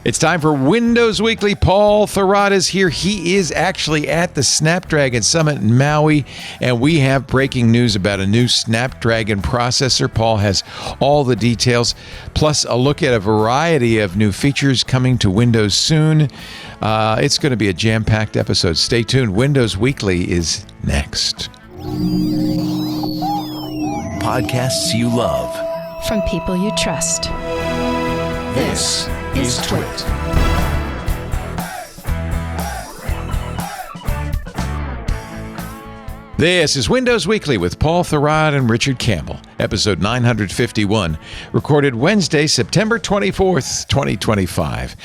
It's time for Windows Weekly. Paul Thurrott is here. He is actually at the Snapdragon Summit in Maui, and we have breaking news about a new Snapdragon processor. Paul has all the details, plus a look at a variety of new features coming to Windows soon. It's going to be a jam-packed episode. Stay tuned. Windows Weekly is next. Podcasts you love. From people you trust. This is Twit. This is Windows Weekly with Paul Thurrott and Richard Campbell, episode 951, recorded Wednesday, September 24th, 2025.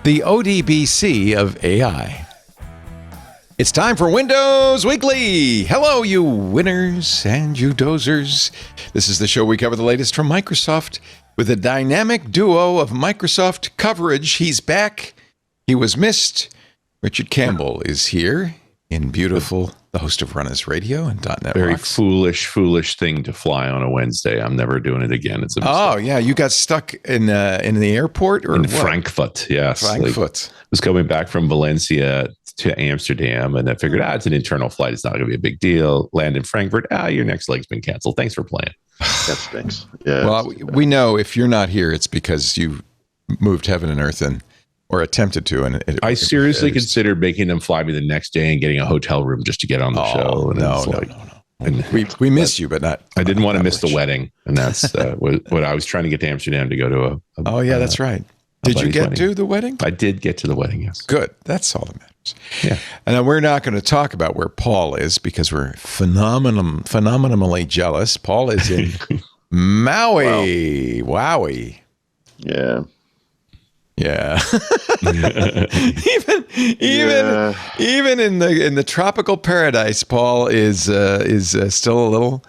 The ODBC of AI. It's time for Windows Weekly. Hello, you winners and you dozers. This is the show we cover the latest from Microsoft with a dynamic duo of Microsoft coverage. He's back. He was missed. Richard Campbell is here in beautiful, the host of Runners Radio and .NET Very Rocks. foolish thing to fly on a Wednesday. I'm never doing it again. It's a mistake. Oh, yeah. You got stuck in the airport? Or in what? Frankfurt, yes. Frankfurt. I was coming back from Valencia to Amsterdam, and I figured, it's an internal flight. It's not going to be a big deal. Land in Frankfurt. Your next leg's been canceled. Thanks for playing. That stinks. Yeah. Well, we know if you're not here, it's because you moved heaven and earth or attempted to. And I seriously considered making them fly me the next day and getting a hotel room just to get on the show. And No. And We miss you, but not. I didn't want to miss the wedding, and that's what I was trying to get to Amsterdam to go to. Oh yeah, that's right. Did you get to the wedding? I did get to the wedding. Yes. Good. That's all that matters. Yeah. And we're not going to talk about where Paul is because we're phenomenally jealous. Paul is in Maui. Wowie. Yeah. Yeah. even in the tropical paradise, Paul is still a little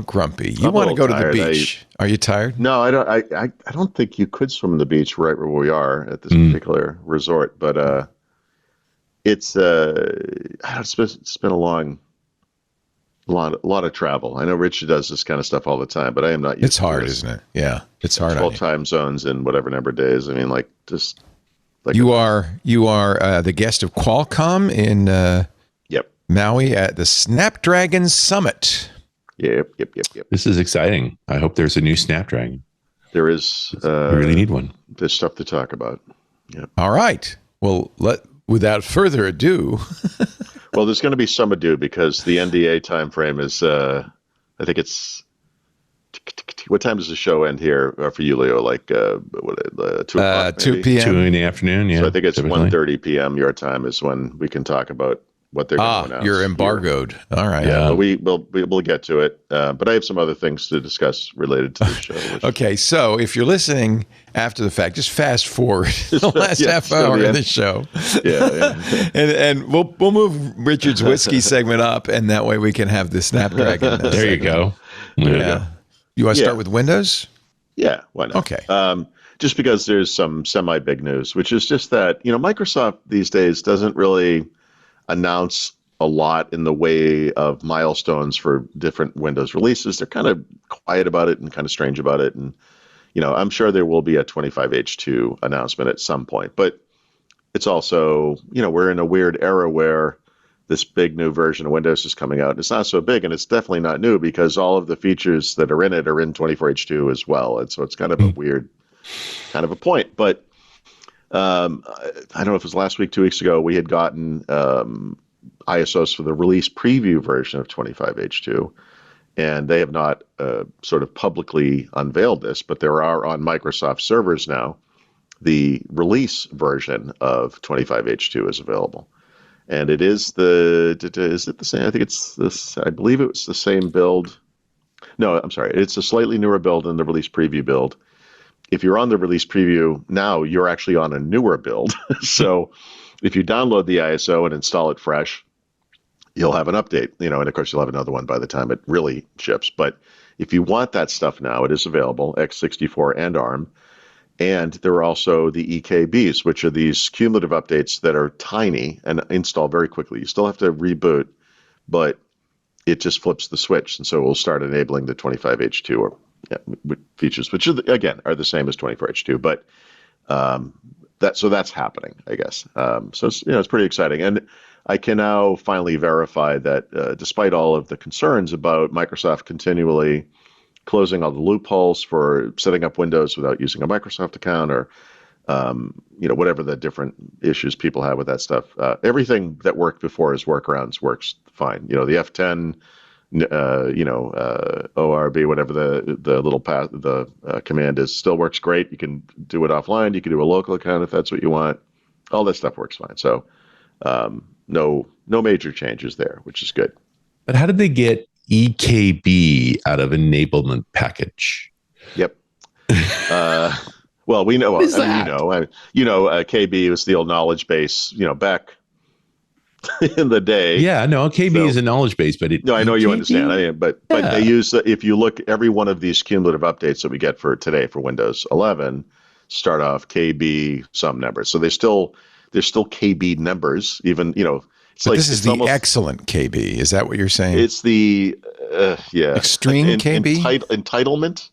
grumpy. You want to go to the beach? Are you tired? No, I don't. I don't think you could swim on the beach right where we are at this particular resort, but it's been a lot of travel. I know Richard does this kind of stuff all the time, but I am not used to it. It's hard, isn't it? Yeah, it's hard. 12 time zones in whatever number of days. I mean, you are the guest of Qualcomm in Maui at the Snapdragon Summit. Yep. This is exciting. I hope there's a new Snapdragon. There is. We really need one. There's stuff to talk about. Yep. All right. Well, without further ado. Well, there's going to be some ado because the NDA time frame is, I think it's, what time does the show end here for you, Leo? Like 2 o'clock? 2 p.m. 2 in the afternoon, yeah. So I think it's typically. 1:30 p.m. your time is when we can talk about what they're going to announce. You're embargoed. Here. All right. Yeah, but we'll get to it. But I have some other things to discuss related to the show. Okay, so if you're listening after the fact, just fast forward the last half hour of the show. Yeah. and we'll move Richard's whiskey segment up, and that way we can have the Snapdragon. There you go. There you go. You want to start with Windows? Yeah, why not? Okay. Just because there's some semi-big news, which is just that, Microsoft these days doesn't really announce a lot in the way of milestones for different Windows releases. They're kind of quiet about it and kind of strange about it. And, I'm sure there will be a 25H2 announcement at some point. But it's also, we're in a weird era where this big new version of Windows is coming out. It's not so big, and it's definitely not new because all of the features that are in it are in 24H2 as well. And so it's kind of a weird kind of a point. But I don't know if it was last week, 2 weeks ago, we had gotten ISOs for the release preview version of 25H2, and they have not sort of publicly unveiled this, but there are on Microsoft servers now, the release version of 25H2 is available. And it is is it the same? I think it's this, I believe it was the same build. No, I'm sorry. It's a slightly newer build than the release preview build. If you're on the release preview now, you're actually on a newer build. So if you download the ISO and install it fresh, you'll have an update, and of course you'll have another one by the time it really ships. But if you want that stuff now, it is available, x64 and ARM. And there are also the eKBs, which are these cumulative updates that are tiny and install very quickly. You still have to reboot, but it just flips the switch. And so we'll start enabling the 25H2 features, which again are the same as 24H2. But That's happening, I guess. So it's pretty exciting, and I can now finally verify that despite all of the concerns about Microsoft continually closing all the loopholes for setting up Windows without using a Microsoft account, or whatever the different issues people have with that stuff, everything that worked before as workarounds works fine. The F10. ORB, whatever the little path, the command is, still works great. You can do it offline. You can do a local account if that's what you want. All that stuff works fine. So no major changes there, which is good. But how did they get eKB out of enablement package? Yep. Well, we know. KB was the old knowledge base. Back in the day. Yeah, no, KB is a knowledge base, but I know you understand. But they use, if you look, every one of these cumulative updates that we get for today for Windows 11 start off KB some numbers. So they're still KB numbers, even, it's this is the almost excellent KB. Is that what you're saying? It's the extreme KB? Entitlement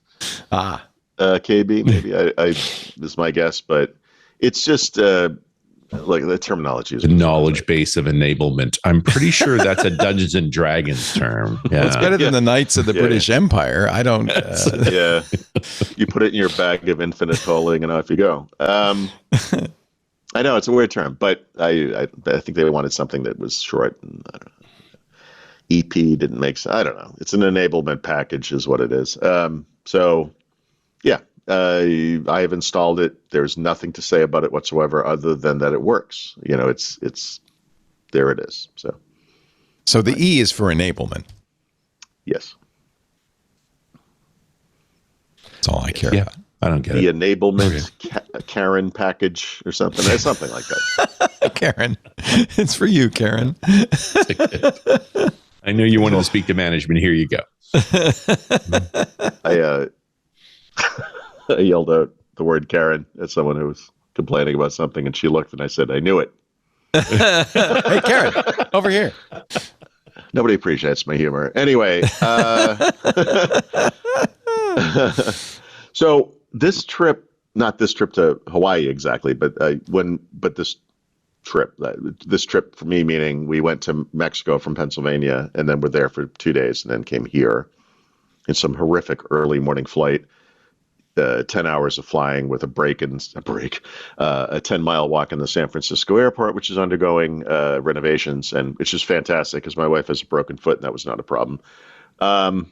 KB, maybe. I this is my guess, but it's just like the terminology is the knowledge base of enablement. I'm pretty sure that's a Dungeons and Dragons term. Yeah. Well, it's better than the Knights of the British Empire. I don't. You put it in your bag of infinite polling, and off you go. I know it's a weird term, but I think they wanted something that was short. And I don't know. EP didn't make sense. I don't know. It's an enablement package, is what it is. I have installed it. There's nothing to say about it whatsoever other than that it works. It's there it is. So the E is for enablement. Yes. That's all I care about. I don't get the it. Enablement Karen package or something. Something like that. Karen. It's for you, Karen. I know you wanted to speak to management. Here you go. I yelled out the word Karen at someone who was complaining about something, and she looked, and I said, I knew it. Hey, Karen, over here. Nobody appreciates my humor. Anyway, so this trip, not this trip to Hawaii exactly, but this trip for me, meaning we went to Mexico from Pennsylvania, and then we're there for 2 days, and then came here in some horrific early morning flight. 10 hours of flying with a 10-mile walk in the San Francisco airport, which is undergoing renovations, and which is fantastic because my wife has a broken foot, and that was not a problem. Oh,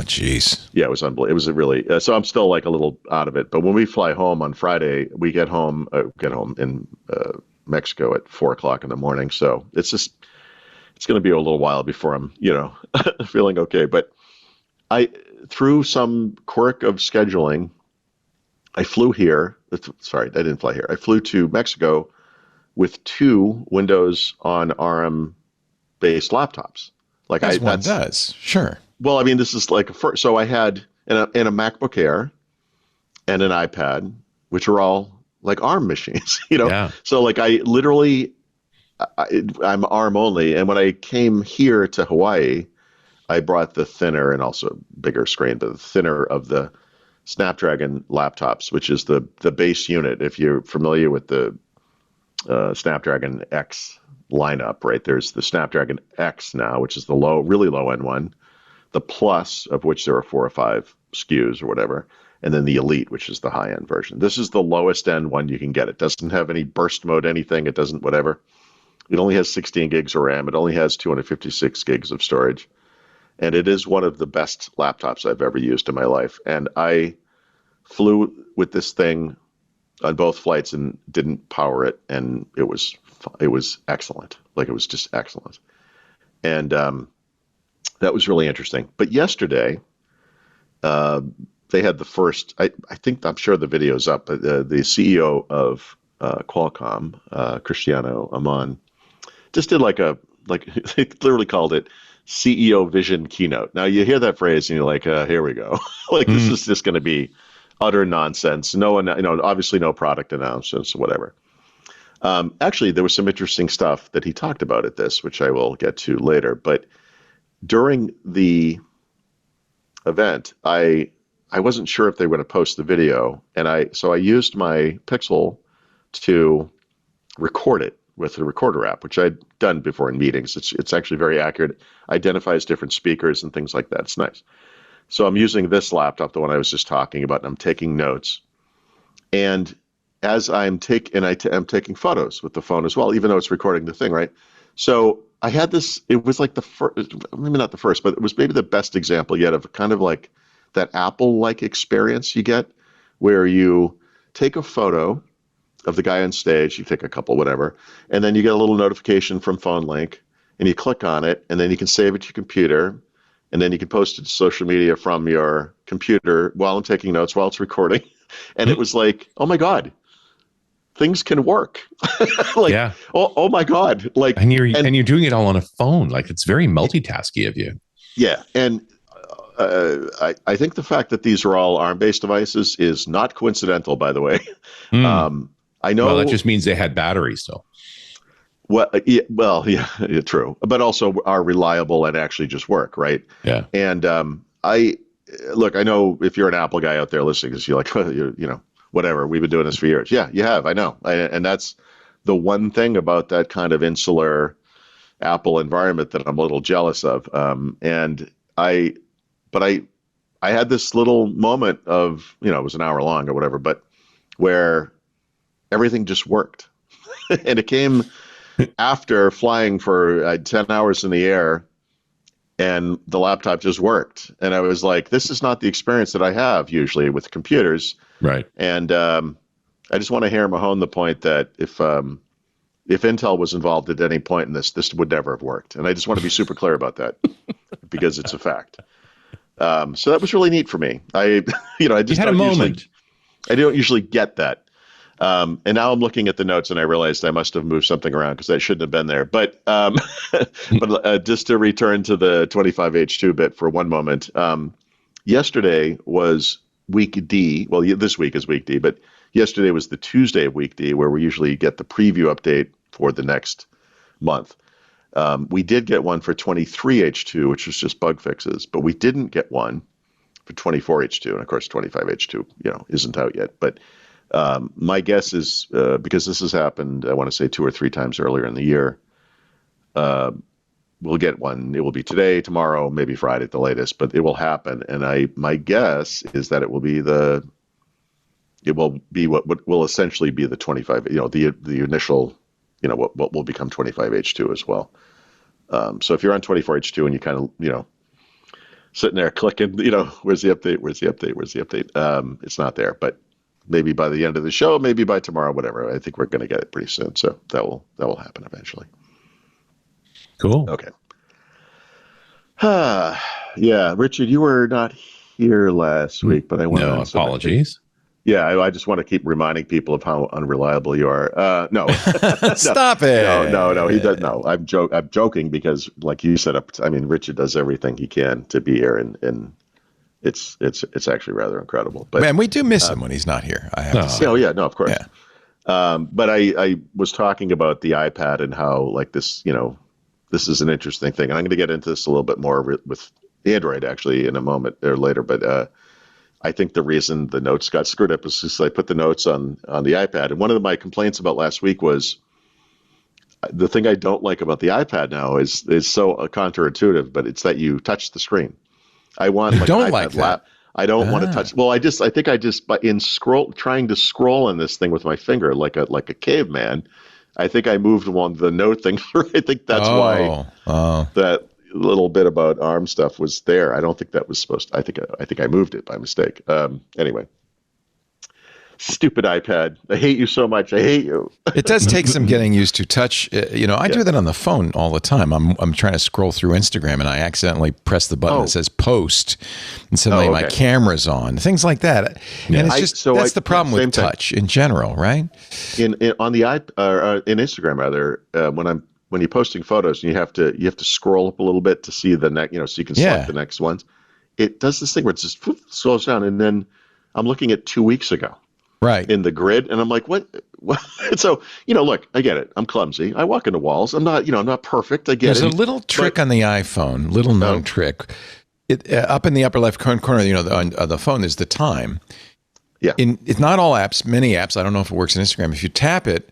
geez. Yeah, it was unbelievable. It was really so I'm still like a little out of it. But when we fly home on Friday, we get home in Mexico at 4:00 in the morning. So it's going to be a little while before I'm feeling okay. But through some quirk of scheduling, I flew here. Sorry, I didn't fly here. I flew to Mexico with 2 Windows on ARM-based laptops. As one does, sure. Well, I mean, this is like a first. So I had a MacBook Air and an iPad, which are all like ARM machines, Yeah. So like I literally, I'm ARM only. And when I came here to Hawaii, I brought the thinner and also bigger screen, but the thinner of the Snapdragon laptops, which is the base unit. If you're familiar with the Snapdragon X lineup, right? There's the Snapdragon X now, which is the really low end one, the Plus, of which there are 4 or 5 SKUs or whatever, and then the Elite, which is the high end version. This is the lowest end one you can get. It doesn't have any burst mode, anything. It doesn't whatever. It only has 16 gigs of RAM. It only has 256 gigs of storage. And it is one of the best laptops I've ever used in my life. And I flew with this thing on both flights and didn't power it. And it was excellent. Like, it was just excellent. And that was really interesting. But yesterday, they had the first, I'm sure the video's up, but the CEO of Qualcomm, Cristiano Amon, just did they literally called it CEO Vision Keynote. Now you hear that phrase and you're like, here we go. This is just going to be utter nonsense. No one, obviously no product announcements or whatever. Actually, there was some interesting stuff that he talked about at this, which I will get to later. But during the event, I I wasn't sure if they were going to post the video, and I used my Pixel to record it with the recorder app, which I'd done before in meetings. It's actually very accurate, identifies different speakers and things like that. It's nice. So I'm using this laptop, the one I was just talking about, and I'm taking notes. And as I'm I'm taking photos with the phone as well, even though it's recording the thing, right? So I had this, it was like the first, maybe not the first, but it was maybe the best example yet of kind of like that Apple-like experience you get where you take a photo of the guy on stage, you take a couple, whatever, and then you get a little notification from PhoneLink, and you click on it, and then you can save it to your computer, and then you can post it to social media from your computer while I'm taking notes, while it's recording. And it was like, oh my God, things can work. Like, yeah. Oh my God. Like, and you're doing it all on a phone. Like, it's very multitasky of you. Yeah. And I think the fact that these are all ARM-based devices is not coincidental, by the way. I know. Well, that just means they had batteries still. Well, yeah, true. But also are reliable and actually just work, right? Yeah. And I know if you're an Apple guy out there listening, because you're like, you know, whatever, we've been doing this for years. Yeah, you have. I know. And that's the one thing about that kind of insular Apple environment that I'm a little jealous of. But I had this little moment of, you know, it was an hour long or whatever, but where everything just worked. And it came after flying for 10 hours in the air, and the laptop just worked. And I was like, this is not the experience that I have usually with computers. Right. And I just want to hammer home the point that if Intel was involved at any point in this would never have worked. And I just want to be super clear about that because it's a fact. So that was really neat for me. I just had a moment. I don't usually get that. And now I'm looking at the notes and I realized I must have moved something around because that shouldn't have been there. But just to return to the 25H2 bit for one moment, yesterday was week D. Well, this week is week D, but yesterday was the Tuesday of week D where we usually get the preview update for the next month. We did get one for 23H2, which was just bug fixes, but we didn't get one for 24H2. And of course, 25H2, isn't out yet. But my guess is because this has happened, I want to say 2 or 3 times earlier in the year, we'll get one. It will be today, tomorrow, maybe Friday at the latest, but it will happen. And my guess is that it will be what will essentially be the 25, the initial, what will become 25H2 as well. So if you're on 24H2 and you kind of, sitting there clicking, where's the update? Where's the update? Where's the update? It's not there, but maybe by the end of the show, maybe by tomorrow, whatever. I think we're going to get it pretty soon. So that will happen eventually. Cool. Okay. Yeah, Richard, you were not here last week, but I want to apologies. Yeah, I just want to keep reminding people of how unreliable you are. No, stop it. No, he doesn't. No, I'm joking because, like you said, Richard does everything he can to be here, and it's actually rather incredible. But man, we do miss him when he's not here. I have to say. Oh yeah, no, of course. Yeah. But I was talking about the iPad and how like this, this is an interesting thing, and I'm going to get into this a little bit more with Android actually in a moment or later, but. I think the reason the notes got screwed up is because I put the notes on the iPad. And one of my complaints about last week was the thing I don't like about the iPad now is so counterintuitive, but it's that you touch the screen. I want like don't an like iPad lap. I don't want to touch. Well, I think trying to scroll on this thing with my finger like a caveman. I think I moved along the note thing. I think that's why that little bit about ARM stuff was there. I don't think that was supposed to. I think I moved it by mistake. Anyway, stupid iPad. I hate you so much. I hate you. It does take some getting used to touch. I do that on the phone all the time. I'm trying to scroll through Instagram and I accidentally press the button that says post, and suddenly my camera's on. Things like that. Yeah. And it's just that's the problem with touch in general, right? In Instagram rather, when you're posting photos and you have to scroll up a little bit to see the next, so you can select the next ones. It does this thing where it just scrolls down, and then I'm looking at 2 weeks ago, right, in the grid, and I'm like, what? So look, I get it. I'm clumsy. I walk into walls. I'm not, I'm not perfect. I get it. There's a little trick on the iPhone, little known trick. up in the upper left corner, on the phone, there's the time. Yeah. It's not all apps, many apps. I don't know if it works in Instagram. If you tap it,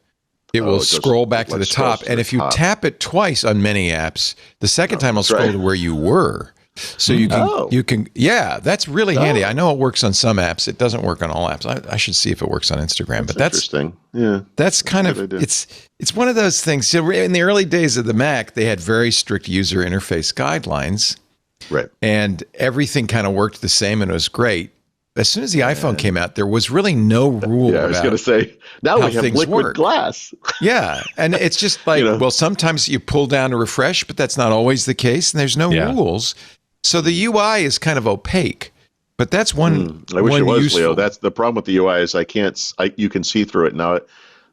it will scroll back to the top. And if you tap it twice on many apps, the second time it'll scroll to where you were. So you can, that's really handy. I know it works on some apps. It doesn't work on all apps. I should see if it works on Instagram. But that's interesting. Yeah, that's kind of it's one of those things. So in the early days of the Mac, they had very strict user interface guidelines, right? And everything kind of worked the same, and it was great. As soon as the iPhone came out, there was really no rule. Yeah, I was going to say, now we have liquid glass. Yeah, and it's just like, well, sometimes you pull down to refresh, but that's not always the case, and there's no rules. So the UI is kind of opaque, but that's one. I wish it was, useful. Leo. That's the problem with the UI is you can see through it now.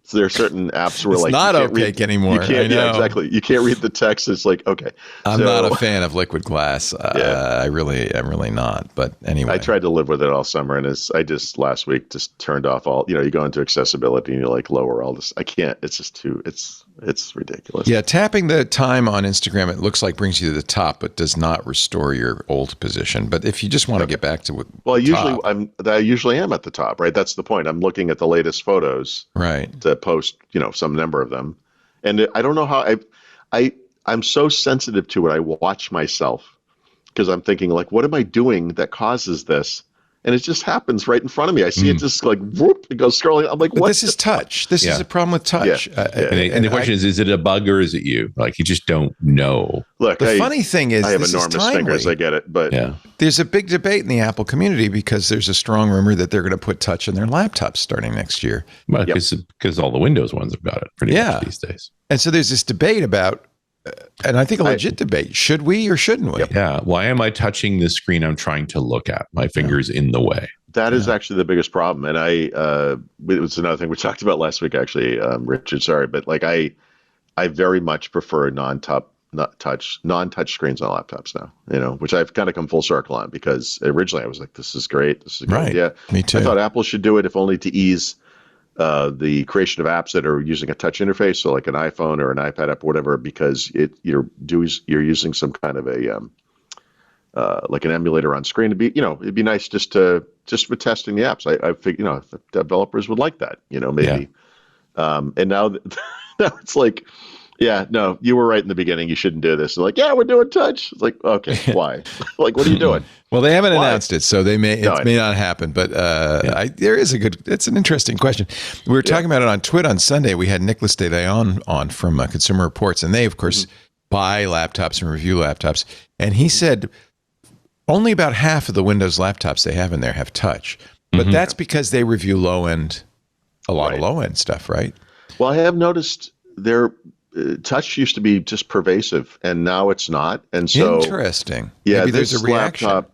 So there are certain apps where it's not opaque anymore. You can't, yeah, exactly. You can't read the text. It's like, okay. I'm not a fan of liquid glass. I'm really not. But anyway, I tried to live with it all summer, and I just last week just turned off all. You go into accessibility and you lower all this. I can't. It's just too. It's ridiculous. Yeah, tapping the time on Instagram, it looks like brings you to the top, but does not restore your old position. But if you just want to get back to I usually am at the top, right? That's the point. I'm looking at the latest photos, right? To post, some number of them, and I don't know how I'm so sensitive to it. I watch myself because I'm thinking what am I doing that causes this? And it just happens right in front of me. I see it just whoop, it goes scrolling. I'm like, what? This is touch. This is a problem with touch. Yeah. And the question is it a bug or is it you? You just don't know. Look, the funny thing is, I have enormous fingers. I get it, but there's a big debate in the Apple community because there's a strong rumor that they're going to put touch in their laptops starting next year. Well, because all the Windows ones have got it pretty much these days. And so there's this debate about, and I think a legit debate, should we or shouldn't we? Yeah. Why am I touching the screen I'm trying to look at? My finger's in the way. That is actually the biggest problem. And it was another thing we talked about last week, actually, Richard, sorry. But I very much prefer non-touch screens on laptops now, which I've kind of come full circle on because originally I was like, this is great. This is a good idea. Me too. I thought Apple should do it if only to ease the creation of apps that are using a touch interface, so like an iPhone or an iPad app or whatever, because you're using some kind of a like an emulator on screen to be, it'd be nice just with testing the apps. I think, if developers would like that, maybe. Yeah. And now it's like, no, you were right in the beginning. You shouldn't do this. They're we're doing touch. It's like, okay, why? What are you doing? Well, they haven't announced it, so it may not happen. But it's an interesting question. We were talking about it on Twit on Sunday. We had Nicholas De Leon on from Consumer Reports, and they, of course, buy laptops and review laptops. And he said only about half of the Windows laptops they have in there have touch. But that's because they review low-end, a lot of low-end stuff, right? Well, I have noticed their touch used to be just pervasive, and now it's not. And so interesting. Yeah, maybe there's a reaction. Laptop,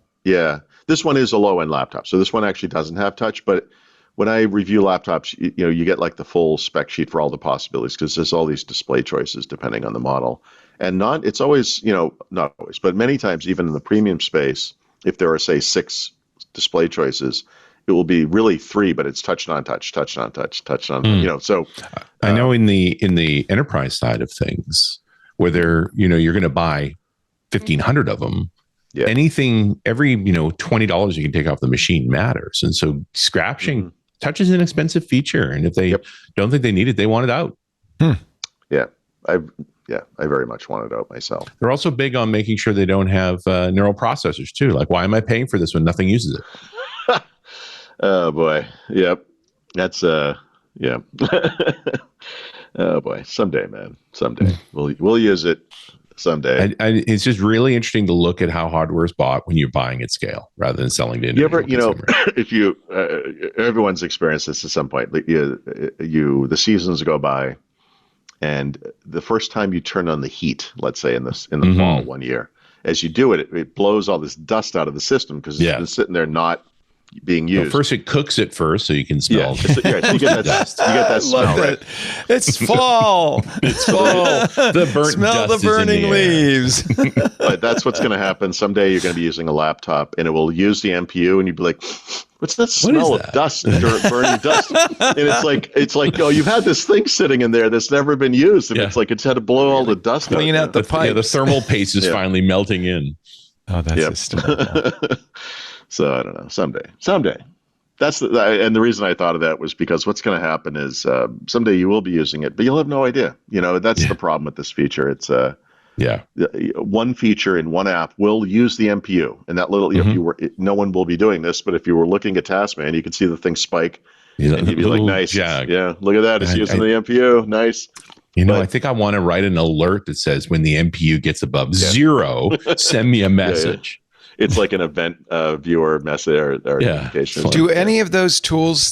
this one is a low-end laptop, so this one actually doesn't have touch. But when I review laptops, you get the full spec sheet for all the possibilities because there's all these display choices depending on the model, and it's always not always, but many times even in the premium space, if there are say 6 display choices, it will be really 3, but it's touch, non-touch, touch, non-touch, touch, non. So I know in the enterprise side of things, whether you're going to buy 1,500 of them, anything every $20 you can take off the machine matters, and so scratching touch is an expensive feature, and if they don't think they need it, they want it out. I very much want it out myself. They're also big on making sure they don't have neural processors too. Why am I paying for this when nothing uses it? Oh boy. Yep. That's Oh boy. Someday, man. Someday. We'll use it someday. It's just really interesting to look at how hardware is bought when you're buying at scale rather than selling to individual consumers. If you everyone's experienced this at some point. The seasons go by, and the first time you turn on the heat, let's say in the fall one year, as you do it, it blows all this dust out of the system because it's been sitting there not being used. First, it cooks it first, so you can smell. So you get that smell, right? It's fall. It's fall. The burnt smell dust the burning leaves. But that's what's going to happen. Someday you're going to be using a laptop, and it will use the NPU, and you'd be like, "What's that smell of dust, burning dust?" And it's like, oh, you've had this thing sitting in there that's never been used, and it's had to blow all the dust out. Clean out the pipes. The thermal paste is finally melting in. Oh, that's Yep. hysterical. So I don't know. Someday. And the reason I thought of that was because what's going to happen is someday you will be using it, but you'll have no idea. That's the problem with this feature. It's one feature in one app will use the MPU, and that little. If you were, no one will be doing this, but if you were looking at Taskman, you could see the thing spike, and you'd be like, "Nice, yeah, look at that. It's using the MPU. Nice." I think I want to write an alert that says when the MPU gets above 0, send me a message. It's like an event viewer message or notification. Do any of those tools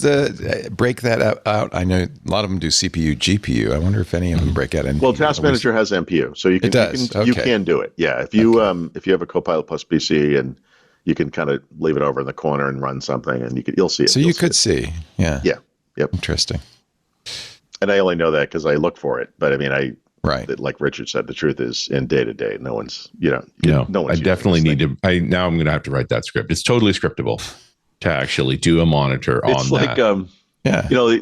break that out? I know a lot of them do CPU, GPU. I wonder if any of them break out. Well, Task Manager has MPU, so you can you can do it. Yeah, if you have a Copilot plus PC and you can kind of leave it over in the corner and run something, and you'll see it. So you could see, yeah. Yep. Interesting. And I only know that because I look for it. But I mean, right. Like Richard said, the truth is in day to day, no one's, no one's I definitely need to. Now I'm going to have to write that script. It's totally scriptable to actually do a monitor on that.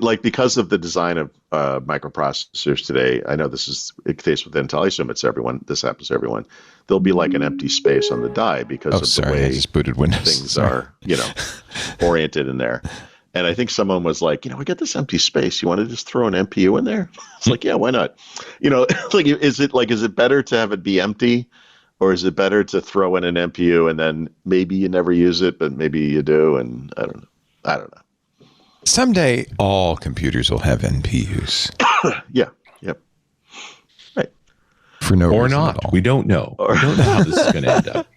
Like because of the design of microprocessors today, I know this is the case with Intel. I assume it's everyone. This happens to everyone. There'll be like an empty space on the die because of the way I just booted Windows. Things are, oriented in there. And I think someone was like, we got this empty space. You want to just throw an MPU in there? It's like, yeah, why not? Is it better to have it be empty, or is it better to throw in an MPU and then maybe you never use it, but maybe you do? And I don't know. Someday all computers will have NPUs. Yeah. Yep. Right. For no or reason not. at all. We don't know. We don't know how this is going to end up.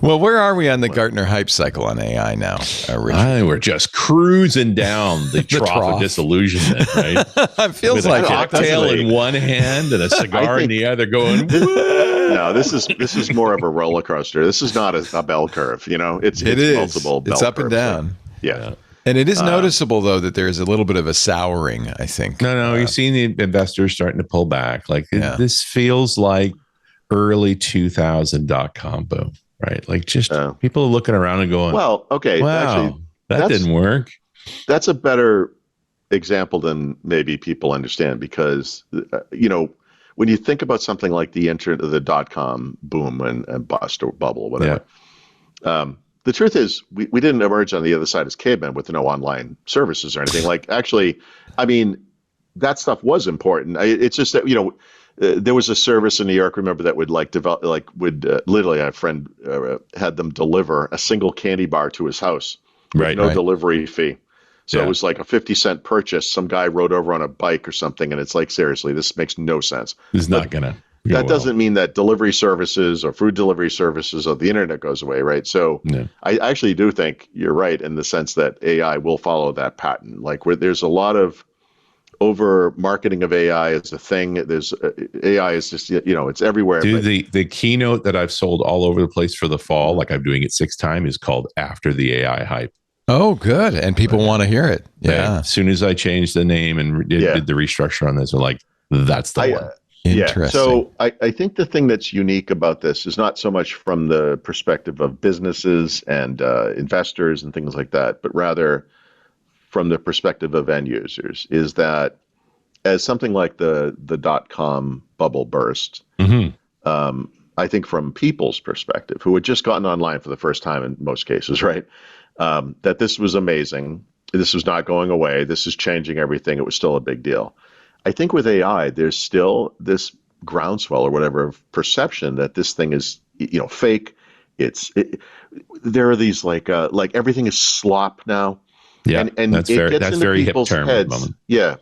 Well, where are we on the Gartner hype cycle on AI now, Richard? I think we're just cruising down the trough of disillusionment, right? It feels with like a cocktail in one hand and a cigar in the other, going. No, this is more of a roller coaster. This is not a bell curve. It's multiple bell It's up curves. and down. Yeah. And it is noticeable, though, that there's a little bit of a souring, I think. No, you're seeing the investors starting to pull back. Like this feels like early 2000 .com boom, right? Like just people are looking around and going, well, okay, wow, actually, that didn't work. That's a better example than maybe people understand because, when you think about something like the .com boom and bust or bubble, whatever, the truth is we didn't emerge on the other side as cavemen with no online services or anything. Like, actually, I mean, that stuff was important. It's just that, there was a service in New York, remember, that would literally, a friend had them deliver a single candy bar to his house with no delivery fee. So it was like a 50-cent purchase. Some guy rode over on a bike or something. And it's like, seriously, this makes no sense. It's not going to. That doesn't mean that delivery services or food delivery services or the internet goes away, right? So I actually do think you're right in the sense that AI will follow that pattern. Like where there's a lot of over marketing of AI as a thing. There's AI is just, it's everywhere. Dude, the keynote that I've sold all over the place for the fall, like I'm doing it 6 times, is called After the AI Hype. Oh, good. And people want to hear it. Yeah. As soon as I changed the name and did the restructure on this, they're like, that's the one. Interesting. Yeah. So I think the thing that's unique about this is not so much from the perspective of businesses and investors and things like that, but rather from the perspective of end users, is that as something like the .com bubble burst, I think from people's perspective, who had just gotten online for the first time in most cases, right, that this was amazing. This was not going away. This is changing everything. It was still a big deal. I think with AI, there's still this groundswell or whatever of perception that this thing is, fake. There are these like everything is slop now. Yeah, and that's very hip term at the moment. Yeah,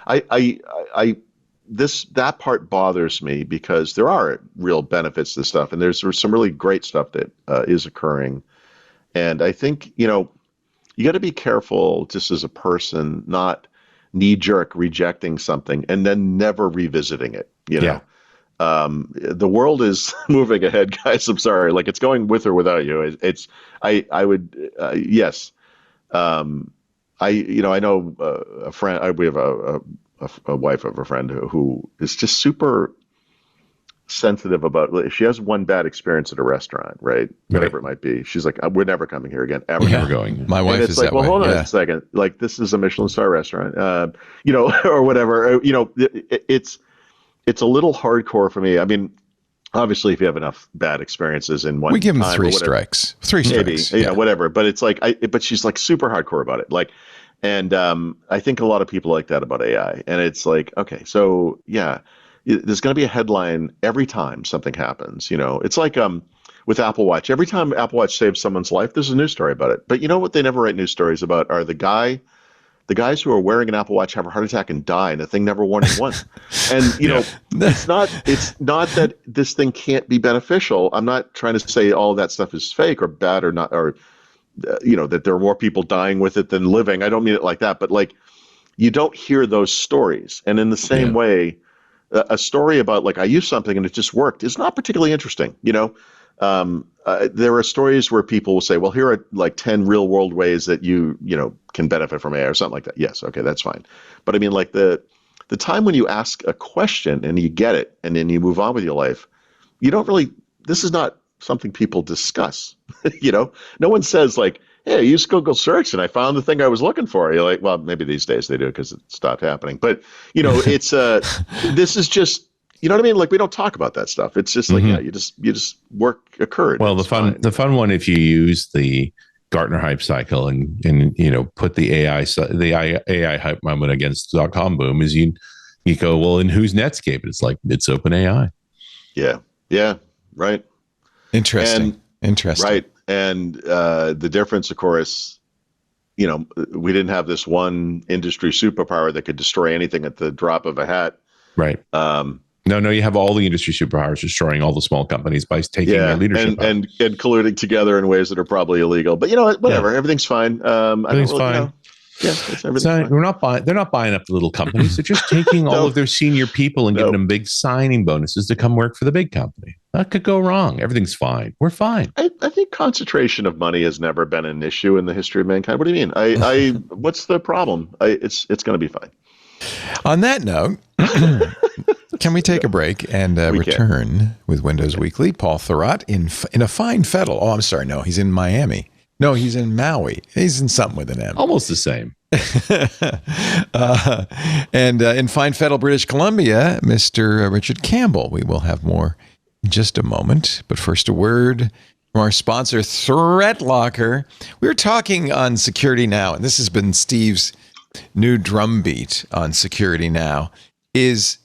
that part bothers me because there are real benefits to stuff, and there's some really great stuff that is occurring, and I think you got to be careful just as a person, not knee-jerk rejecting something and then never revisiting it. The world is moving ahead, guys. I'm sorry, like it's going with or without you. I would yes. I know a friend. We have a wife of a friend who is just super sensitive about if she has one bad experience at a restaurant, right? Whatever it might be. She's like, we're never coming here again. Ever. Never going. My wife is like, well, hold on a second. Like, this is a Michelin star restaurant, or whatever. It's a little hardcore for me. I mean, Obviously, if you have enough bad experiences in one, we give him time or three whatever, strikes. Three maybe, strikes. Yeah. whatever. But it's like, but she's like super hardcore about it. Like, and I think a lot of people like that about AI. And it's like, okay, so yeah, there's going to be a headline every time something happens. You know, it's like with Apple Watch. Every time Apple Watch saves someone's life, there's a news story about it. But you know what they never write news stories about are the guys who are wearing an Apple Watch have a heart attack and die, and the thing never won and won. And you know, it's not that this thing can't be beneficial. I'm not trying to say all of that stuff is fake or bad or not, or you know, that there are more people dying with it than living. I don't mean it like that, but like you don't hear those stories. And in the same way, a story about like I used something and it just worked is not particularly interesting. You know, there are stories where people will say, well, here are like 10 real world ways that you know, can benefit from AI or something like that. Yes. Okay. That's fine. But I mean, like the time when you ask a question and you get it and then you move on with your life, you don't really, this is not something people discuss. You know, no one says like, hey, I used Google search and I found the thing I was looking for. You're like, well, maybe these days they do because it stopped happening. But you know, it's this is just, you know what I mean? Like we don't talk about that stuff. It's just like, yeah, you just work occurred. Well, the fun one, if you use the Gartner hype cycle and you know, put the AI hype moment against .com boom is you go, well, and who's Netscape? It's like, it's OpenAI. Yeah. Yeah. Right. Interesting. Right. And the difference, of course, you know, we didn't have this one industry superpower that could destroy anything at the drop of a hat. Right. No, you have all the industry superpowers destroying all the small companies by taking their leadership and colluding together in ways that are probably illegal. But you know, whatever, everything's fine. Everything's fine. You know, everything's fine. They're not buying up the little companies. They're just taking all of their senior people and giving them big signing bonuses to come work for the big company. That could go wrong. Everything's fine. We're fine. I think concentration of money has never been an issue in the history of mankind. What do you mean? What's the problem? It's going to be fine. On that note, can we take a break and return with Windows Weekly? Paul Thurrott in a fine fettle. Oh, I'm sorry. No, he's in Miami. No, he's in Maui. He's in something with an M. Almost the same. And in fine fettle, British Columbia, Mr. Richard Campbell. We will have more in just a moment. But first, a word from our sponsor, Threatlocker. We were talking on Security Now, and this has been Steve's new drumbeat on Security Now, is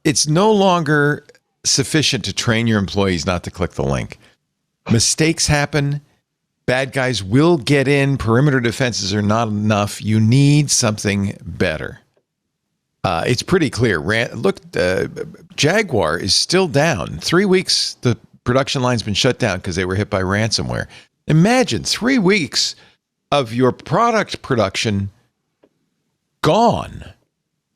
it's no longer sufficient to train your employees not to click the link. Mistakes happen. Bad guys will get in. Perimeter defenses are not enough. You need something better. It's pretty clear. Look, Jaguar is still down. 3 weeks, the production line's been shut down because they were hit by ransomware. Imagine 3 weeks of your product production gone.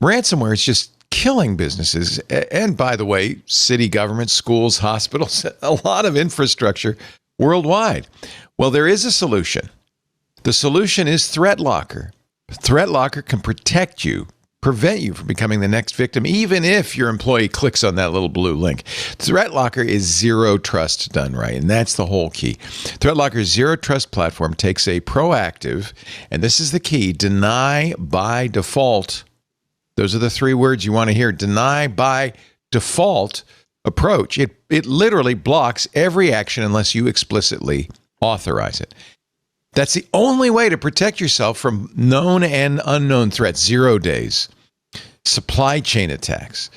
Ransomware is just killing businesses. And by the way, city governments, schools, hospitals, a lot of infrastructure worldwide. Well, there is a solution. The solution is Threatlocker. Threatlocker can protect you, prevent you from becoming the next victim, even if your employee clicks on that little blue link. Threatlocker is zero trust done right, and that's the whole key. Threatlocker's zero trust platform takes a proactive, and this is the key, deny by default. Those are the 3 words you want to hear. Deny by default approach. It literally blocks every action unless you explicitly authorize it. That's the only way to protect yourself from known and unknown threats. 0 days. Supply chain attacks.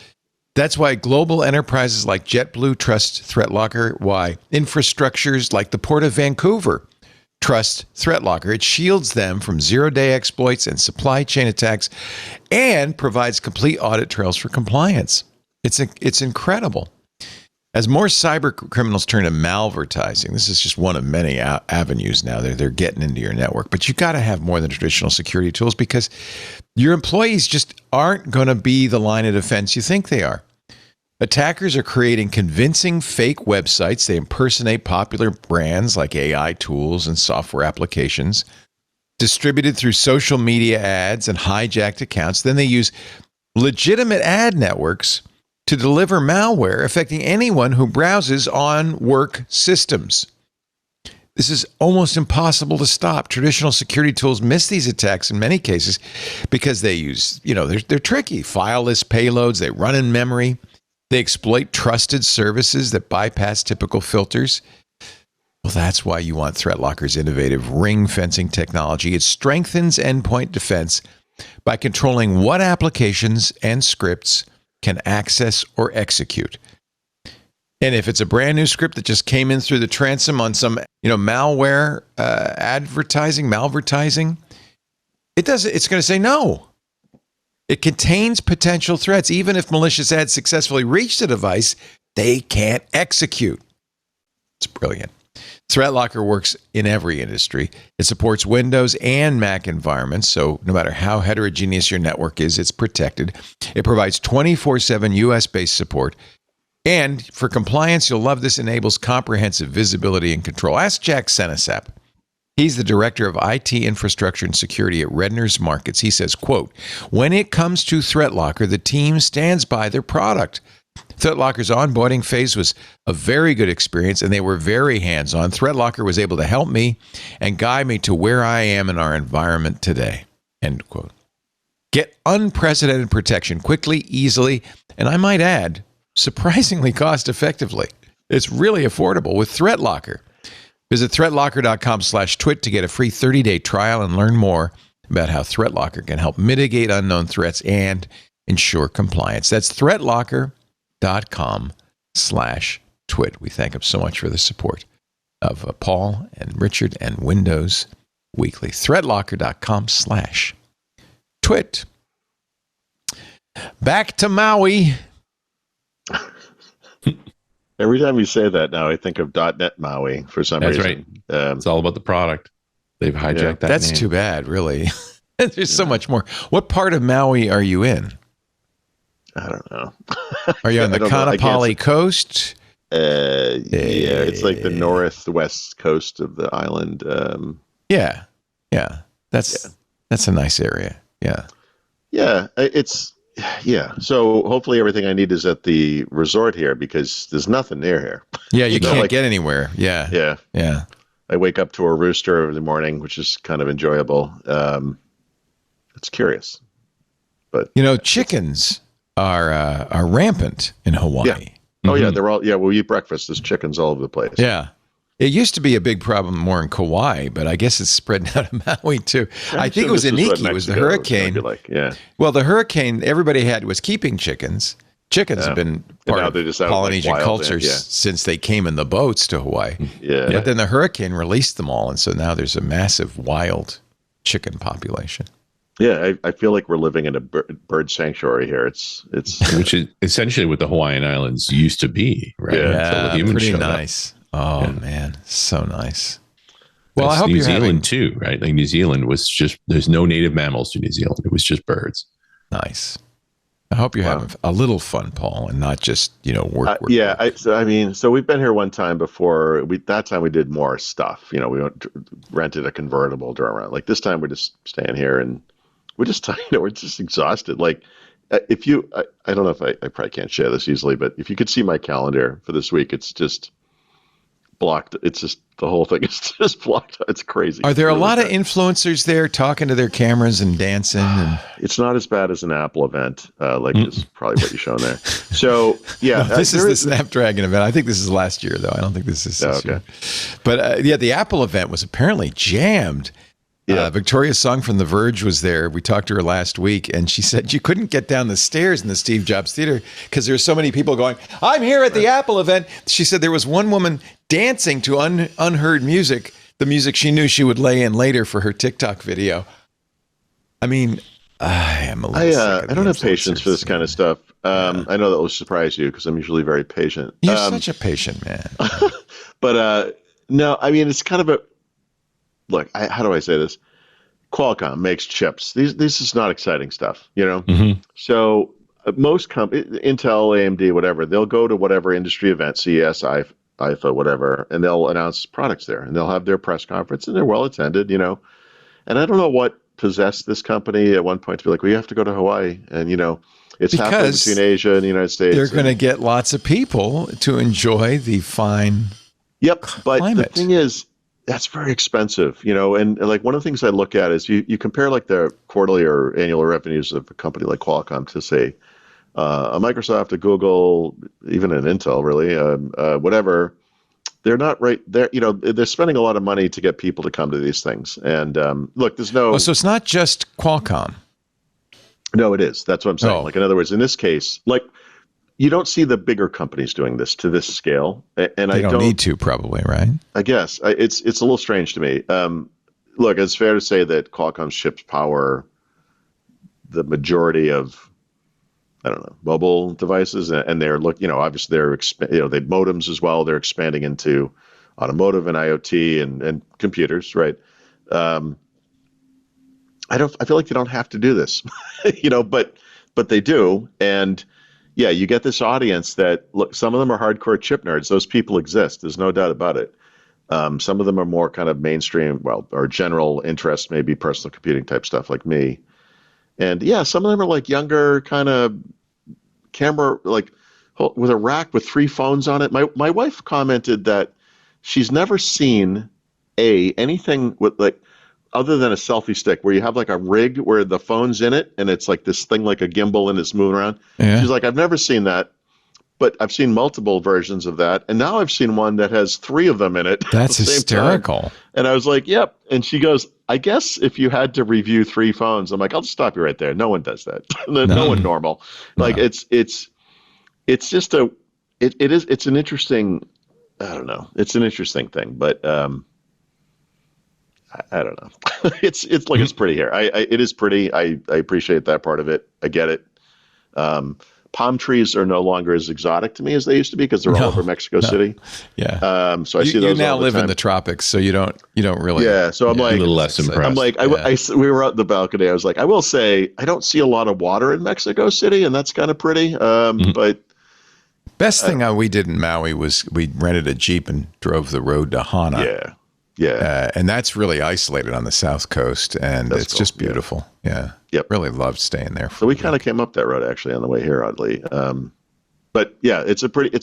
That's why global enterprises like JetBlue trust Threatlocker. Why infrastructures like the Port of Vancouver trust Threatlocker. It shields them from 0-day exploits and supply chain attacks and provides complete audit trails for compliance. It's incredible. As more cyber criminals turn to malvertising, this is just one of many avenues now. They're getting into your network. But you got to have more than traditional security tools because your employees just aren't going to be the line of defense you think they are. Attackers are creating convincing fake websites. They impersonate popular brands like AI tools and software applications, distributed through social media ads and hijacked accounts. Then they use legitimate ad networks to deliver malware affecting anyone who browses on work systems. This is almost impossible to stop. Traditional security tools miss these attacks in many cases because they use, they're tricky. Fileless payloads, they run in memory. They exploit trusted services that bypass typical filters. Well, that's why you want Threatlocker's innovative ring fencing technology. It strengthens endpoint defense by controlling what applications and scripts can access or execute. And if it's a brand new script that just came in through the transom on some, malware malvertising, it's going to say no. It contains potential threats. Even if malicious ads successfully reach the device, they can't execute. It's brilliant. Threatlocker works in every industry. It supports Windows and Mac environments, so no matter how heterogeneous your network is, it's protected. It provides 24/7 US-based support. And for compliance, you'll love this, enables comprehensive visibility and control. Ask Jack Senesap. He's the director of IT infrastructure and security at Redner's Markets. He says, quote, when it comes to Threatlocker, the team stands by their product. Threatlocker's onboarding phase was a very good experience, and they were very hands-on. Threatlocker was able to help me and guide me to where I am in our environment today. End quote. Get unprecedented protection quickly, easily, and I might add, surprisingly cost-effectively. It's really affordable with Threatlocker. Visit threatlocker.com/twit to get a free 30-day trial and learn more about how Threatlocker can help mitigate unknown threats and ensure compliance. That's threatlocker.com/twit. We thank them so much for the support of Paul and Richard and Windows Weekly. Threatlocker.com/twit. Back to Maui. Every time you say that now, I think of .NET Maui for some reason. That's right. It's all about the product. They've hijacked that That's name. too bad, really. There's so much more. What part of Maui are you in? I don't know. Are you on the Kaanapali coast? Yeah, it's like the northwest coast of the island. Yeah. That's a nice area. Yeah. So hopefully everything I need is at the resort here because there's nothing near here. Yeah, you can't get anywhere. Yeah. I wake up to a rooster every morning, which is kind of enjoyable. It's curious, but chickens are rampant in Hawaii. Yeah. Oh yeah, they're all. Yeah, we eat breakfast. There's chickens all over the place. Yeah. It used to be a big problem more in Kauai, but I guess it's spread out of Maui too. I think it was Iniki. It was the hurricane. Well, the hurricane everybody had was keeping chickens. Chickens have been part of Polynesian culture since they came in the boats to Hawaii. Yeah. But then the hurricane released them all, and so now there's a massive wild chicken population. Yeah, I feel like we're living in a bird sanctuary here. It's which is essentially what the Hawaiian Islands used to be, right? Yeah, pretty nice. Oh man, so nice. Well, I hope New Zealand too, right? Like New Zealand was just there's no native mammals to New Zealand. It was just birds. Nice. I hope you're having a little fun, Paul, and not just work. So we've been here one time before. That time we did more stuff. We rented a convertible during around. Like this time we're just staying here and we're just we're just exhausted. Like if you, I don't know if I probably can't share this easily, but if you could see my calendar for this week, it's just blocked. It's just the whole thing is just blocked. It's crazy. Are there a lot of influencers there talking to their cameras and dancing? And it's not as bad as an Apple event, is probably what you're showing there. So yeah, no, this is the Snapdragon event. I think this is last year though. I don't think this is this year. But the Apple event was apparently jammed. Yeah. Victoria Sung from The Verge was there. We talked to her last week, and she said you couldn't get down the stairs in the Steve Jobs Theater because there's so many people going, I'm here at the Apple event. She said there was one woman dancing to unheard music, the music she knew she would lay in later for her TikTok video. I mean, I am a little sick of I don't have patience for this kind of stuff. I know that will surprise you because I'm usually very patient. You're such a patient man. But no, I mean, it's kind of a... Look, how do I say this? Qualcomm makes chips. This is not exciting stuff, Mm-hmm. So most companies, Intel, AMD, whatever, they'll go to whatever industry event, CES, IFA, whatever, and they'll announce products there, and they'll have their press conference, and they're well attended, And I don't know what possessed this company at one point to be like, we have to go to Hawaii, and it's halfway between Asia and the United States. They're going to get lots of people to enjoy the fine. Yep, but climate. The thing is, that's very expensive, and like one of the things I look at is you compare like the quarterly or annual revenues of a company like Qualcomm to say a Microsoft, a Google, even an Intel, really, whatever. They're not right there. You know, they're spending a lot of money to get people to come to these things. And look, there's no. Oh, so it's not just Qualcomm. No, it is. That's what I'm saying. Oh. Like, in other words, in this case, like, you don't see the bigger companies doing this to this scale. And They don't need to, probably, right? I guess it's a little strange to me. Look, it's fair to say that Qualcomm ships power the majority of, I don't know, mobile devices, and they're obviously they're they modems as well. They're expanding into automotive and IoT and computers, right? I feel like they don't have to do this, but they do. And yeah, you get this audience that, look, some of them are hardcore chip nerds. Those people exist. There's no doubt about it. Some of them are more kind of mainstream, or general interest, maybe personal computing type stuff like me. And yeah, some of them are like younger kind of camera, like with a rack with 3 phones on it. My wife commented that she's never seen anything with like, other than a selfie stick, where you have like a rig where the phone's in it and it's like this thing like a gimbal and it's moving around. Yeah. She's like, I've never seen that, but I've seen multiple versions of that. And now I've seen one that has 3 of them in it. That's hysterical. Time. And I was like, yep. And she goes, I guess if you had to review 3 phones, I'm like, I'll just stop you right there. No one does that. No one normal. Like no. It's just it's an interesting, I don't know. It's an interesting thing, but, I don't know. It's like, it's pretty here. It is pretty. I appreciate that part of it. I get it. Palm trees are no longer as exotic to me as they used to be because they're all over Mexico City. Yeah. So I see those. You now all the live time. in the tropics, so you don't really. Yeah. So I'm like a little less impressed. I'm like, we were out in the balcony. I was like, I will say, I don't see a lot of water in Mexico City, and that's kind of pretty. But best thing we did in Maui was we rented a Jeep and drove the road to Hana. Yeah. Yeah. And that's really isolated on the South Coast, and it's cool. Just beautiful. Yeah. Yep. Really loved staying there. So we kind of came up that road actually on the way here, oddly. But yeah, it's pretty. It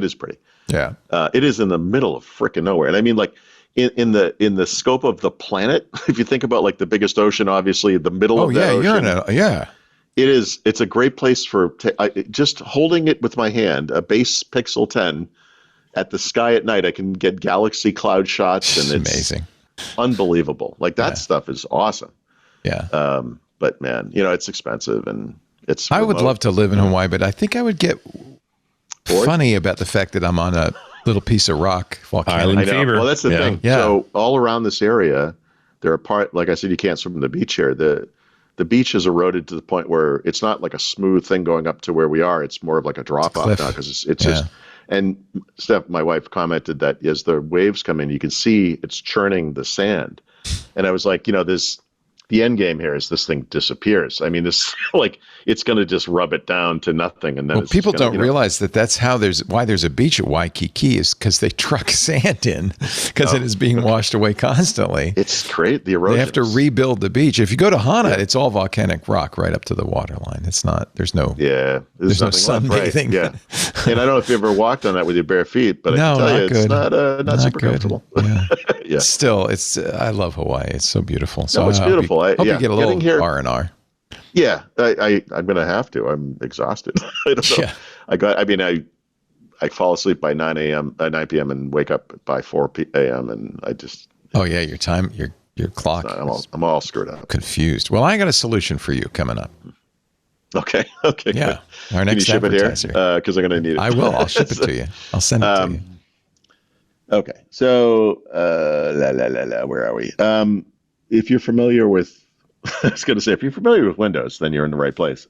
is pretty. Yeah. It is in the middle of frickin' nowhere. And I mean, like in the scope of the planet, if you think about like the biggest ocean, obviously the middle of that ocean. It's a great place for just holding it with my hand, a base Pixel 10 at the sky at night. I can get galaxy cloud shots, and it's amazing, unbelievable. Like that stuff is awesome. Yeah. But man, it's expensive and it's remote. I would love to live in Hawaii, but I think I would get funny about the fact that I'm on a little piece of rock. Island fever. Well, that's the thing. Yeah. So all around this area, there are like I said, you can't swim in the beach here. The beach is eroded to the point where it's not like a smooth thing going up to where we are. It's more of like a drop off now because it's just. And Steph, my wife, commented that as the waves come in, you can see it's churning the sand. And I was like, the end game here is this thing disappears. I mean, this like it's going to just rub it down to nothing, and then people don't realize that's how why there's a beach at Waikiki is because they truck sand in because it is being washed away constantly. It's great. The erosion. They have to rebuild the beach. If you go to Hana, it's all volcanic rock right up to the waterline. It's not. There's no. Yeah. There's no sunbathing. Right. Yeah. And I don't know if you ever walked on that with your bare feet, but I can tell you, it's not super comfortable. Yeah. Yeah. Still, I love Hawaii. It's so beautiful. So it's beautiful. I hope you get a little R&R. Yeah, I'm going to have to. I'm exhausted. I don't know. Yeah. I fall asleep by 9 p.m. and wake up by 4 a.m. and I just. Oh yeah, your clock. I'm all screwed up. Confused. Well, I got a solution for you coming up. Okay. Yeah. Good. Our next Can you ship advertiser. It here? Because I'm going to need it. I will. I'll ship it to you. I'll send it to you. Okay. So, where are we? If you're familiar with, I was going to say, if you're familiar with Windows, then you're in the right place.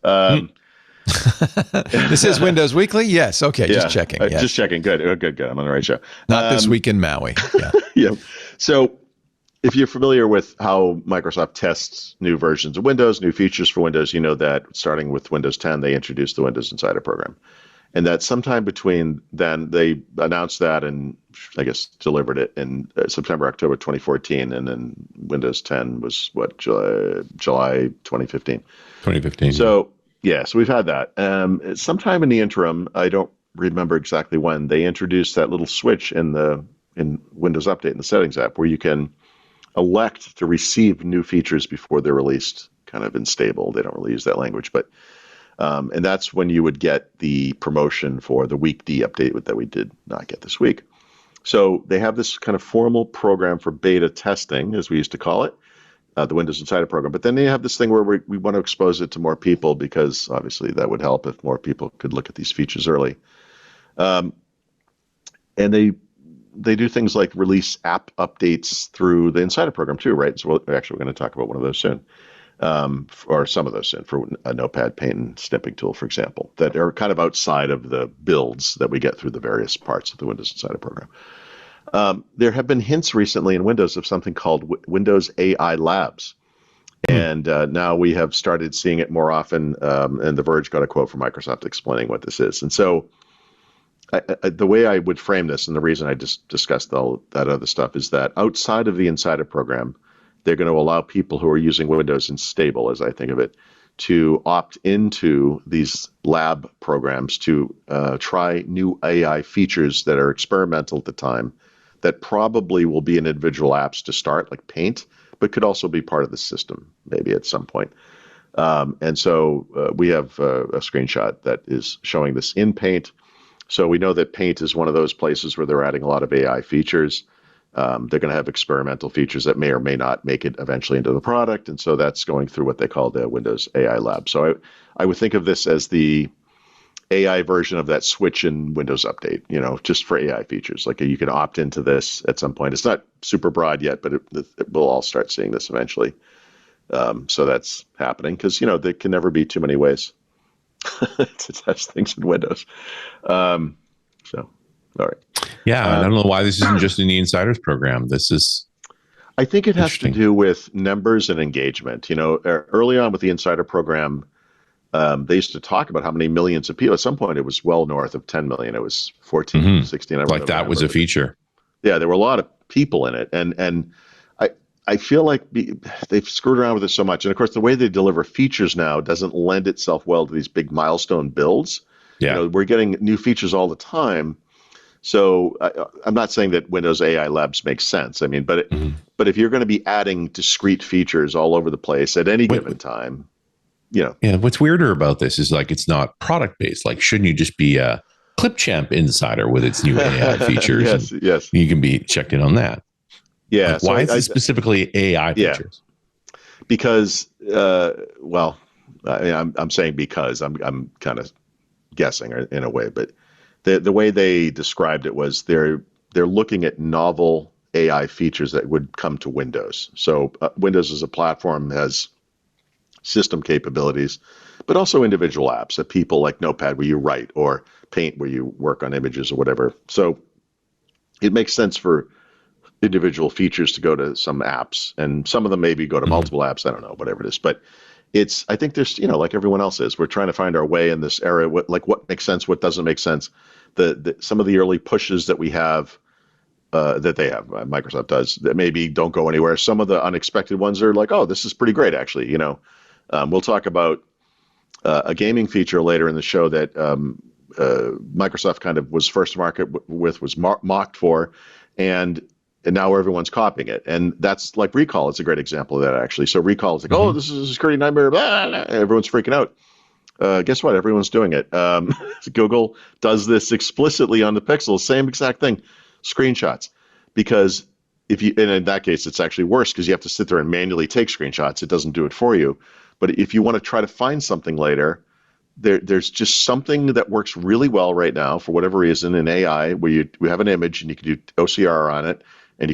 This is Windows Weekly? Yes. Okay. Just checking. Yes. Just checking. Good. I'm on the right show. Not this week in Maui. Yeah. Yeah. So if you're familiar with how Microsoft tests new versions of Windows, new features for Windows, you know that starting with Windows 10, they introduced the Windows Insider program. And that sometime between then, they announced that and I guess delivered it in September, October 2014. And then Windows 10 was July 2015. 2015. So, so we've had that. Sometime in the interim, I don't remember exactly when, they introduced that little switch in Windows Update in the Settings app where you can elect to receive new features before they're released kind of in stable. They don't really use that language, but And that's when you would get the promotion for the week D update that we did not get this week. So they have this kind of formal program for beta testing, as we used to call it, the Windows Insider program. But then they have this thing where we want to expose it to more people, because obviously that would help if more people could look at these features early. And they do things like release app updates through the Insider program too, right? So we're going to talk about one of those soon, or some of those soon, for a Notepad, Paint, and Snipping Tool, for example, that are kind of outside of the builds that we get through the various parts of the Windows Insider program. There have been hints recently in Windows of something called Windows AI Labs. And now we have started seeing it more often, and The Verge got a quote from Microsoft explaining what this is. And so the way I would frame this, and the reason I just discussed all that other stuff, is that outside of the Insider program, they're going to allow people who are using Windows in stable, as I think of it, to opt into these lab programs to try new AI features that are experimental at the time, that probably will be in individual apps to start, like Paint, but could also be part of the system maybe at some point. And so we have a screenshot that is showing this in Paint. So we know that Paint is one of those places where they're adding a lot of AI features. They're going to have experimental features that may or may not make it eventually into the product. And so that's going through what they call the Windows AI Lab. So I would think of this as the AI version of that switch in Windows Update, just for AI features. Like, you can opt into this at some point. It's not super broad yet, but we'll all start seeing this eventually. So that's happening because, there can never be too many ways to test things in Windows. All right. Yeah, I don't know why this isn't just in the Insiders program. This is, I think it has to do with numbers and engagement. Early on with the Insider program, they used to talk about how many millions of people. At some point, it was well north of 10 million. It was 14, 16. Like that was a feature. Yeah, there were a lot of people in it. And I feel like they've screwed around with it so much. And of course, the way they deliver features now doesn't lend itself well to these big milestone builds. Yeah. We're getting new features all the time. So I'm not saying that Windows AI Labs makes sense. I mean, but if you're going to be adding discrete features all over the place at any given time, Yeah, what's weirder about this is, like, it's not product based. Like, shouldn't you just be a Clipchamp Insider with its new AI features? Yes. You can be checked in on that. Yeah. Like, why is it specifically AI features? Because, I'm saying because I'm kind of guessing in a way, but the way they described it was they're looking at novel AI features that would come to Windows. So Windows as a platform has system capabilities, but also individual apps that people like Notepad where you write, or Paint where you work on images or whatever. So it makes sense for individual features to go to some apps, and some of them maybe go to multiple apps. I don't know, whatever it is. But I think there's, like everyone else is, we're trying to find our way in this era. What makes sense, what doesn't make sense. Some of the early pushes that we have, that they have, Microsoft does, that maybe don't go anywhere. Some of the unexpected ones are like, oh, this is pretty great, actually. We'll talk about a gaming feature later in the show that Microsoft kind of was first to market with, was mocked for, and now everyone's copying it. And that's like Recall. It's a great example of that, actually. So Recall is like, oh, this is a security nightmare. Blah, blah, blah. Everyone's freaking out. Guess what? Everyone's doing it. Google does this explicitly on the Pixel, same exact thing, screenshots. Because and in that case, it's actually worse because you have to sit there and manually take screenshots. It doesn't do it for you. But if you want to try to find something later, there's just something that works really well right now for whatever reason in AI, where we have an image and you can do OCR on it, and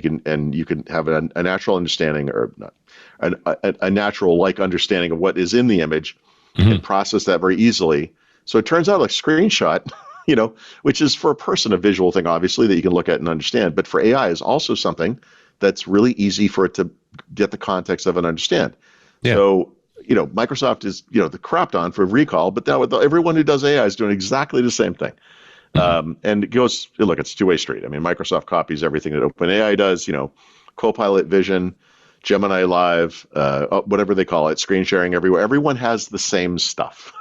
you can have a natural understanding, or not a natural understanding of what is in the image, and process that very easily. So it turns out like screenshot, which is for a person a visual thing, obviously, that you can look at and understand, but for AI is also something that's really easy for it to get the context of and understand. Yeah. So Microsoft is the crapped on for Recall, but now everyone who does AI is doing exactly the same thing. And it goes, look, it's a two-way street. I mean, Microsoft copies everything that OpenAI does, Copilot Vision, Gemini Live, whatever they call it, screen sharing everywhere. Everyone has the same stuff,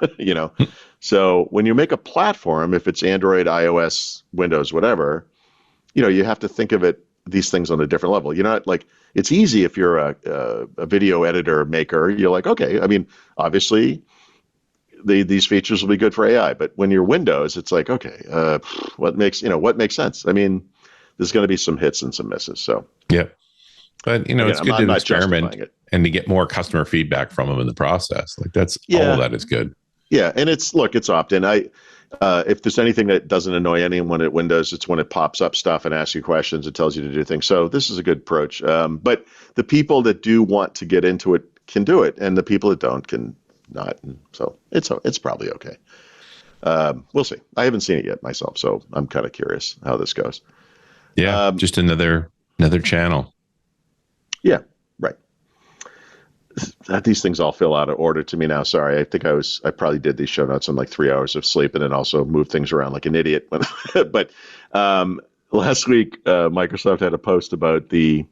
So when you make a platform, if it's Android, iOS, Windows, whatever, you have to think of these things on a different level. You're not like, it's easy if you're a video editor maker. You're like, okay, I mean, obviously, these features will be good for AI. But when you're Windows, it's like, okay, what makes sense? I mean, there's going to be some hits and some misses. So yeah, but again, it's good to experiment and to get more customer feedback from them in the process. Like all of that is good. Yeah, and it's opt-in. If there's anything that doesn't annoy anyone at Windows, it's when it pops up stuff and asks you questions. It tells you to do things. So this is a good approach. But the people that do want to get into it can do it, and the people that don't can not. And so it's probably okay. We'll see. I haven't seen it yet myself, so I'm kind of curious how this goes. Yeah, just another channel. Yeah, right. These things all feel out of order to me now. Sorry, I think I probably did these show notes in like 3 hours of sleep, and then also moved things around like an idiot. But last week, Microsoft had a post about the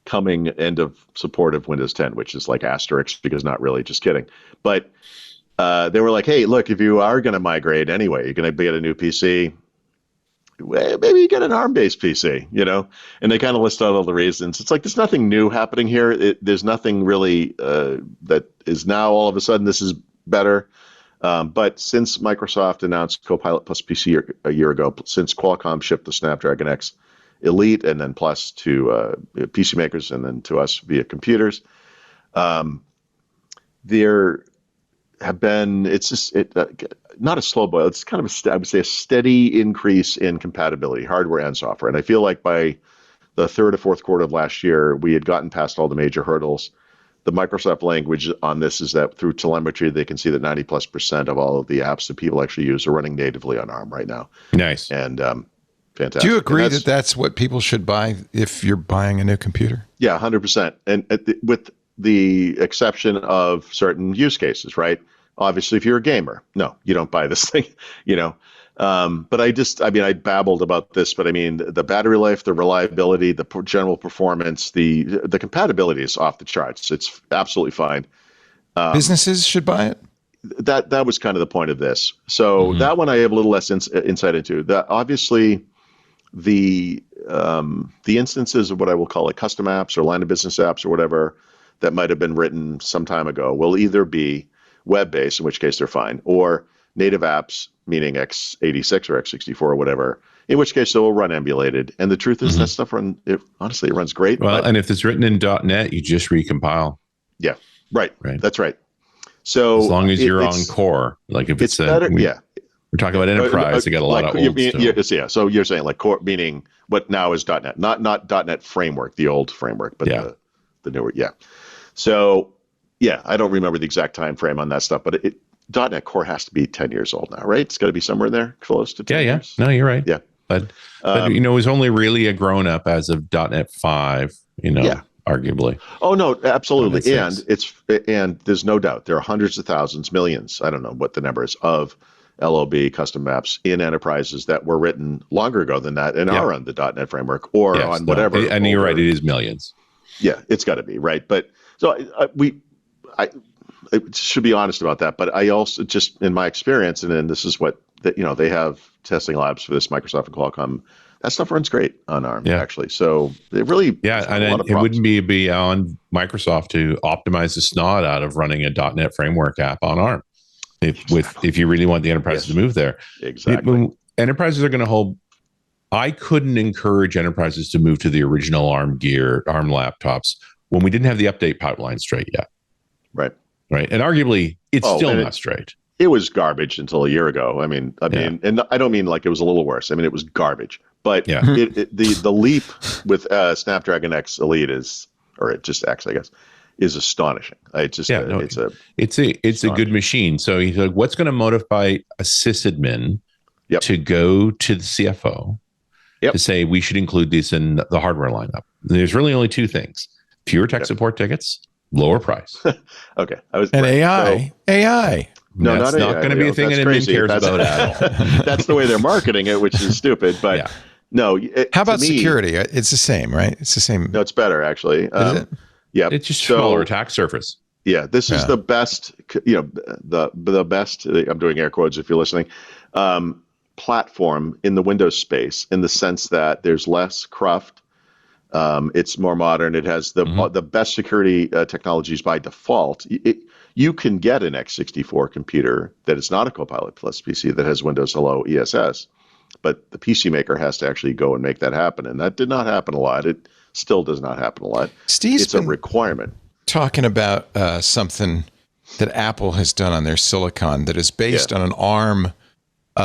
coming end of support of Windows 10, which is like asterisk because not really, just kidding. But they were like, hey, look, if you are going to migrate anyway, you're going to get a new PC. Maybe you get an ARM-based PC, and they kind of list out all the reasons. It's like there's nothing new happening here. There's nothing really that is now all of a sudden this is better. But since Microsoft announced Copilot plus PC a year ago, since Qualcomm shipped the Snapdragon X Elite and then Plus to PC makers and then to us via computers, there have been, not a slow boil. It's kind of I would say a steady increase in compatibility, hardware and software. And I feel like by the third or fourth quarter of last year, we had gotten past all the major hurdles. The Microsoft language on this is that through telemetry, they can see that 90+% of all of the apps that people actually use are running natively on ARM right now. Nice. And fantastic. Do you agree that that's what people should buy if you're buying a new computer? Yeah, 100%. And with the exception of certain use cases, right? Obviously, if you're a gamer, no, you don't buy this thing, But I babbled about this, but I mean, the battery life, the reliability, the general performance, the compatibility is off the charts. It's absolutely fine. Businesses should buy it? That was kind of the point of this. So that one I have a little less insight into. That obviously, the instances of what I will call like custom apps or line of business apps or whatever that might have been written some time ago will either be web-based, in which case they're fine, or native apps, meaning x86 or x64 or whatever, in which case they will run emulated. And the truth is that stuff honestly, it runs great. Well, and if it's written in .NET, you just recompile. Yeah, right. That's right. So as long as you're on core, like if it's better, we're talking about enterprise, they got a lot of old stuff. Yeah, so you're saying like core, meaning what now is .NET, not .NET framework, the old framework, but the newer, So I don't remember the exact time frame on that stuff, but .NET Core has to be 10 years old now, right? It's got to be somewhere in there, close to 10 years. No, you're right. Yeah. But it was only really a grown-up as of .NET 5, arguably. Oh, no, absolutely. And there's no doubt there are hundreds of thousands, millions, I don't know what the number is, of LOB custom apps in enterprises that were written longer ago than that and are on the .NET framework or on whatever. And you're right, it is millions. Yeah, it's got to be, right? But so I should be honest about that, but I also just in my experience, and then this is what they have testing labs for this, Microsoft and Qualcomm. That stuff runs great on ARM, actually. So it really, and it wouldn't be beyond Microsoft to optimize the snot out of running a .NET framework app on ARM, if you really want the enterprises to move there. Exactly. Enterprises are going to hold. I couldn't encourage enterprises to move to the original ARM gear, ARM laptops, when we didn't have the update pipeline straight yet. Right. And arguably, it's still not straight. It was garbage until a year ago. I mean, and I don't mean like it was a little worse. I mean, it was garbage. But the leap with Snapdragon X Elite is astonishing. It's a good machine. So he's like, what's going to motivate a sysadmin to go to the CFO to say we should include these in the hardware lineup? There's really only two things: fewer tech support tickets, lower price. Okay. AI. No, that's not going to be a thing anyone cares about at all. That's the way they're marketing it, which is stupid. But no. How about security? It's the same, right? It's the same. No, it's better actually. Is it? Yeah. It's just smaller attack surface. Yeah. This is the best, the best, I'm doing air quotes if you're listening, platform in the Windows space, in the sense that there's less cruft. It's more modern. It has the best security technologies by default. You can get an x64 computer that is not a Copilot Plus PC that has Windows Hello ESS, but the PC maker has to actually go and make that happen. And that did not happen a lot. It still does not happen a lot. It's a requirement. Talking about something that Apple has done on their silicon that is based on an ARM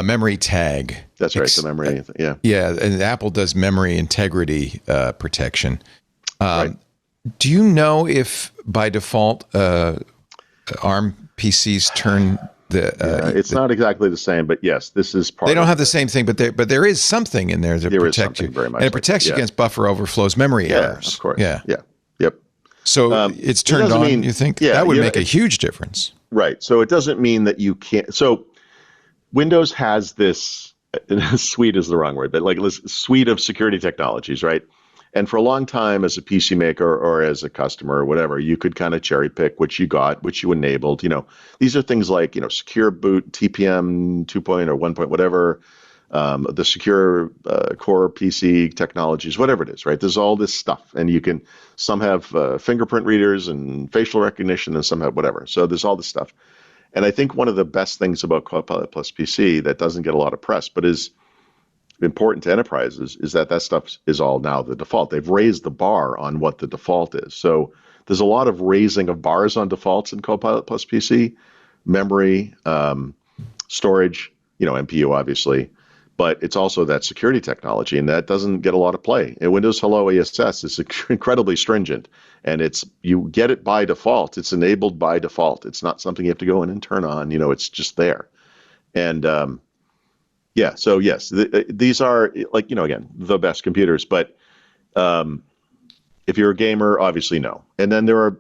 memory tag. That's right, the memory. Yeah. Yeah, and Apple does memory integrity protection. Right. Do you know if by default ARM PCs turn it's not exactly the same, but yes, this is part. They don't have the same thing, but there is something in there that protects you, very much, and it protects you against buffer overflows, memory errors. Of course. Yeah. Yep. So it's turned on. You think that would make a huge difference, right? So it doesn't mean that you can't. So Windows has this suite is the wrong word, but like this suite of security technologies, right? And for a long time, as a PC maker or as a customer or whatever, you could kind of cherry pick what you got, which you enabled. These are things like, secure boot, TPM 2.0 or 1. Whatever, the secure core PC technologies, whatever it is, right? There's all this stuff. And some have fingerprint readers and facial recognition, and some have whatever. So there's all this stuff. And I think one of the best things about Copilot Plus PC that doesn't get a lot of press, but is important to enterprises, is that stuff is all now the default. They've raised the bar on what the default is. So there's a lot of raising of bars on defaults in Copilot Plus PC, memory, storage, MPU obviously, but it's also that security technology, and that doesn't get a lot of play. And Windows Hello ESS is incredibly stringent, and you get it by default. It's enabled by default. It's not something you have to go in and turn on. It's just there. And so yes, these are again, the best computers, but if you're a gamer, obviously no. And then there are,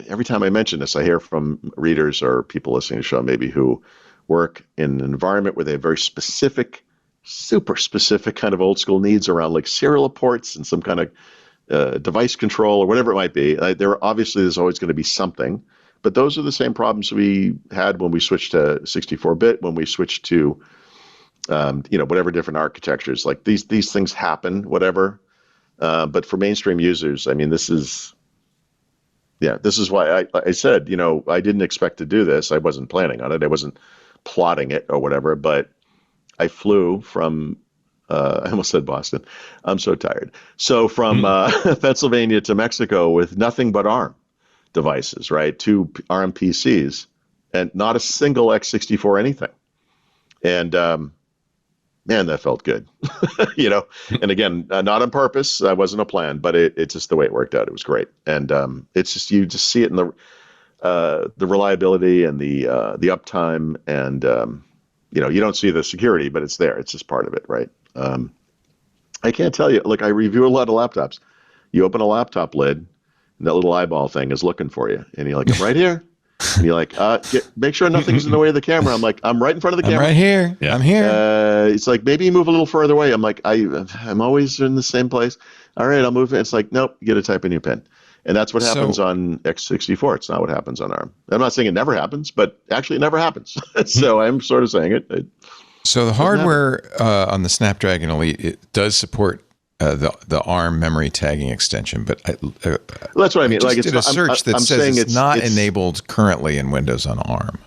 every time I mention this, I hear from readers or people listening to the show maybe who work in an environment where they have very specific, super specific kind of old school needs around like serial ports and some kind of device control or whatever it might be. There's always going to be something, but those are the same problems we had when we switched to 64-bit, when we switched to whatever different architectures. Like these things happen, whatever. But for mainstream users, I mean, this is why I said, I didn't expect to do this. I wasn't planning on it. I wasn't plotting it or whatever, but I flew from, I almost said Boston. I'm so tired. So from Pennsylvania to Mexico with nothing but ARM devices, right? 2 ARM PCs and not a single x64 anything. And, man, that felt good, and again, not on purpose. That wasn't a plan, but it's just the way it worked out. It was great. And it's just, you just see it in the reliability and the uptime, and you don't see the security, but it's there. It's just part of it, right? I can't tell you, look, I review a lot of laptops. You open a laptop lid, and that little eyeball thing is looking for you, and you're like, I'm right here. And you're like, make sure nothing's in the way of the camera. I'm like, I'm right in front of the camera. I'm right here. Yeah. I'm here. It's like, maybe you move a little further away. I'm like, I'm always in the same place. All right, I'll move it. It's like, nope, you got to type in your PIN. And that's what happens on x64. It's not what happens on ARM. I'm not saying it never happens, but actually it never happens. So I'm sort of saying it. So the hardware on the Snapdragon Elite, it does support the ARM memory tagging extension, but that's what I mean. I did a search that says it's not enabled currently in Windows on ARM.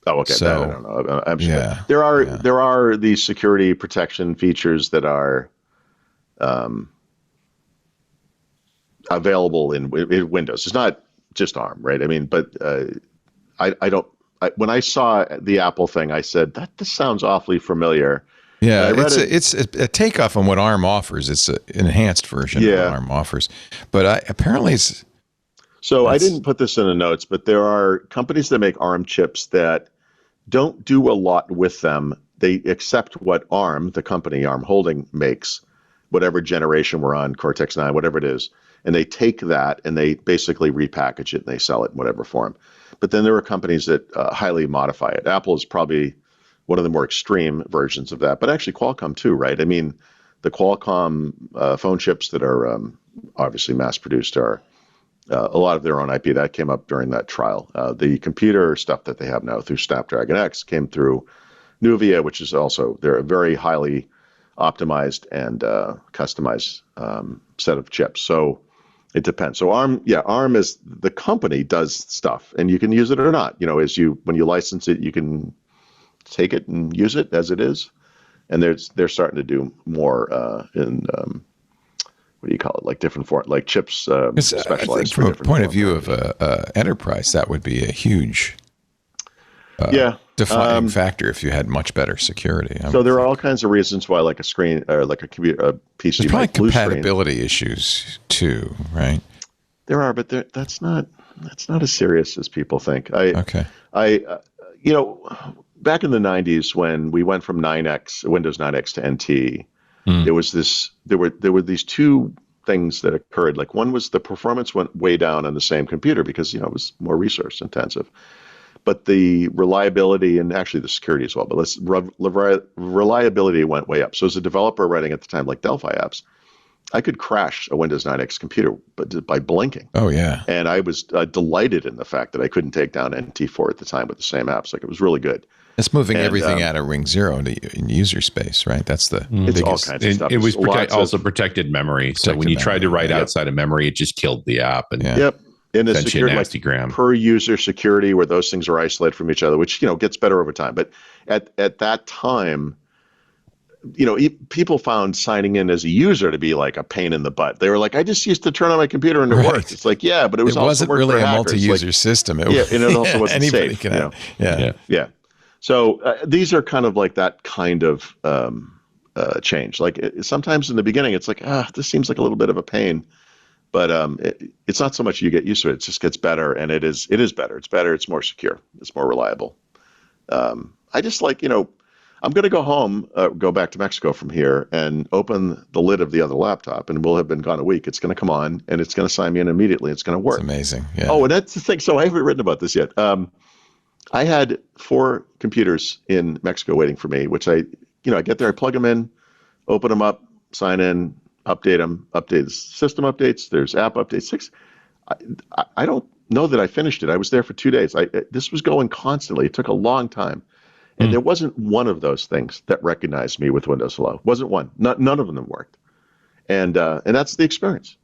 Oh, okay. So, I don't know. I'm sure. Yeah, there are these security protection features that are available in Windows. It's not just ARM, right? I mean, but when I saw the Apple thing, I said this sounds awfully familiar. Yeah, it's a takeoff on what ARM offers. It's an enhanced version of what ARM offers. But apparently it's... So I didn't put this in the notes, but there are companies that make ARM chips that don't do a lot with them. They accept what ARM, the company ARM Holding, makes, whatever generation we're on, Cortex-9, whatever it is, and they take that and they basically repackage it and they sell it in whatever form. But then there are companies that highly modify it. Apple is probably one of the more extreme versions of that, but actually Qualcomm too, right? I mean, the Qualcomm phone chips that are obviously mass-produced are a lot of their own IP. That came up during that trial. The computer stuff that they have now through Snapdragon X came through Nvidia, which is also, they're a very highly optimized and customized set of chips. So It depends. So ARM is the company does stuff, and you can use it or not. When you license it, you can take it and use it as it is. And they're starting to do more in what do you call it? Like different like chips specialized. From a point of view of enterprise, that would be a huge defining factor if you had much better security. So there are all kinds of reasons why, like a screen or like a computer, a PC. There's probably compatibility issues too, right? There are, but that's not as serious as people think. Back in the 90s when we went from Windows 9X to NT, there were these two things that occurred. Like one was the performance went way down on the same computer because it was more resource intensive, but the reliability and actually the security as well. But reliability went way up. So as a developer writing at the time like Delphi apps, I could crash a Windows 9X computer by blinking. Oh, yeah. And I was delighted in the fact that I couldn't take down NT4 at the time with the same apps. Like it was really good. It's moving everything out of Ring 0 in user space, right? That's the it's biggest. all kinds of stuff. It was also protected memory. So when you tried to write outside of memory, it just killed the app. And Yep. And the security, per user security, where those things are isolated from each other, which gets better over time. But at that time, people found signing in as a user to be like a pain in the butt. They were like, I just used to turn on my computer and it worked. It's like, yeah, but it wasn't really a multi-user system. And it also wasn't anybody safe. Yeah. So these are kind of like that kind of change. Like sometimes in the beginning, it's like, this seems like a little bit of a pain, but it's not so much you get used to it. It just gets better, and it is better. It's better. It's more secure. It's more reliable. I just like, I'm going to go home, go back to Mexico from here, and open the lid of the other laptop, and we'll have been gone a week. It's going to come on, and it's going to sign me in immediately. It's going to work. It's amazing. Yeah. Oh, and that's the thing. So I haven't written about this yet. I had 4 computers in Mexico waiting for me, which I get there, I plug them in, open them up, sign in, update them, update the system updates. There's app updates. 6. I don't know that I finished it. I was there for 2 days. This was going constantly. It took a long time. And there wasn't one of those things that recognized me with Windows Hello. Wasn't one. None of them worked. And that's the experience,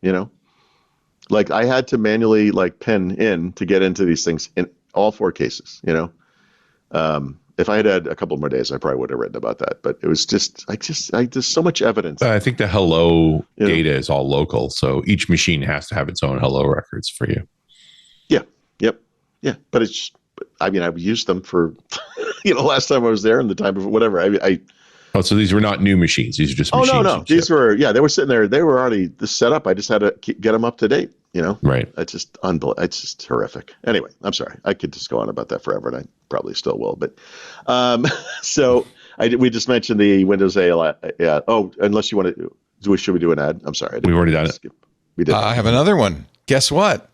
Like I had to manually pin in to get into these things in all 4 cases, If I had a couple more days, I probably would have written about that. But it was there's so much evidence. I think the Hello data is all local. So each machine has to have its own Hello records for you. Yeah. Yep. Yeah. But I've used them for, last time I was there and the time before, whatever. So these were not new machines. These are just machines. Oh, no. These were, they were sitting there. They were already set up. I just had to get them up to date, Right. It's just unbelievable. It's just horrific. Anyway, I'm sorry. I could just go on about that forever, and I probably still will. But so we just mentioned the Windows A. Unless you want to, should we do an ad? I'm sorry. We've already done it. We did. I have another one. Guess what?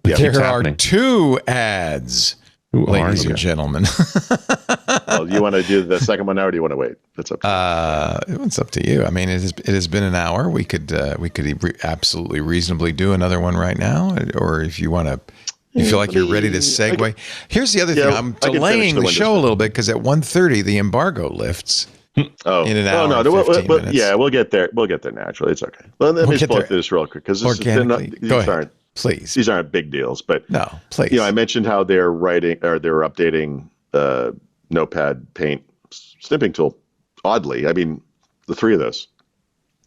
There are 2 ads. Ladies and gentlemen. Well, you want to do the second one now, or do you want to wait? That's up to you. It's up to you. I mean, it has been an hour. We could absolutely reasonably do another one right now, or if you want to, you feel like you're ready to segue. Here's the other thing. I'm delaying the show a little bit because at 1:30 the embargo lifts. In an hour. And 15 minutes. Yeah, we'll get there. We'll get there naturally. It's okay. Let me just blow through this real quick because these aren't big deals, but no, please. I mentioned how they're updating Notepad, Paint, Snipping Tool. Oddly, I mean, the 3 of those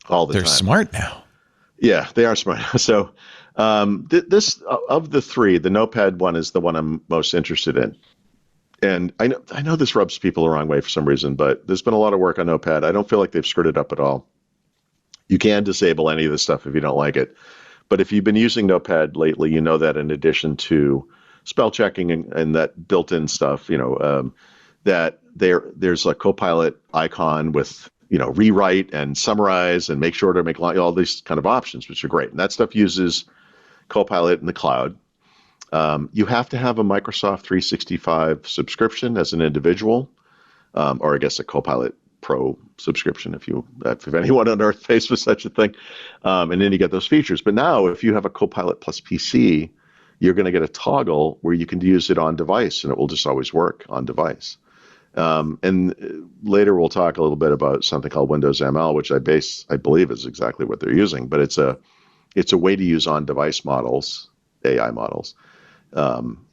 all the time. They're smart now. Yeah, they are smart. So this of the 3, the Notepad one is the one I'm most interested in. And I know this rubs people the wrong way for some reason, but there's been a lot of work on Notepad. I don't feel like they've screwed it up at all. You can disable any of this stuff if you don't like it. But if you've been using Notepad lately, you know that in addition to spell checking and that built-in stuff, that there's a Copilot icon with, rewrite and summarize and make sure to make all these kind of options, which are great. And that stuff uses Copilot in the cloud. You have to have a Microsoft 365 subscription as an individual, or I guess a Copilot Pro subscription if anyone on earth pays for such a thing, and then you get those features. But now if you have a Copilot plus PC, you're going to get a toggle where you can use it on device, and it will just always work on device. And later we'll talk a little bit about something called Windows ML, which I believe is exactly what they're using, but it's it's a way to use on-device models, AI models,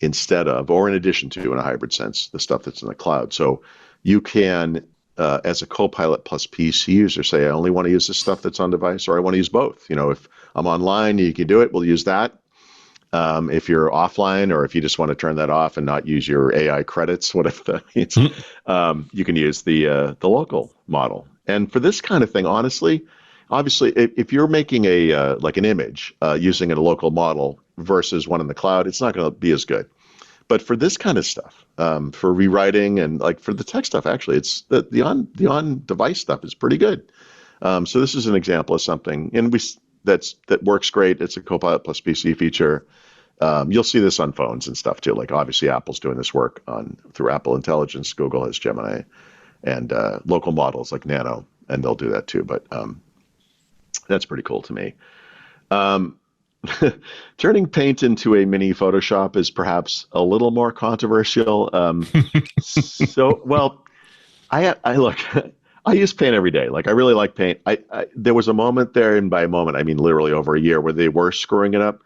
instead of, or in addition to, in a hybrid sense, the stuff that's in the cloud. So you can, as a Copilot plus PC user, say, I only want to use the stuff that's on device, or I want to use both. If I'm online, you can do it, we'll use that. If you're offline, or if you just want to turn that off and not use your AI credits, whatever that means, you can use the local model. And for this kind of thing, honestly, obviously, if you're making a like an image using a local model versus one in the cloud, it's not going to be as good. But for this kind of stuff, for rewriting and like for the tech stuff, actually, it's the on-device stuff is pretty good. So this is an example of something, and that works great. It's a Copilot plus PC feature. You'll see this on phones and stuff too. Like obviously, Apple's doing this work through Apple Intelligence. Google has Gemini, and local models like Nano, and they'll do that too. But that's pretty cool to me. Turning Paint into a mini Photoshop is perhaps a little more controversial. I look, I use Paint every day. Like I really like Paint. There was a moment there, and by a moment I mean literally over a year, where they were screwing it up.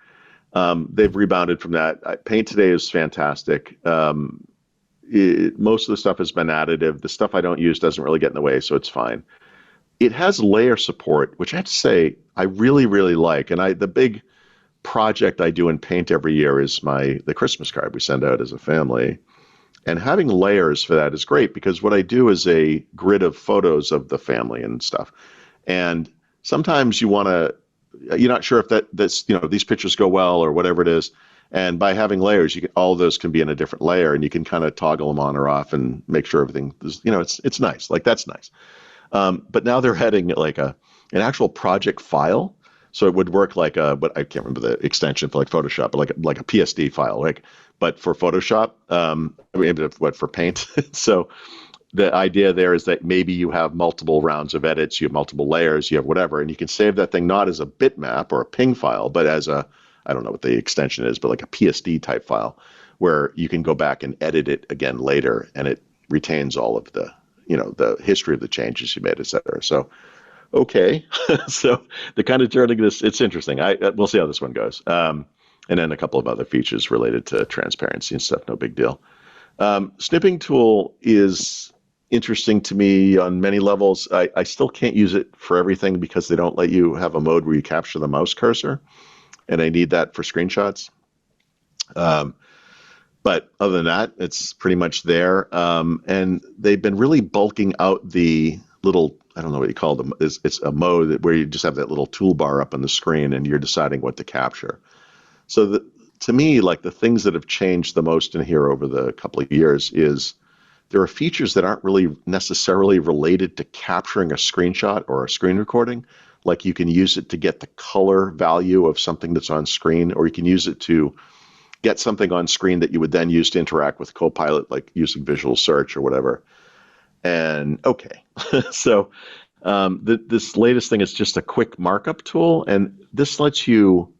They've rebounded from that. Paint today is fantastic. Most of the stuff has been additive. The stuff I don't use doesn't really get in the way, so it's fine. It has layer support, which I have to say I really, really like. And the big project I do in Paint every year is the Christmas card we send out as a family. And having layers for that is great, because what I do is a grid of photos of the family and stuff. And sometimes you're not sure if these pictures go well or whatever it is. And by having layers, all of those can be in a different layer, and you can kind of toggle them on or off and make sure everything is, it's nice. Like that's nice. But now they're heading like an actual project file. So it would work like but I can't remember the extension for like Photoshop, but like a PSD file, but for Photoshop, for Paint. So the idea there is that maybe you have multiple rounds of edits, you have multiple layers, you have whatever, and you can save that thing not as a bitmap or a PNG file, but as I don't know what the extension is, but like a PSD type file, where you can go back and edit it again later, and it retains all of the history of the changes you made, et cetera. So, okay. So the kind of turning this, it's interesting. We'll see how this one goes. And then a couple of other features related to transparency and stuff. No big deal. Snipping Tool is interesting to me on many levels. I still can't use it for everything because they don't let you have a mode where you capture the mouse cursor, and I need that for screenshots. But other than that, it's pretty much there. And they've been really bulking out the little, I don't know what you call them. It's a mode where you just have that little toolbar up on the screen and you're deciding what to capture. So to me, like the things that have changed the most in here over the couple of years is there are features that aren't really necessarily related to capturing a screenshot or a screen recording. Like you can use it to get the color value of something that's on screen, or you can use it to get something on screen that you would then use to interact with Copilot, like using visual search or whatever. And okay, so this latest thing is just a quick markup tool, and this lets you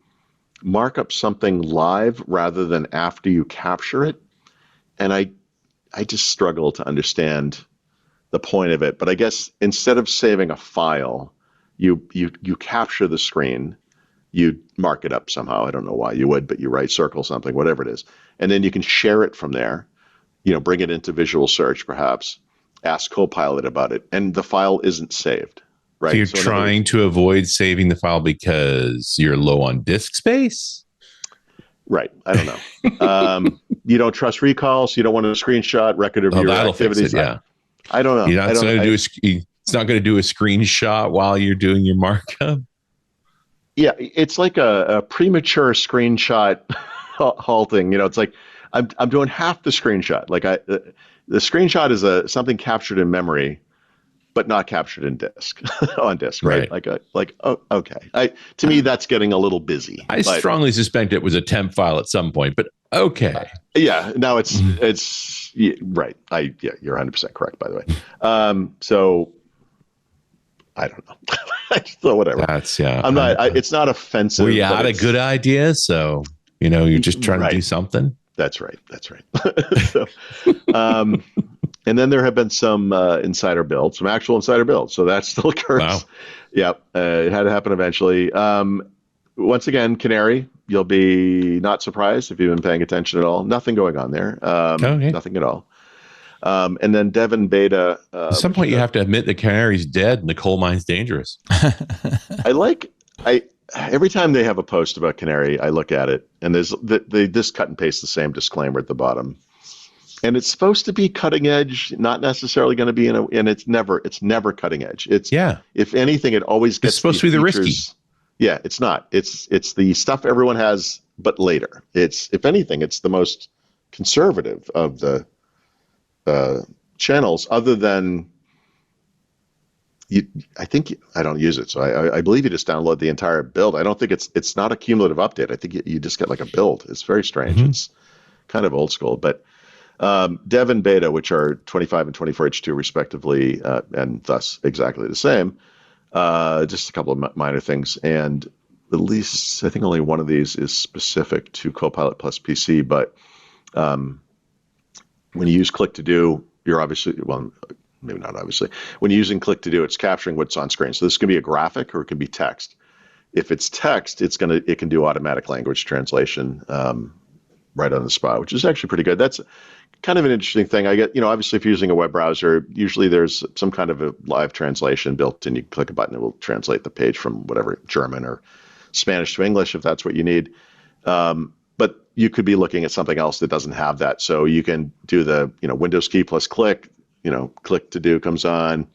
mark up something live rather than after you capture it. And I just struggle to understand the point of it. But I guess instead of saving a file, you capture the screen, you mark it up somehow. I don't know why you would, but you circle something, whatever it is. And then you can share it from there, bring it into visual search perhaps, ask Copilot about it, and the file isn't saved. Right. So you're trying to avoid saving the file because you're low on disk space? Right. I don't know. You don't trust recalls. You don't want a screenshot record of your activities. Yeah. I don't know. It's not going to do a screenshot while you're doing your markup. Yeah, it's like a premature screenshot halting. It's like I'm doing half the screenshot. Like the screenshot is something captured in memory, but not captured in disk on disk, right? Okay. To me, that's getting a little busy. I strongly suspect it was a temp file at some point, but okay. Yeah. Now it's right. You're 100% correct, by the way. So I don't know. So whatever. I'm not. It's not offensive. We had a good idea, so you're just trying to do something. That's right. So, and then there have been some actual insider builds. So that still occurs. Wow. Yep. It had to happen eventually. once again, Canary, you'll be not surprised if you've been paying attention at all. Nothing going on there. Okay. Nothing at all. And then Devon Beta. At some point, you have to admit the Canary's dead and the coal mine's dangerous. Every time they have a post about Canary, I look at it, and they just cut and paste the same disclaimer at the bottom. And it's supposed to be cutting edge, not necessarily going to be and it's never cutting edge. If anything, it always gets. It's supposed to be the risky. Yeah, it's not. It's the stuff everyone has, but later. If anything, it's the most conservative of the channels, other than. I don't use it, so I believe you just download the entire build. I don't think it's not a cumulative update. I think you just get like a build. It's very strange. Mm-hmm. It's kind of old school, but. Dev and Beta, which are 25 and 24H2 respectively, and thus exactly the same. Just a couple of minor things, and at least I think only one of these is specific to Copilot plus PC. But when you use Click to Do, you're obviously, well, maybe not obviously. When you're using Click to Do, it's capturing what's on screen. So this can be a graphic or it can be text. If it's text, it can do automatic language translation right on the spot, which is actually pretty good. That's kind of an interesting thing. I get, obviously if you're using a web browser, usually there's some kind of a live translation built in. You click a button, it will translate the page from whatever, German or Spanish to English, if that's what you need. But you could be looking at something else that doesn't have that. So you can do the, Windows key plus click, Click to Do comes on,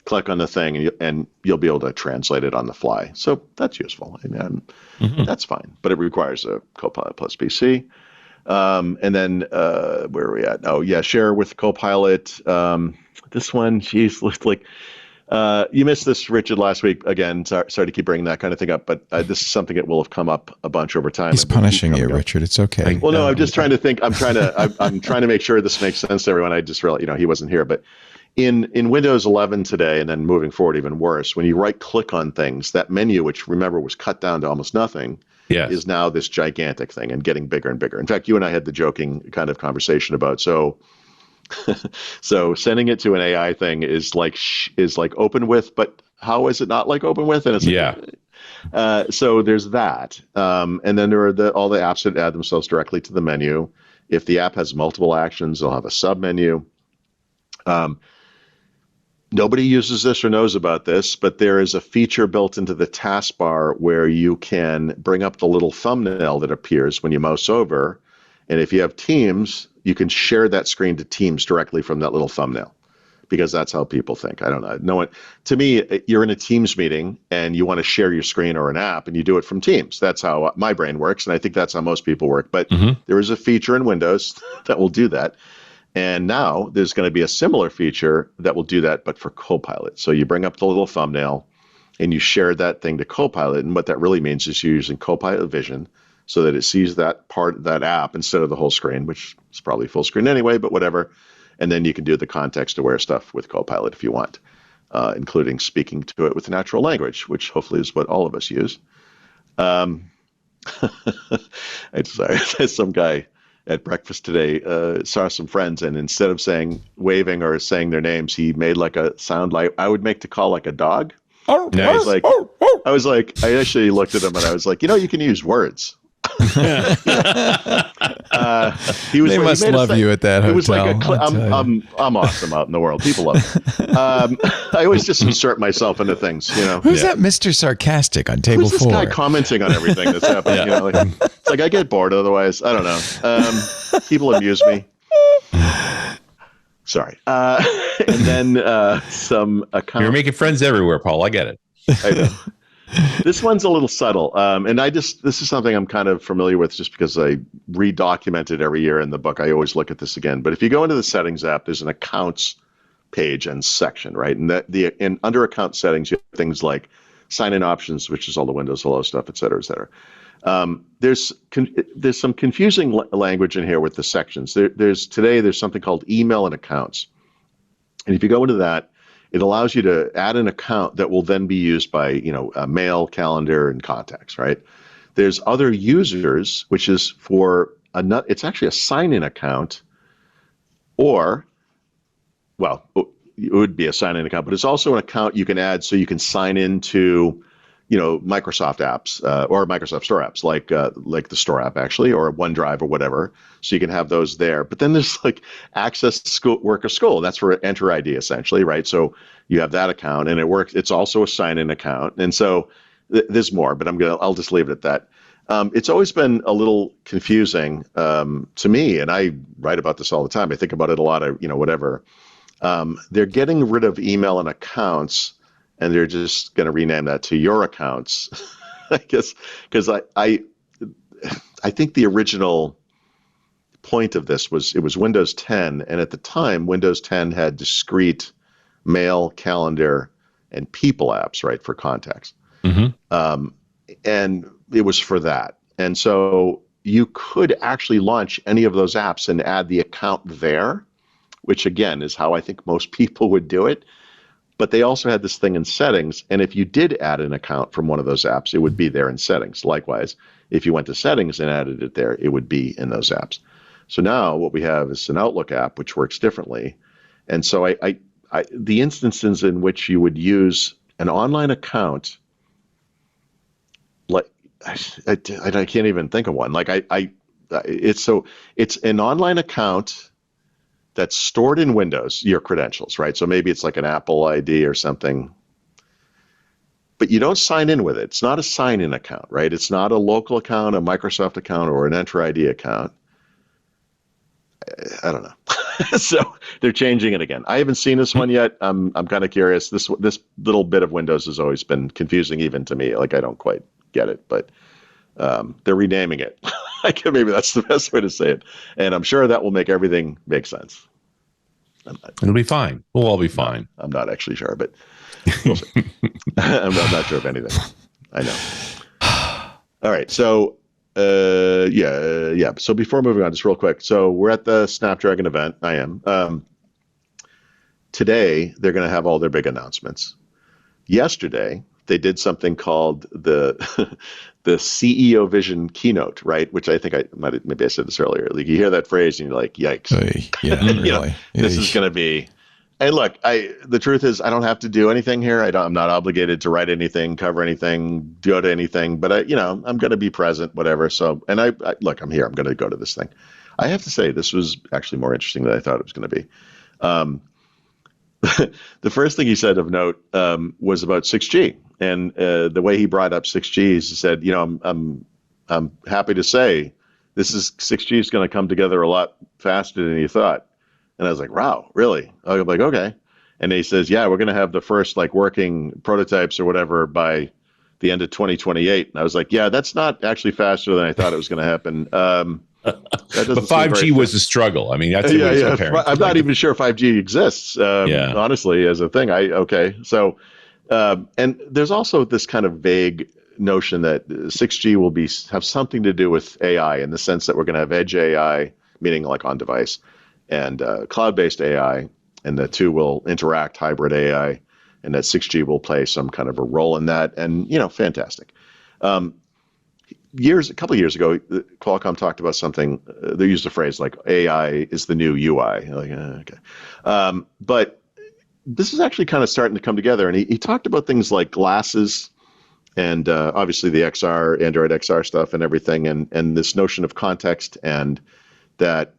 click on the thing, and you'll be able to translate it on the fly. So that's useful. That's fine. But it requires a Copilot plus PC. And then where are we at? Oh yeah, share with Copilot. This one, geez, looked like you missed this, Richard, last week. Again, sorry to keep bringing that kind of thing up, but this is something that will have come up a bunch over time. He's punishing you, Richard. It's okay. Well, no, I'm just trying to think. I'm trying to make sure this makes sense to everyone. I just realized, he wasn't here, but in Windows 11 today, and then moving forward even worse, when you right click on things, that menu, which remember was cut down to almost nothing. Yes. Is now this gigantic thing and getting bigger and bigger. In fact, you and I had the joking kind of conversation about so sending it to an AI thing is like open with, but how is it not like open with? And it's so there's that, and then there are all the apps that add themselves directly to the menu. If the app has multiple actions, they'll have a sub menu. Nobody uses this or knows about this, but there is a feature built into the taskbar where you can bring up the little thumbnail that appears when you mouse over. And if you have Teams, you can share that screen to Teams directly from that little thumbnail, because that's how people think. I don't know. No one, to me, you're in a Teams meeting and you want to share your screen or an app, and you do it from Teams. That's how my brain works, and I think that's how most people work. But there is a feature in Windows that will do that. And now there's going to be a similar feature that will do that, but for Copilot. So you bring up the little thumbnail and you share that thing to Copilot. And what that really means is you're using Copilot Vision so that it sees that part of that app instead of the whole screen, which is probably full screen anyway, but whatever. And then you can do the context-aware stuff with Copilot if you want, including speaking to it with natural language, which hopefully is what all of us use. I'm sorry, there's some guy at breakfast today, saw some friends, and instead of waving or saying their names, he made like a sound like I would make to call like a dog. Nice. I actually looked at him and I was like, you can use words. They must love you at that hotel. It was like I'm awesome out in the world. People love me. I always just insert myself into things. Who's that Mr. Sarcastic on table 4? Who's this guy commenting on everything that's happening? It's like I get bored otherwise. I don't know. People amuse me. Sorry. And then some account. You're making friends everywhere, Paul. I get it. I know. This one's a little subtle, and this is something I'm kind of familiar with just because I redocument it every year in the book. I always look at this again. But if you go into the settings app, there's an accounts page and section, right? And under account settings, you have things like sign-in options, which is all the Windows Hello stuff, et cetera, et cetera. There's some confusing language in here with the sections. There's something called email and accounts, and if you go into that, it allows you to add an account that will then be used by, mail, calendar, and contacts, right? There's other users, which is it's actually a sign-in account, or, well, it would be a sign-in account, but it's also an account you can add so you can sign into Microsoft apps or Microsoft Store apps like the Store app actually, or OneDrive or whatever. So you can have those there. But then there's like access to school, work or school. That's for Enter ID essentially, right? So you have that account and it works. It's also a sign-in account. And so there's more, but I'll just leave it at that. It's always been a little confusing to me, and I write about this all the time. I think about it a lot of, whatever. They're getting rid of email and accounts, and they're just going to rename that to your accounts, I guess, because I think the original point of this was it was Windows 10, and at the time, Windows 10 had discrete mail, calendar, and people apps, right, for contacts. Mm-hmm. And it was for that. And so you could actually launch any of those apps and add the account there, which again is how I think most people would do it. But they also had this thing in settings. And if you did add an account from one of those apps, it would be there in settings. Likewise, if you went to settings and added it there, it would be in those apps. So now what we have is an Outlook app, which works differently. And so the instances in which you would use an online account, like I can't even think of one. Like it's an online account that's stored in Windows, your credentials, right? So maybe it's like an Apple ID or something, but you don't sign in with it. It's not a sign-in account, right? It's not a local account, a Microsoft account, or an Enter ID account. I don't know. So they're changing it again. I haven't seen this one yet. I'm kind of curious. This little bit of Windows has always been confusing even to me. Like I don't quite get it, but they're renaming it. Maybe that's the best way to say it. And I'm sure that will make everything make sense. It'll be fine. We'll all be fine. I'm not actually sure, but we'll see. I'm not sure of anything. I know. All right. So yeah. So before moving on, just real quick. So we're at the Snapdragon event. I am. Today, they're going to have all their big announcements. Yesterday, they did something called the CEO Vision keynote, right? Which I think maybe I said this earlier. Like you hear that phrase and you're like, yikes. Yeah, really. This is going to be. And look, the truth is I don't have to do anything here. I'm not obligated to write anything, cover anything, go to anything. But I'm going to be present, whatever. So, and look, I'm here. I'm going to go to this thing. I have to say this was actually more interesting than I thought it was going to be. The first thing he said of note was about 6G, and the way he brought up 6G is he said, I'm happy to say 6G is going to come together a lot faster than you thought. And I was like, wow, really? I'm like, okay. And he says, yeah, we're going to have the first like working prototypes or whatever by the end of 2028. And I was like, yeah, that's not actually faster than I thought it was going to happen. But 5G was a struggle. I mean, that's apparent. I'm not even sure 5G exists, honestly, as a thing. So, and there's also this kind of vague notion that 6G will have something to do with AI in the sense that we're going to have edge AI, meaning like on device, and cloud-based AI, and the two will interact, hybrid AI, and that 6G will play some kind of a role in that. And, fantastic. A couple of years ago, Qualcomm talked about something. They used a phrase like AI is the new UI. Like, okay. But this is actually kind of starting to come together. And he talked about things like glasses and obviously the Android XR stuff and everything. And this notion of context, and that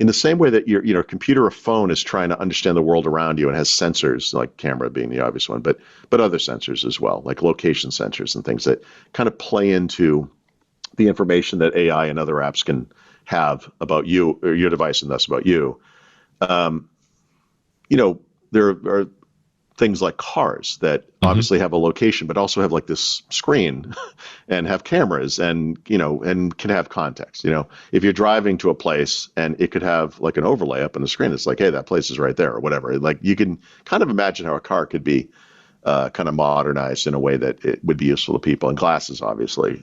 in the same way that your computer or phone is trying to understand the world around you and has sensors, like camera being the obvious one, but other sensors as well, like location sensors and things that kind of play into the information that AI and other apps can have about you or your device, and thus about you. There are things like cars that obviously have a location, but also have like this screen and have cameras and can have context. If you're driving to a place and it could have like an overlay up on the screen, it's like, hey, that place is right there or whatever. Like you can kind of imagine how a car could be kind of modernized in a way that it would be useful to people. And glasses, obviously,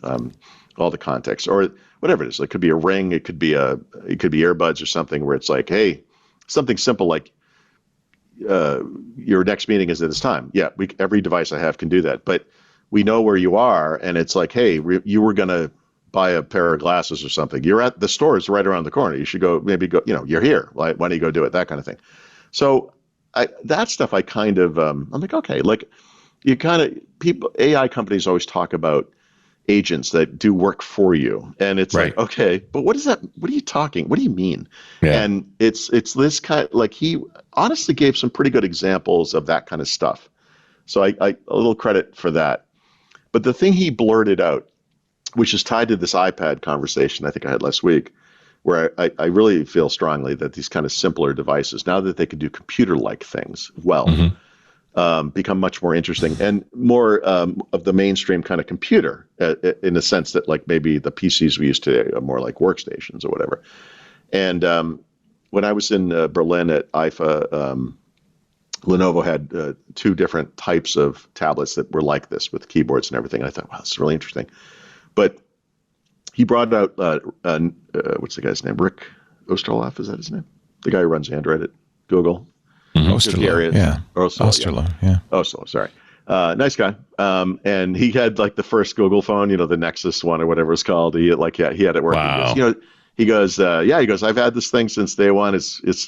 all the context or whatever it is. It could be a ring. It could be earbuds or something where it's like, hey, something simple like, your next meeting is at this time. Yeah, every device I have can do that. But we know where you are, and it's like, hey, you were going to buy a pair of glasses or something. You're at the store is right around the corner. You should go. You're here. Like, why don't you go do it? That kind of thing. So that stuff, I kind of, I'm like, okay, like, AI companies always talk about agents that do work for you, and it's Right. like, okay, but what is that? What are you talking? What do you mean? Yeah. And it's this kind, like, he honestly gave some pretty good examples of that kind of stuff. So I a little credit for that. But the thing he blurted out, which is tied to this iPad conversation I think I had last week, where I really feel strongly that these kind of simpler devices, now that they can do computer-like things well, become much more interesting and more of the mainstream kind of computer, in the sense that, like, maybe the PCs we use today are more like workstations or whatever. And when I was in Berlin at IFA, Lenovo had 2 different types of tablets that were like this with keyboards and everything. And I thought, wow, this is really interesting. But he brought out, what's the guy's name? Rick Osterloff, is that his name? The guy who runs Android at Google. Osterloh, yeah. Osterloh, yeah. Osterloh, sorry. Nice guy. And he had, like, the first Google phone, the Nexus one or whatever it's called. He had it working. Wow. He goes, I've had this thing since day one.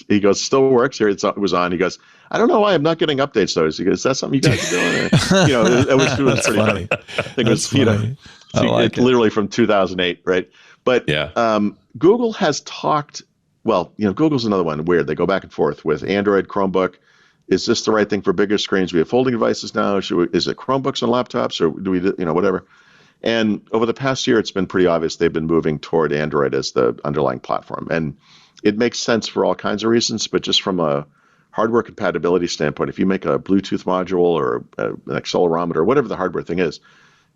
He goes, still works here. It was on. He goes, I don't know why I'm not getting updates though. He goes, is that something you guys are doing? It was pretty funny. I think it was, it's literally from 2008, right? But Google has talked. Well, Google's another one weird. They go back and forth with Android, Chromebook. Is this the right thing for bigger screens? We have folding devices now. Is it Chromebooks and laptops, or do we, whatever? And over the past year, it's been pretty obvious they've been moving toward Android as the underlying platform. And it makes sense for all kinds of reasons, but just from a hardware compatibility standpoint, if you make a Bluetooth module or an accelerometer, whatever the hardware thing is,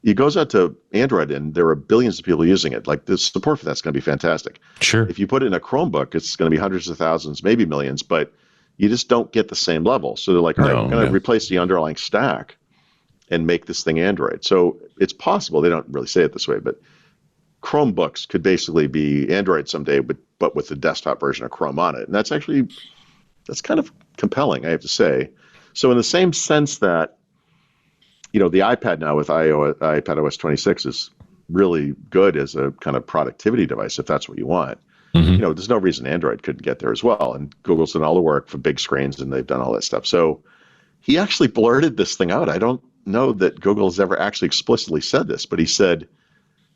it goes out to Android, and there are billions of people using it. Like, the support for that's going to be fantastic. Sure. If you put it in a Chromebook, it's going to be hundreds of thousands, maybe millions, but you just don't get the same level. So they're like, all right, we're going to replace the underlying stack and make this thing Android. So it's possible, they don't really say it this way, but Chromebooks could basically be Android someday, but with the desktop version of Chrome on it. And that's kind of compelling, I have to say. So in the same sense that, the iPad now with iPadOS 26 is really good as a kind of productivity device, if that's what you want. There's no reason Android couldn't get there as well. And Google's done all the work for big screens, and they've done all that stuff. So he actually blurted this thing out. I don't know that Google's ever actually explicitly said this, but he said,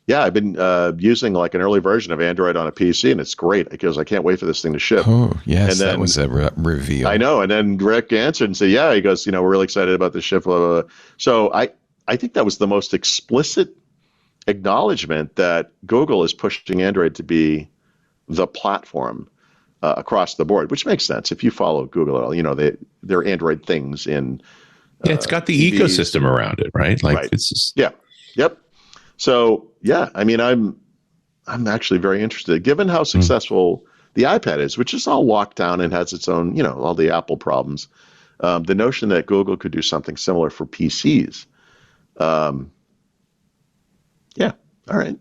yeah, I've been using like an early version of Android on a PC, and it's great. He goes, I can't wait for this thing to ship. Oh, yes, and then, that was a reveal. I know. And then Rick answered and said, yeah, he goes, we're really excited about the ship. Blah, blah, blah. So I think that was the most explicit acknowledgement that Google is pushing Android to be the platform across the board, which makes sense. If you follow Google at all, they're Android things in. It's got the TVs. ecosystem around it, right? Like, right. It's just... Yeah. Yep. So, yeah, I mean, I'm actually very interested, given how successful the iPad is, which is all locked down and has its own, all the Apple problems. The notion that Google could do something similar for PCs. Yeah. All right.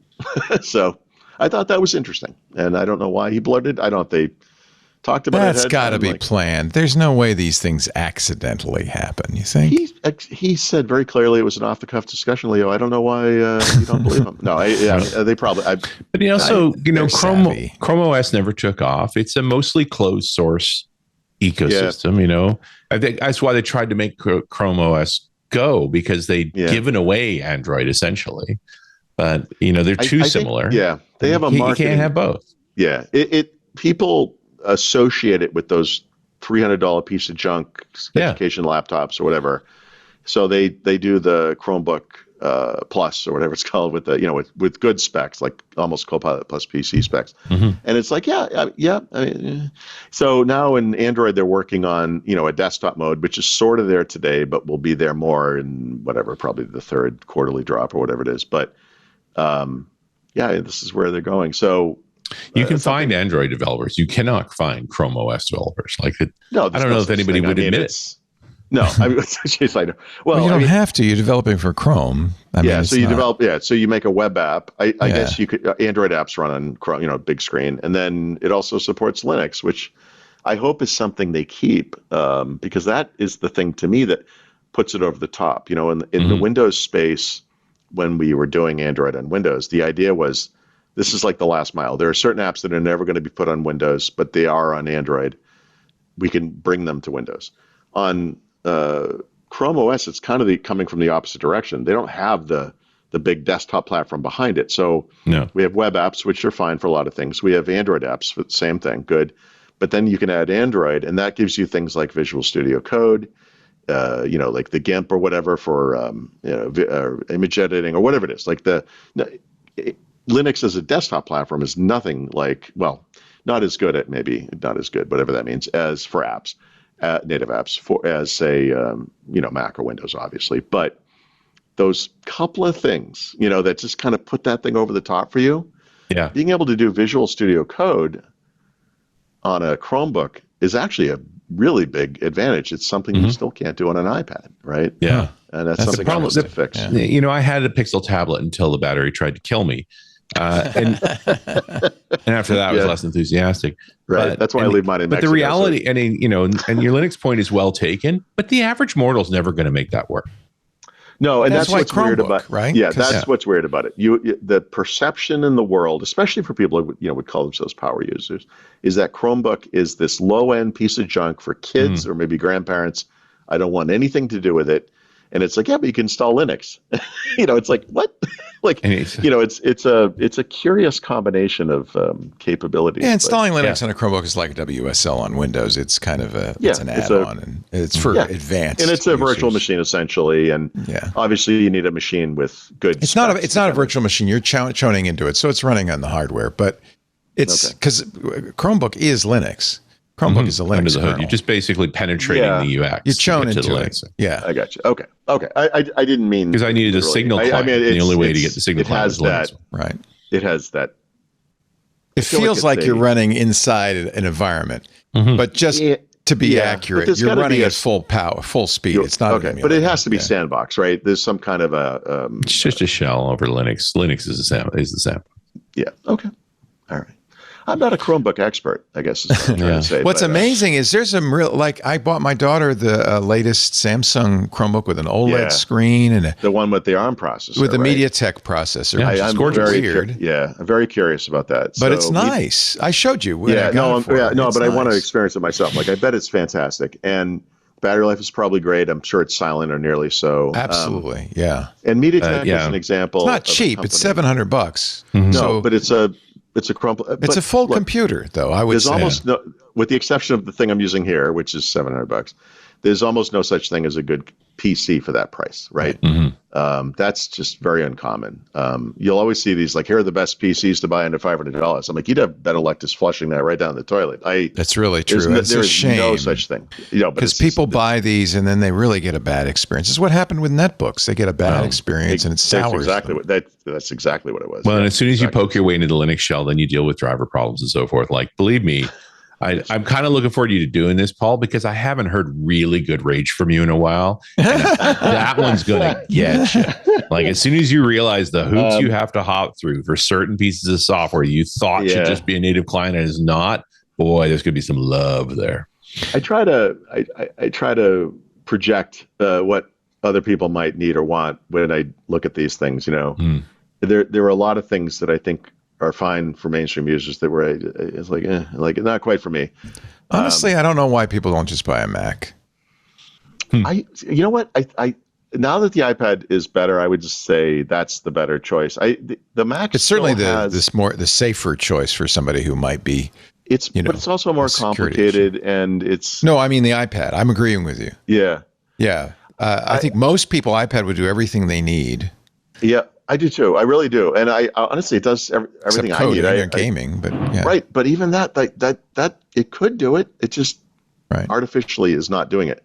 So I thought that was interesting, and I don't know why he blurted. I don't know if they talked about it. That's got to be planned. There's no way these things accidentally happen, you think? He said very clearly it was an off-the-cuff discussion, Leo. I don't know why you don't believe him. No, they probably... But Chrome OS never took off. It's a mostly closed source ecosystem, I think that's why they tried to make Chrome OS go, because they'd given away Android, essentially. But, they're too similar. They have a marketing... You can't have both. Yeah, people associate it with those $300 piece of junk education laptops or whatever. So they do the Chromebook Plus or whatever it's called with the with good specs, like almost Copilot plus PC specs. And it's like so now in Android they're working on a desktop mode, which is sort of there today, but will be there more in whatever, probably the third quarterly drop or whatever it is. But this is where they're going. So. You can find Android developers. You cannot find Chrome OS developers. I don't know if anybody would admit it. No, I mean, geez, I know. Well, you don't have to. You're developing for Chrome. So you develop. So you make a web app. I guess you could. Android apps run on Chrome. Big screen, and then it also supports Linux, which I hope is something they keep, because that is the thing to me that puts it over the top. In the Windows space, when we were doing Android on Windows, the idea was, this is like the last mile. There are certain apps that are never going to be put on Windows, but they are on Android. We can bring them to Windows. On Chrome OS, it's kind of coming from the opposite direction. They don't have the big desktop platform behind it. So we have web apps, which are fine for a lot of things. We have Android apps, but same thing, good. But then you can add Android, and that gives you things like Visual Studio Code, like the GIMP or whatever for image editing or whatever it is. Like Linux as a desktop platform is nothing like, well, not as good at maybe not as good, whatever that means, as for apps, native apps as say Mac or Windows, obviously. But those couple of things, that just kind of put that thing over the top for you. Yeah, being able to do Visual Studio Code on a Chromebook is actually a really big advantage. It's something you still can't do on an iPad, right? Yeah. And that's something I to fix. Yeah. I had a Pixel tablet until the battery tried to kill me. And after that, I was less enthusiastic. Right. That's why I leave mine in Mexico. But the reality, and your Linux point is well taken, but the average mortal is never going to make that work. No, and that's what's weird about right? Yeah, that's what's weird about it. The perception in the world, especially for people who would call themselves power users, is that Chromebook is this low-end piece of junk for kids or maybe grandparents. I don't want anything to do with it. And it's like, yeah, but you can install Linux. It's like, what? It's a curious combination of capabilities. Yeah, installing Linux on a Chromebook is like WSL on Windows. It's kind of it's an add-on, and it's for advanced. And it's a virtual machine essentially. And obviously, you need a machine with good. It's not a virtual machine. You're choning into it, so it's running on the hardware. But it's because Chromebook is Linux. Chromebook is a Linux kernel. You're just basically penetrating the UX. You're choning into Linux. Yeah, I got you. Okay. I didn't mean because I needed a signal client. The only way to get the signal client is Linux. Right. It has that. It feels like you're running inside an environment, but just to be accurate, you're running at full power, full speed. It's not okay, but it has to be sandbox, right? There's some kind of a. It's just a shell over Linux. Linux is the sandbox. Yeah. Okay. All right. I'm not a Chromebook expert, I guess is what I'm trying to say. What's amazing is there's some real, I bought my daughter the latest Samsung Chromebook with an OLED screen and the one with the ARM processor. With the MediaTek processor. Yeah, I'm very weird. I'm very curious about that. But it's nice. I showed you. But I want to experience it myself. I bet it's fantastic. And battery life is probably great. I'm sure it's silent or nearly so. Absolutely, yeah. And MediaTek is an example. It's not cheap. It's $700. Mm-hmm. No, but it's a Chromebook. It's a full computer, though. I would say. Almost no, with the exception of the thing I'm using here, which is $700. There's almost no such thing as a good PC for that price, right? Mm-hmm. That's just very uncommon. You'll always see these here are the best PCs to buy under $500. I'm like, you'd have better luck just flushing that right down the toilet. That's really true. There's a shame. No such thing. Because people buy these and then they really get a bad experience. This is what happened with netbooks. They get a bad experience and it sours. That's exactly what it was. Well, and as soon as you poke your way into the Linux shell, then you deal with driver problems and so forth. Believe me, I'm kind of looking forward to you doing this, Paul, because I haven't heard really good rage from you in a while. That one's going to get you. As soon as you realize the hoops you have to hop through for certain pieces of software you thought should just be a native client and is not, boy, there's going to be some love there. I try to project what other people might need or want when I look at these things. There are a lot of things that I think are fine for mainstream users that were it's not quite for me. Honestly, I don't know why people don't just buy a Mac. You know what? I now that the iPad is better, I would just say that's the better choice. The Mac. It's certainly the safer choice for somebody who might be. But it's also more complicated, and it's. No, I mean the iPad. I'm agreeing with you. Yeah. Yeah. I think most people iPad would do everything they need. Yeah. I do too. I really do, and I honestly, it does everything I need. Gaming, but right. But even that it could do it. It just artificially is not doing it.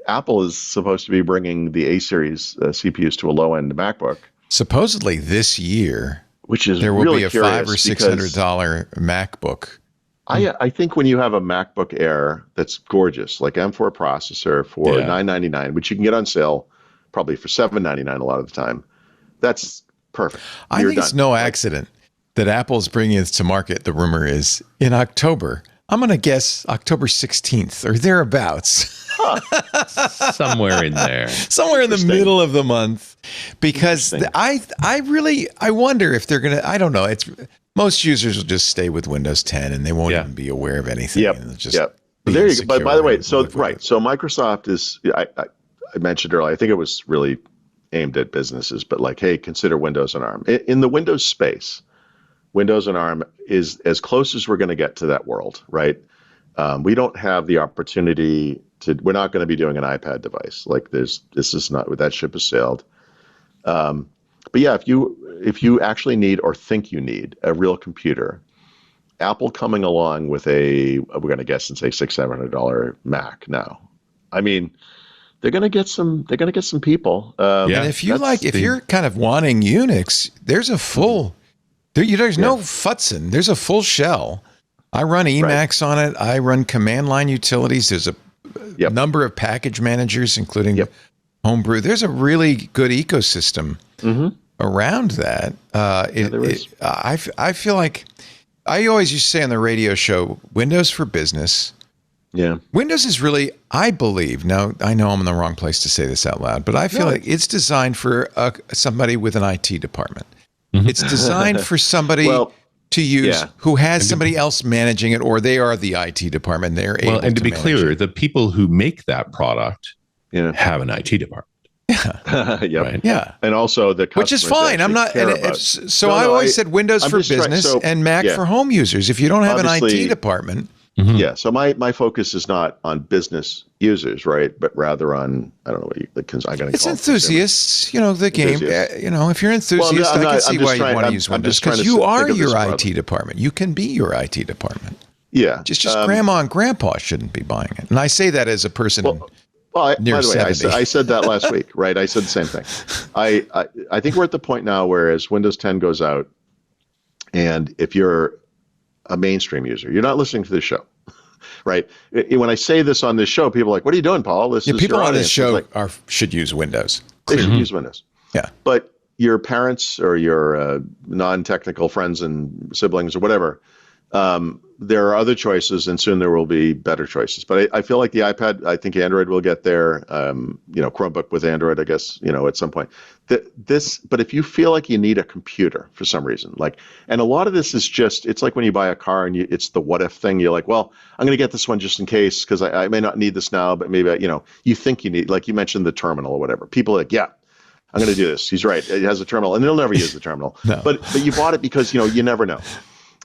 Apple is supposed to be bringing the A series CPUs to a low end MacBook. Supposedly this year, which is there will really be a $500 or $600 MacBook. I think when you have a MacBook Air that's gorgeous, like M4 processor for $999, which you can get on sale probably for $799 a lot of the time. That's perfect. I think it's no accident that Apple's bringing it to market. The rumor is in October. I'm going to guess October 16th or thereabouts. Somewhere in there. Somewhere in the middle of the month. Because I wonder if they're going to, I don't know. Most users will just stay with Windows 10 and they won't even be aware of anything. There you go. But by the way, so Microsoft is, I mentioned earlier, I think it was really aimed at businesses, but like, hey, consider Windows and ARM. In the Windows space, Windows and ARM is as close as we're going to get to that world, right? We don't have the opportunity we're not going to be doing an iPad device. Like this is not, that ship has sailed. But yeah, if you actually need or think you need a real computer, Apple coming along with we're going to guess and say $600-700 Mac now. I mean, they're going to get some people. And if you're kind of wanting Unix, there's a full, there's no futzing. There's a full shell. I run Emacs on it. I run command line utilities. There's a number of package managers, including Homebrew. There's a really good ecosystem around that. I feel like I always used to say on the radio show, Windows for business. Yeah. Windows is really, I believe, now I know I'm in the wrong place to say this out loud, but I feel like it's designed for somebody with an IT department. It's designed for somebody to use who has somebody else managing it, or they are the IT department. They're able and to be clear, the people who make that product have an IT department. Yeah. And also the which is fine. I'm not. I always said Windows for business and Mac for home users. If you don't have an IT department. Yeah. So my focus is not on business users, right? But rather on, I don't know what I'm going to It's enthusiasts, the game. If you're enthusiast, I can see why you want to use Windows, because you are your IT department. You can be your IT department. Yeah. Just grandma and grandpa shouldn't be buying it. And I say that as a person by near the way, 70. I said that last week, right? I said the same thing. I think we're at the point now where as Windows 10 goes out, and if you're a mainstream user, you're not listening to this show, right? When I say this on this show, people are like, what are you doing, Paul? This is people your on this audience. show should use Windows. They should use Windows. Yeah. But your parents or your non-technical friends and siblings or whatever, there are other choices, and soon there will be better choices. But I feel like the iPad, I think Android will get there. Chromebook with Android, I guess, at some point. But if you feel like you need a computer for some reason, and a lot of this is just, it's like when you buy a car and it's the what if thing. You're like, well, I'm going to get this one just in case because I may not need this now, but maybe, you think you need, like you mentioned the terminal or whatever. People are like, yeah, I'm going to do this. He's right. It has a terminal, and they'll never use the terminal. No. But you bought it because, you never know.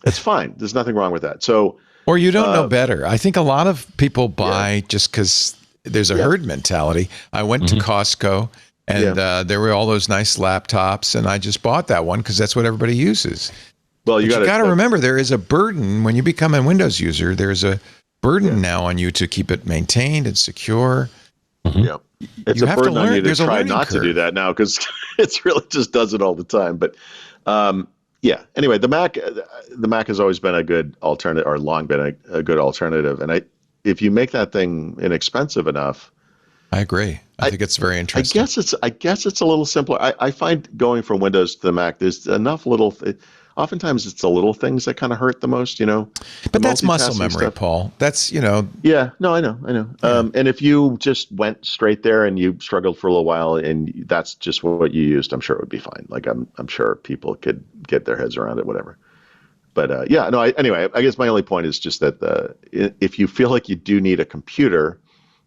It's fine. There's nothing wrong with that. So, or you don't know better. I think a lot of people buy just because there's a herd mentality. I went to Costco and there were all those nice laptops, and I just bought that one because that's what everybody uses. Well, you got to remember there is a burden when you become a Windows user. There's a burden now on you to keep it maintained and secure. Yeah, it's a burden on you to try not to do that now because it's really just does it all the time. But yeah. Anyway, the Mac has always been a good alternative, or long been a good alternative. And if you make that thing inexpensive enough, I agree. I think it's very interesting. I guess it's a little simpler. I find going from Windows to the Mac, there's enough oftentimes it's the little things that kind of hurt the most, But that's muscle memory, stuff. Paul. That's, Yeah, no, I know. Yeah. And if you just went straight there and you struggled for a little while and that's just what you used, I'm sure it would be fine. Like I'm sure people could get their heads around it, whatever. But anyway, I guess my only point is just that if you feel like you do need a computer,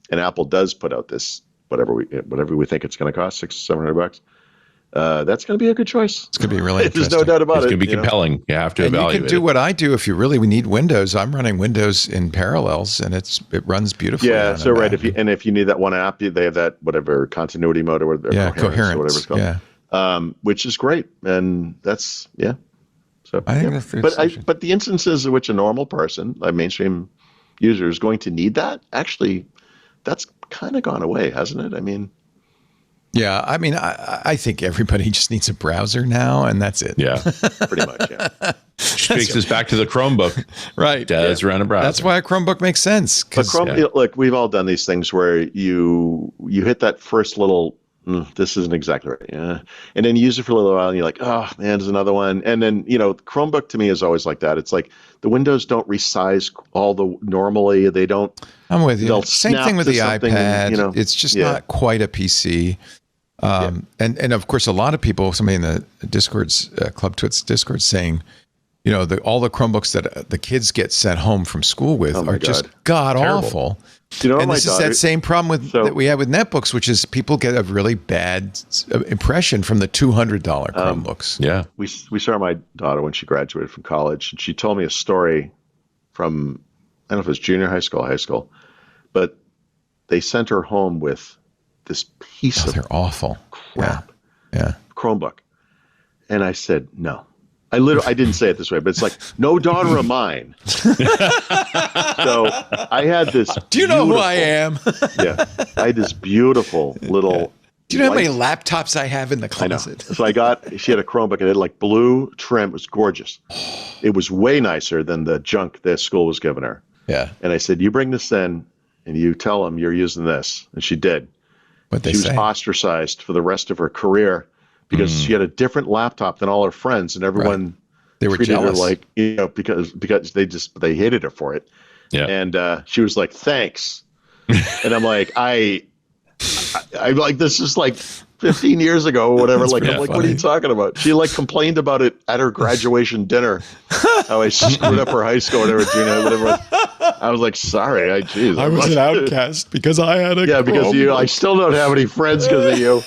and Apple does put out this whatever we think it's going to cost, $600-700, that's going to be a good choice. It's going to be really interesting. There's no doubt about it. It's going to be compelling. You have to evaluate it. You can do what I do if you really need Windows. I'm running Windows in parallels, and it runs beautifully. Yeah, so right. If you need that one app, they have that whatever continuity mode or coherence or whatever it's called. Yeah. Which is great, and that's So I think that's but the instances in which a normal person, a mainstream user, is going to need that, actually, that's kind of gone away, hasn't it? I mean. Yeah, I think everybody just needs a browser now, and that's it. Yeah, pretty much. Yeah, which takes us back to the Chromebook, right? Does run a browser. That's why a Chromebook makes sense. But look, we've all done these things where you hit that first little, this isn't exactly right, and then you use it for a little while, and you're like, oh man, there's another one, and then Chromebook to me is always like that. It's like the Windows don't resize normally. They don't. I'm with you. Same thing with the iPad. It's just not quite a PC. And of course, a lot of people, somebody in the Discord's Club Twit's Discord saying, all the Chromebooks that the kids get sent home from school with are just god awful. And this is that same problem that we have with netbooks, which is people get a really bad impression from the $200 Chromebooks. Yeah, we saw my daughter when she graduated from college, and she told me a story from, I don't know if it was junior high school, but they sent her home with this piece of they're awful crap, yeah, Chromebook, and I said no. I didn't say it this way, but it's like, no daughter of mine. So I had this. Do you know who I am? Yeah. I had this beautiful little. Do you know how many laptops I have in the closet? So she had a Chromebook and it had like blue trim. It was gorgeous. It was way nicer than the junk that school was giving her. Yeah. And I said, you bring this in and you tell them you're using this. And she did. She was ostracized for the rest of her career. Because she had a different laptop than all her friends, and everyone they were treated jealous. her like, because they hated her for it. Yeah. And she was like, "Thanks," and I'm like, I'm like, this is like 15 years ago or whatever. I'm like, what are you talking about? She like complained about it at her graduation dinner. How I screwed up her high school, whatever, junior, whatever. I was like, sorry, I was an outcast because I had a because I still don't have any friends because of you.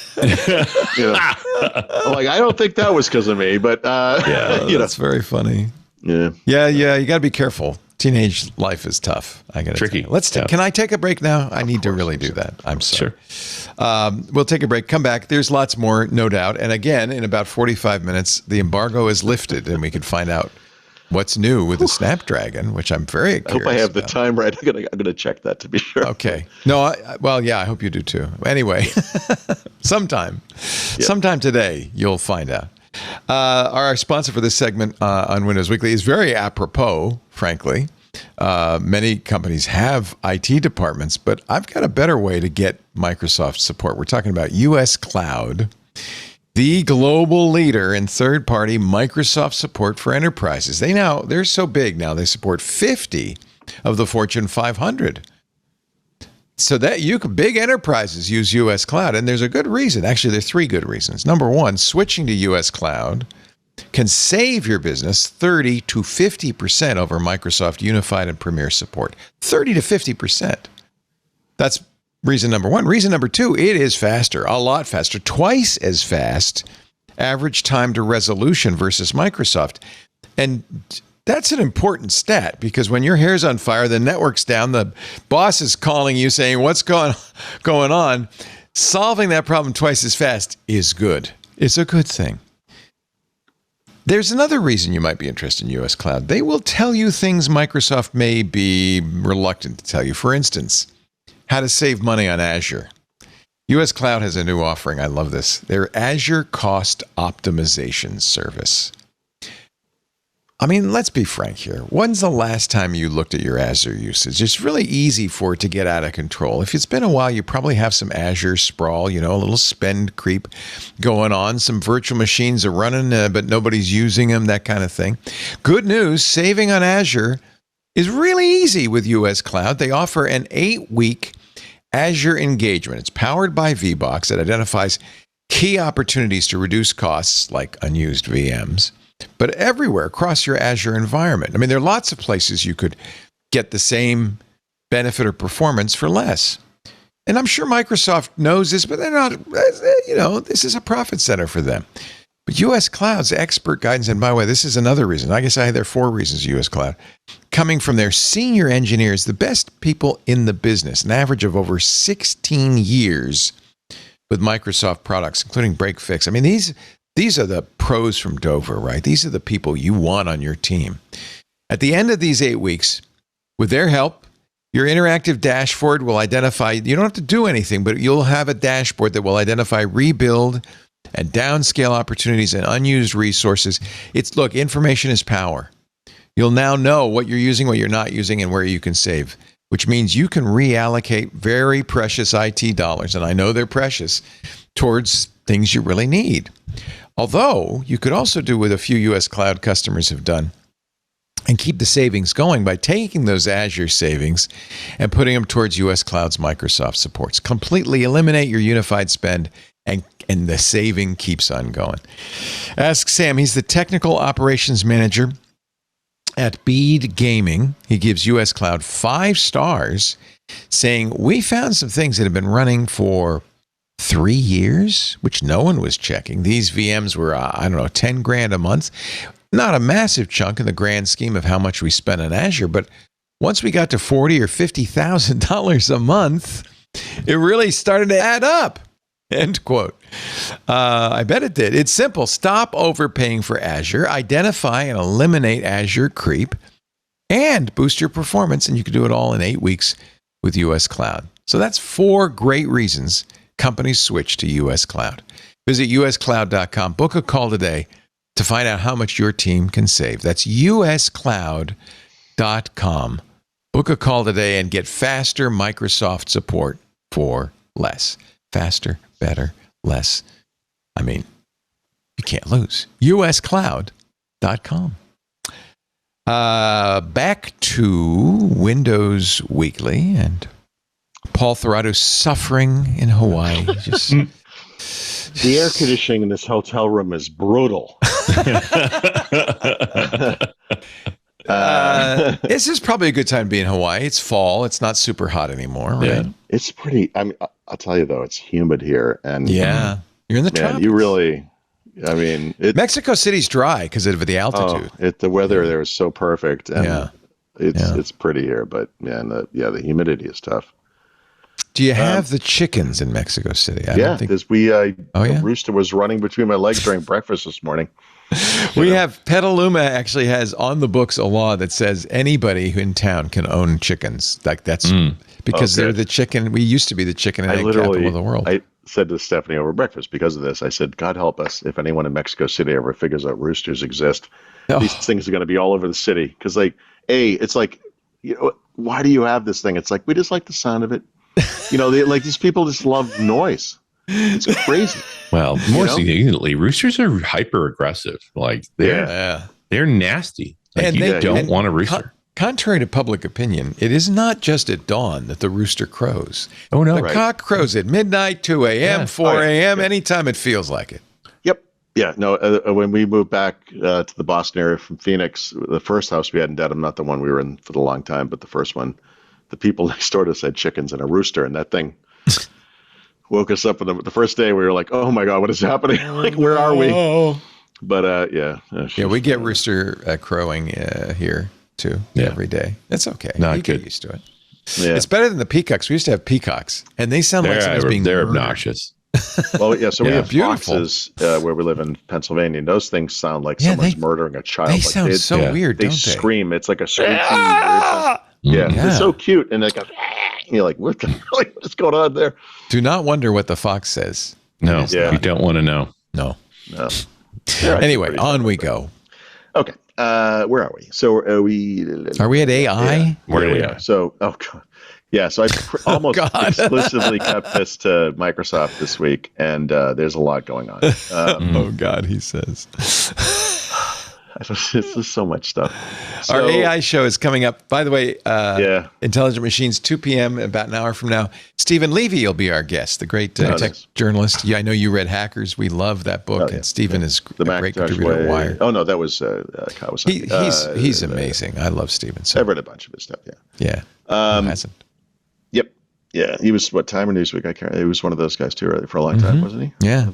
I'm like, I don't think that was because of me, but that's very funny. Yeah. You got to be careful. Teenage life is tough. I got tricky. Can I take a break now? I need to really do that. I'm sorry. Sure. We'll take a break. Come back. There's lots more, no doubt. And again, in about 45 minutes, the embargo is lifted, and we can find out what's new with the Snapdragon, which I'm very curious I hope I have about. the time right. I'm gonna check that to be sure. Okay. No, I hope you do too. Anyway, sometime today, you'll find out. Our sponsor for this segment on Windows Weekly is very apropos, frankly. Many companies have IT departments, but I've got a better way to get Microsoft support. We're talking about US Cloud, the global leader in third-party Microsoft support for enterprises. They're so big now, they support 50 of the Fortune 500. So that big enterprises use US Cloud, and there's a good reason. Actually, there are three good reasons. Number one, switching to US Cloud can save your business 30 to 50% over Microsoft Unified and Premier support. 30 to 50%. That's reason number one. Reason number two, it is faster, a lot faster, twice as fast average time to resolution versus Microsoft. And that's an important stat because when your hair's on fire, the network's down, the boss is calling you saying, what's going on? Solving that problem twice as fast is good. It's a good thing. There's another reason you might be interested in US Cloud. They will tell you things Microsoft may be reluctant to tell you. For instance, how to save money on Azure. US Cloud has a new offering. I love this. Their Azure Cost Optimization Service. I mean, let's be frank here. When's the last time you looked at your Azure usage? It's really easy for it to get out of control. If it's been a while, you probably have some Azure sprawl, a little spend creep going on. Some virtual machines are running, but nobody's using them, that kind of thing. Good news, saving on Azure is really easy with US Cloud. They offer an 8-week Azure engagement. It's powered by VBox that identifies key opportunities to reduce costs like unused VMs, but everywhere across your Azure environment. I mean, there are lots of places you could get the same benefit or performance for less. And I'm sure Microsoft knows this, but they're not, this is a profit center for them. But US Cloud's expert guidance, and by the way, this is another reason. I guess there are 4 reasons US Cloud. Coming from their senior engineers, the best people in the business, an average of over 16 years with Microsoft products, including break fix. I mean, these are the pros from Dover, right? These are the people you want on your team. At the end of these 8 weeks, with their help, your interactive dashboard will identify, you don't have to do anything, but you'll have a dashboard that will identify rebuild and downscale opportunities and unused resources. Information is power. You'll now know what you're using, what you're not using, and where you can save, which means you can reallocate very precious IT dollars, and I know they're precious, towards things you really need. Although you could also do what a few US Cloud customers have done and keep the savings going by taking those Azure savings and putting them towards US Cloud's Microsoft supports. Completely eliminate your unified spend and the saving keeps on going. Ask Sam. He's the technical operations manager at Bead Gaming. He gives US Cloud 5 stars, saying, we found some things that have been running for 3 years, which no one was checking. These VMs were, I don't know, 10 grand a month. Not a massive chunk in the grand scheme of how much we spent on Azure, but once we got to $40,000 or $50,000 a month, it really started to add up. End quote. I bet it did. It's simple. Stop overpaying for Azure, identify and eliminate Azure creep, and boost your performance. And you can do it all in 8 weeks with US Cloud. So that's 4 great reasons companies switch to US Cloud. Visit uscloud.com. Book a call today to find out how much your team can save. That's uscloud.com. Book a call today and get faster Microsoft support for less. Faster, better, less. I mean, you can't lose. uscloud.com. Back to Windows Weekly and Paul Thurrott suffering in Hawaii. Just the air conditioning in this hotel room is brutal. This is probably a good time to be in Hawaii. It's fall. It's not super hot anymore, right? Yeah. It's pretty. I mean, I'll tell you though, it's humid here, and yeah, you're in the tropics. You really. I mean, Mexico City's dry because of the altitude. The weather there is so perfect, and it's pretty here. But the humidity is tough. Do you have the chickens in Mexico City? The rooster was running between my legs during breakfast this morning. We have Petaluma actually has on the books a law that says anybody in town can own chickens. Like that's because they're the chicken. We used to be the chicken and egg capital of the world. I said to Stephanie over breakfast because of this. I said, God help us if anyone in Mexico City ever figures out roosters exist. These things are going to be all over the city because, it's like, why do you have this thing? It's like we just like the sound of it. These people just love noise. It's crazy. Well, more significantly, roosters are hyper aggressive. Like they're nasty. Like and you don't want a rooster. Contrary to public opinion, it is not just at dawn that the rooster crows. Oh no, the cock crows at midnight, 2 a.m., 4 a.m., anytime it feels like it. Yep. Yeah. No. When we moved back to the Boston area from Phoenix, the first house we had in Dedham, not the one we were in for the long time, but the first one, the people next door to us had chickens and a rooster, and that thing woke us up. The first day we were like, "Oh my God, what is happening? Like, where are we?" But we get rooster crowing here too every day. That's okay. You get used to it. Yeah. It's better than the peacocks. We used to have peacocks, and they sound like somebody's being they're murdered. obnoxious. Well, so we have foxes where we live in Pennsylvania, and those things sound like someone's murdering a child. They sound so weird, they don't they? Scream. It's like a squeaky weird It's so cute, and you're like, what is going on there? Do not wonder what the fox says. No, you don't want to know. No. Anyway, on we go. Okay, where are we? So are we at AI? Yeah, where we are. So, oh God. Yeah, so I almost exclusively kept this to Microsoft this week, and there's a lot going on. Oh God, he says. It's just so much stuff. Our AI show is coming up. By the way, Intelligent Machines, 2 p.m., about an hour from now. Stephen Levy will be our guest, the great tech journalist. Yeah, I know you read Hackers. We love that book, and Stephen is a great contributor to Wired. Oh, no, that was Kawasaki. He's amazing. I love Stephen. So. I've read a bunch of his stuff, Yeah. Who hasn't? Yep. Yeah, he was, Time or Newsweek? I can't. He was one of those guys, too, for a long time, wasn't he? Yeah.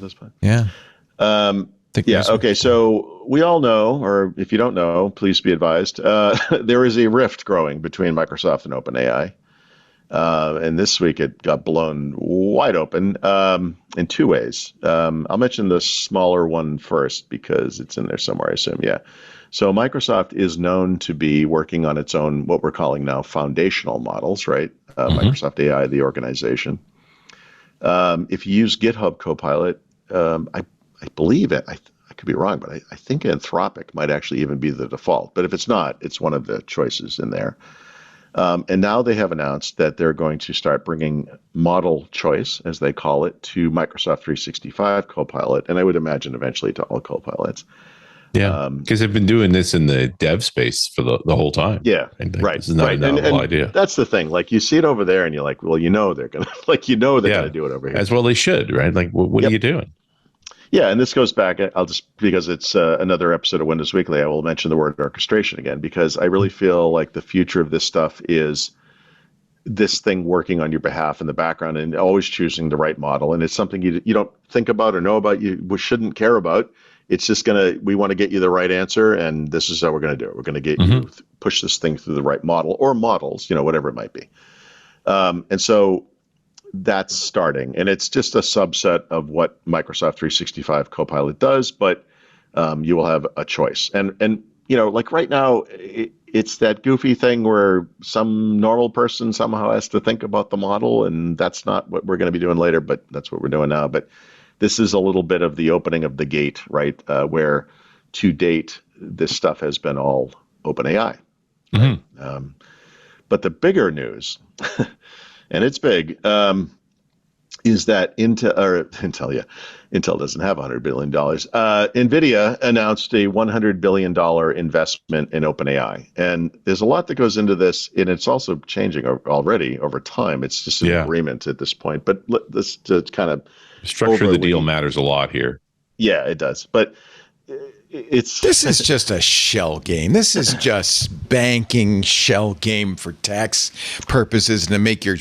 Okay, so we all know, or if you don't know, please be advised, there is a rift growing between Microsoft and OpenAI. And this week it got blown wide open in 2 ways. I'll mention the smaller one first because it's in there somewhere, I assume. Yeah. So Microsoft is known to be working on its own, what we're calling now foundational models, right? Microsoft AI, the organization. If you use GitHub Copilot, I believe it. I could be wrong, but I think Anthropic might actually even be the default. But if it's not, it's one of the choices in there. And now they have announced that they're going to start bringing model choice, as they call it, to Microsoft 365 Copilot, and I would imagine eventually to all Copilots. Yeah, because they've been doing this in the dev space for the whole time. Yeah, right. This is not a novel idea. That's the thing. Like, you see it over there, and you're like, well, they're gonna, they're gonna do it over here. As well they should, right? Like, what are you doing? Yeah, and this goes back, I'll just, because it's another episode of Windows Weekly, I will mention the word orchestration again, because I really feel like the future of this stuff is this thing working on your behalf in the background and always choosing the right model. And it's something you don't think about or know about, you shouldn't care about. It's just we want to get you the right answer, and this is how we're going to do it. We're going to get you, push this thing through the right model or models, whatever it might be. And so that's starting, and it's just a subset of what Microsoft 365 Copilot does, but you will have a choice. And like right now, it's that goofy thing where some normal person somehow has to think about the model, and that's not what we're going to be doing later, but that's what we're doing now. But this is a little bit of the opening of the gate, right? Where to date, this stuff has been all OpenAI. But the bigger news, and it's big, is that Intel doesn't have $100 billion. Nvidia announced a $100 billion investment in OpenAI. And there's a lot that goes into this, and it's also changing already over time. It's just an agreement at this point. But let's just kind of... The structure of the deal matters a lot here. Yeah, it does. But this is just a shell game. This is just banking shell game for tax purposes and to make your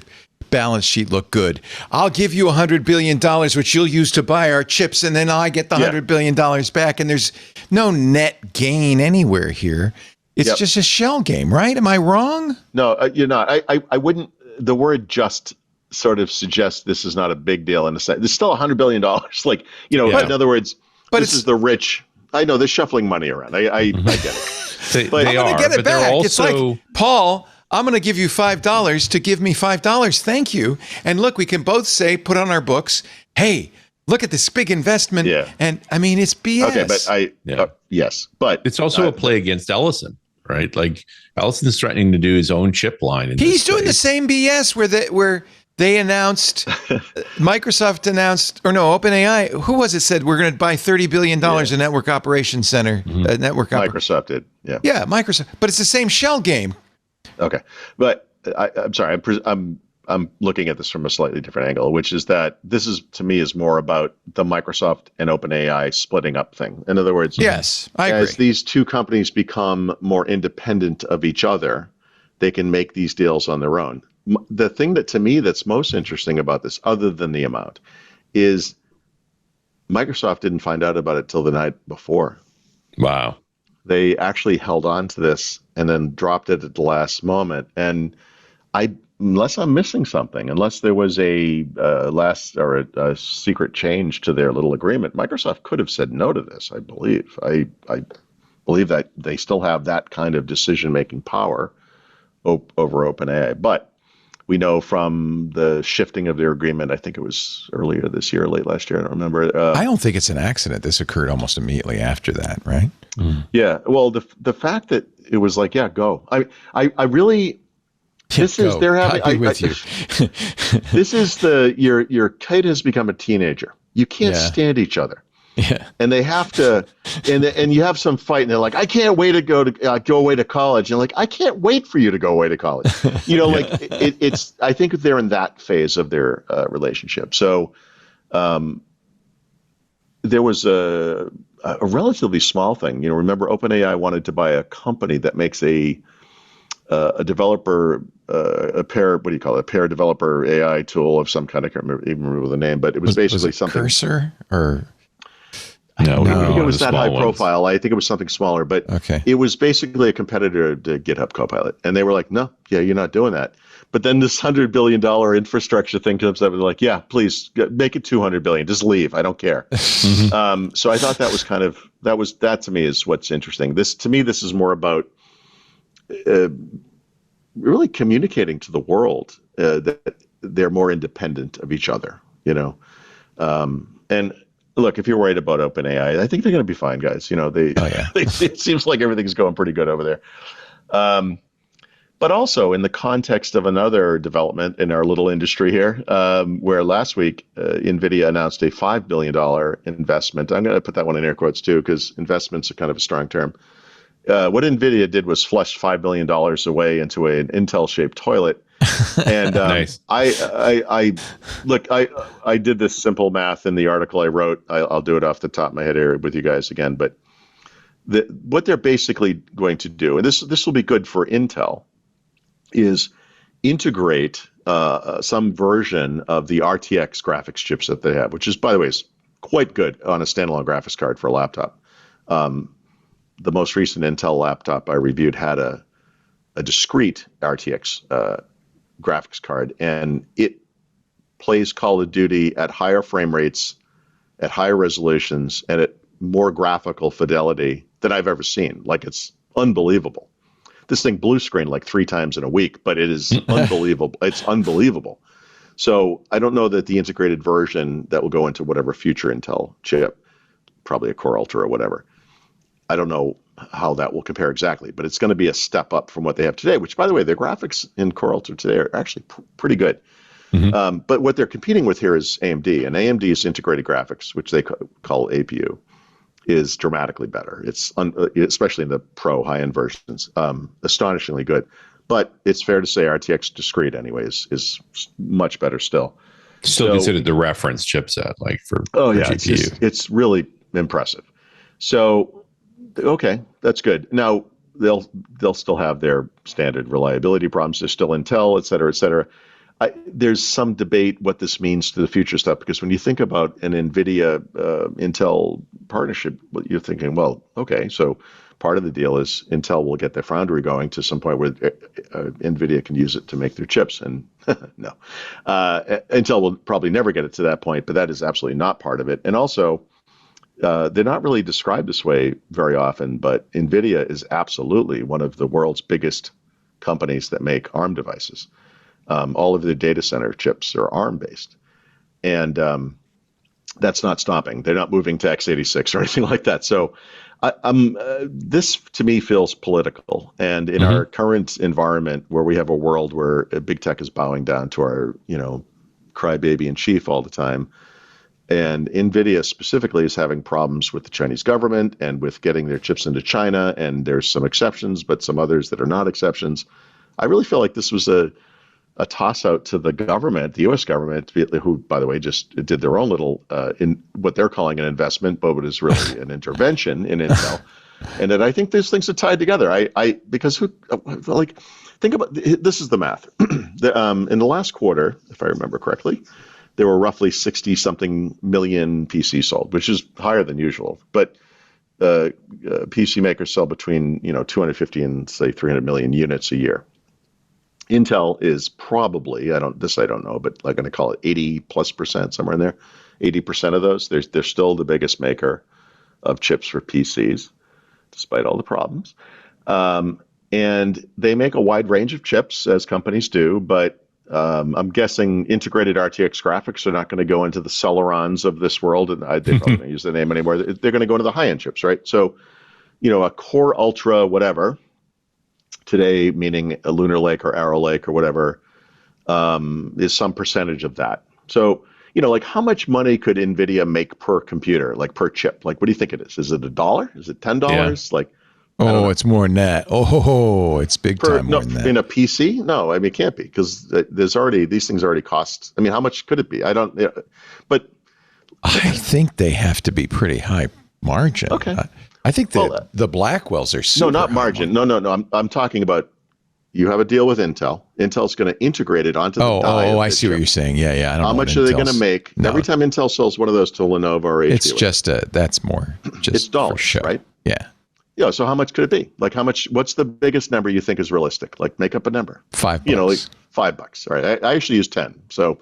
balance sheet look good. I'll give you $100 billion, which you'll use to buy our chips, and then I get the $100 billion back, and there's no net gain anywhere here. It's just a shell game, right? Am I wrong? No, you're not. I wouldn't. The word "just" sort of suggests this is not a big deal in a sense. There's still $100 billion. Like, in other words, this is the rich. I know they're shuffling money around. I get it. But I'm going to get it back. It's like, Paul, I'm going to give you $5 to give me $5. Thank you. And look, we can both say, put on our books, hey, look at this big investment. Yeah. And I mean, it's BS. Okay, but yes, but it's also a play against Ellison, right? Like Ellison's threatening to do his own chip line. He's doing the same BS where they announced, Microsoft announced, or no, OpenAI, who was it said we're going to buy $30 billion in Network Operations Center. Microsoft did, yeah. Yeah, Microsoft. But it's the same shell game. Okay. But I'm sorry, I'm looking at this from a slightly different angle, which is that this is, to me, is more about the Microsoft and OpenAI splitting up thing. In other words, yes, I agree. As these two companies become more independent of each other, they can make these deals on their own. The thing that, to me, that's most interesting about this, other than the amount, is Microsoft didn't find out about it till the night before. Wow. They actually held on to this and then dropped it at the last moment. And unless I'm missing something, unless there was a secret change to their little agreement, Microsoft could have said no to this, I believe. I believe that they still have that kind of decision-making power over OpenAI. But we know from the shifting of their agreement, I think it was earlier this year, late last year, I don't remember. I don't think it's an accident. This occurred almost immediately after that, right? Yeah. Well, the fact that it was like, yeah, go. I really... This is they're having. I'll be with you. This is your kid has become a teenager. You can't stand each other. Yeah, and they have to, and you have some fight, and they're like, I can't wait to go away to college. And like, I can't wait for you to go away to college. Like it's. I think they're in that phase of their relationship. So, there was a relatively small thing. Remember, OpenAI wanted to buy a company that makes a developer, a pair developer AI tool of some kind. I can't remember the name, but it was basically something. Cursor or. No, I don't think it was that high profile. I think it was something smaller, but it was basically a competitor to GitHub Copilot. And they were like, no, you're not doing that. But then this $100 billion infrastructure thing comes up and they're like, yeah, please make it $200 billion. Just leave. I don't care. So I thought that was that to me is what's interesting. This is more about really communicating to the world that they're more independent of each other, and look, if you're worried about OpenAI, I think they're going to be fine, guys. It seems like everything's going pretty good over there. But also in the context of another development in our little industry here, where last week Nvidia announced a $5 billion investment. I'm going to put that one in air quotes too, because investments are kind of a strong term. What Nvidia did was flush $5 billion away into an Intel-shaped toilet And Nice. I look, I did this simple math in the article I wrote. I'll do it off the top of my head here with you guys again, but what they're basically going to do, and this will be good for Intel, is integrate some version of the RTX graphics chips that they have, which is, by the way, is quite good on a standalone graphics card for a laptop. The most recent Intel laptop I reviewed had a discrete RTX graphics card, and it plays Call of Duty at higher frame rates, at higher resolutions, and at more graphical fidelity than I've ever seen. Like, it's unbelievable. This thing blue screen like 3 times in a week, but it is unbelievable. It's unbelievable. So I don't know that the integrated version that will go into whatever future Intel chip, probably a Core Ultra or whatever, I don't know how that will compare exactly, but it's going to be a step up from what they have today, which, by the way, their graphics in Core Ultra today are actually pretty good. Mm-hmm. But what they're competing with here is AMD, and AMD's integrated graphics, which they call APU, is dramatically better. It's especially in the Pro high-end versions, astonishingly good. But it's fair to say RTX discrete, anyways, is much better still. Still considered the reference chipset, like for GPU. It's really impressive. So, okay, that's good. Now they'll still have their standard reliability problems. There's still Intel, et cetera, et cetera. There's some debate what this means to the future stuff, because when you think about an Nvidia Intel partnership, you're thinking, well, okay, so part of the deal is Intel will get their foundry going to some point where Nvidia can use it to make their chips. And no, Intel will probably never get it to that point, but that is absolutely not part of it. And also, they're not really described this way very often, but Nvidia is absolutely one of the world's biggest companies that make ARM devices. All of their data center chips are ARM-based. And that's not stopping. They're not moving to x86 or anything like that. So this, to me, feels political. And in our current environment, where we have a world where big tech is bowing down to our, crybaby in chief all the time, and Nvidia specifically is having problems with the Chinese government and with getting their chips into China, and there's some exceptions, but some others that are not exceptions. I really feel like this was a toss out to the government, the U.S. government, who, by the way, just did their own little, in what they're calling an investment, but what is really an intervention in Intel. And that I think these things are tied together. Because think about, this is the math. In the last quarter, if I remember correctly, there were roughly 60-something million PCs sold, which is higher than usual. But PC makers sell between 250 and say 300 million units a year. Intel is probably, I don't know, but I'm going to call it 80+%, somewhere in there. 80% of those, they're still the biggest maker of chips for PCs, despite all the problems. And they make a wide range of chips, as companies do, but I'm guessing integrated RTX graphics are not going to go into the Celerons of this world, and they probably don't use the name anymore. They're going to go into the high-end chips, right? So, a Core Ultra whatever, today meaning a Lunar Lake or Arrow Lake or whatever, is some percentage of that. So, how much money could NVIDIA make per computer, like per chip? Like, what do you think it is? Is it $1? Is it $10? Yeah. It's more than that. It's big time more than that. In a PC? No, it can't be, because these things already cost. How much could it be? But I think they have to be pretty high margin. Okay. I think the Blackwells are super. No, not margin. No. I'm talking about, you have a deal with Intel. Intel's going to integrate it onto the die. I see what you're saying. Yeah. I don't know how much are they going to make? No. Every time Intel sells one of those to Lenovo or HP. It's just that's more. It's dollars, right? Yeah. Yeah. So how much could it be? Like, how much? What's the biggest number you think is realistic? Like, make up a number. $5. Like $5. Right. I actually use 10. So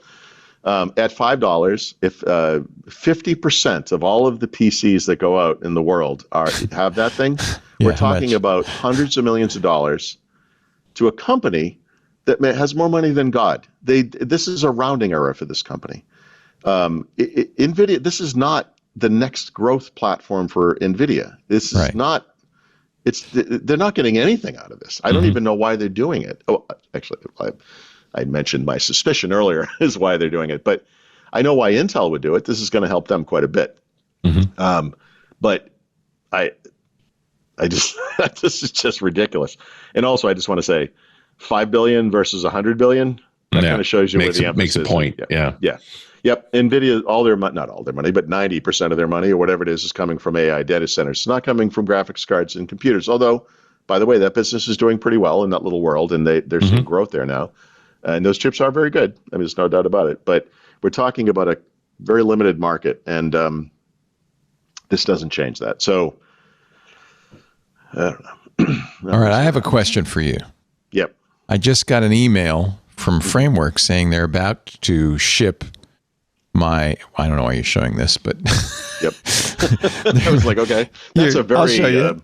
at $5, if 50% of all of the PCs that go out in the world have that thing, we're talking about hundreds of millions of dollars to a company that has more money than God. This is a rounding error for this company. NVIDIA, this is not the next growth platform for NVIDIA. This is not. They're not getting anything out of this. I don't even know why they're doing it. Oh, actually, I mentioned my suspicion earlier is why they're doing it, but I know why Intel would do it. This is going to help them quite a bit. But I just this is just ridiculous. And also, I just want to say, 5 billion versus 100 billion. That kind of shows you where the emphasis makes a point. is. Yeah. Yep. Nvidia, not all their money, but 90% of their money or whatever it is coming from AI data centers. It's not coming from graphics cards and computers. Although, by the way, that business is doing pretty well in that little world, and they're seeing growth there now. And those chips are very good. I mean, there's no doubt about it. But we're talking about a very limited market, and this doesn't change that. So, I don't know. All right, I have a question for you. Yep. I just got an email from Framework saying they're about to ship I don't know why you're showing this, but yep. I was like, okay, that's a very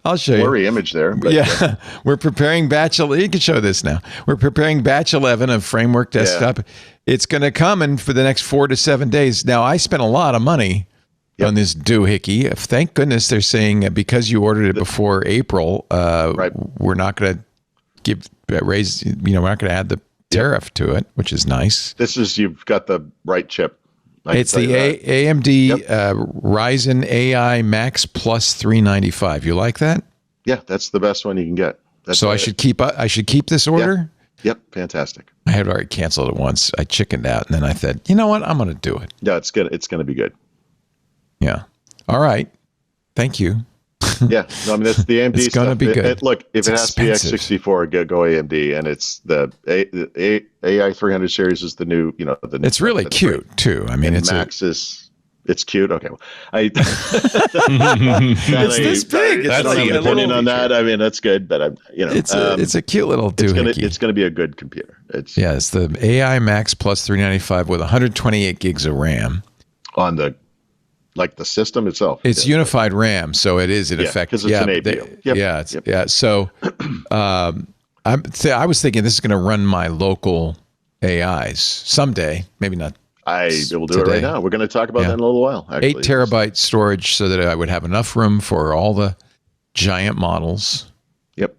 I'll show you. blurry image there. But, yeah, we're preparing batch. You can show this now. We're preparing batch 11 of Framework Desktop. Yeah. It's going to come in for the next 4 to 7 days. Now, I spent a lot of money on this doohickey. Thank goodness they're saying because you ordered it before April, we're not going to raise. We're not going to add the tariff to it, which is nice. You've got the right chip. It's the AMD Ryzen AI Max Plus 395. You like that? Yeah, that's the best one you can get. I should keep this order? Yep, fantastic. I had already canceled it once. I chickened out, and then I said, you know what? I'm going to do it. Yeah, it's good. It's going to be good. Yeah. All right. Thank you. Yeah. No, I mean, that's the AMD it's going to be good. Look, if it has expensive. To be x64, go AMD, and it's the AI 300 series is the new, the. It's really cute too. I mean, it's cute. Okay, well, it's this big. I don't have an opinion on that. I mean, that's good, but it's a cute little doohickey. It's going to be a good computer. It's the AI Max Plus 395 with 128 gigs of RAM on the system itself. It's unified RAM, so it is in effect. Because it's an APU. Yeah. So I was thinking this is going to run my local AIs someday. Maybe not. It will do it right now. We're going to talk about that in a little while. Actually. 8 terabyte storage so that I would have enough room for all the giant models. Yep.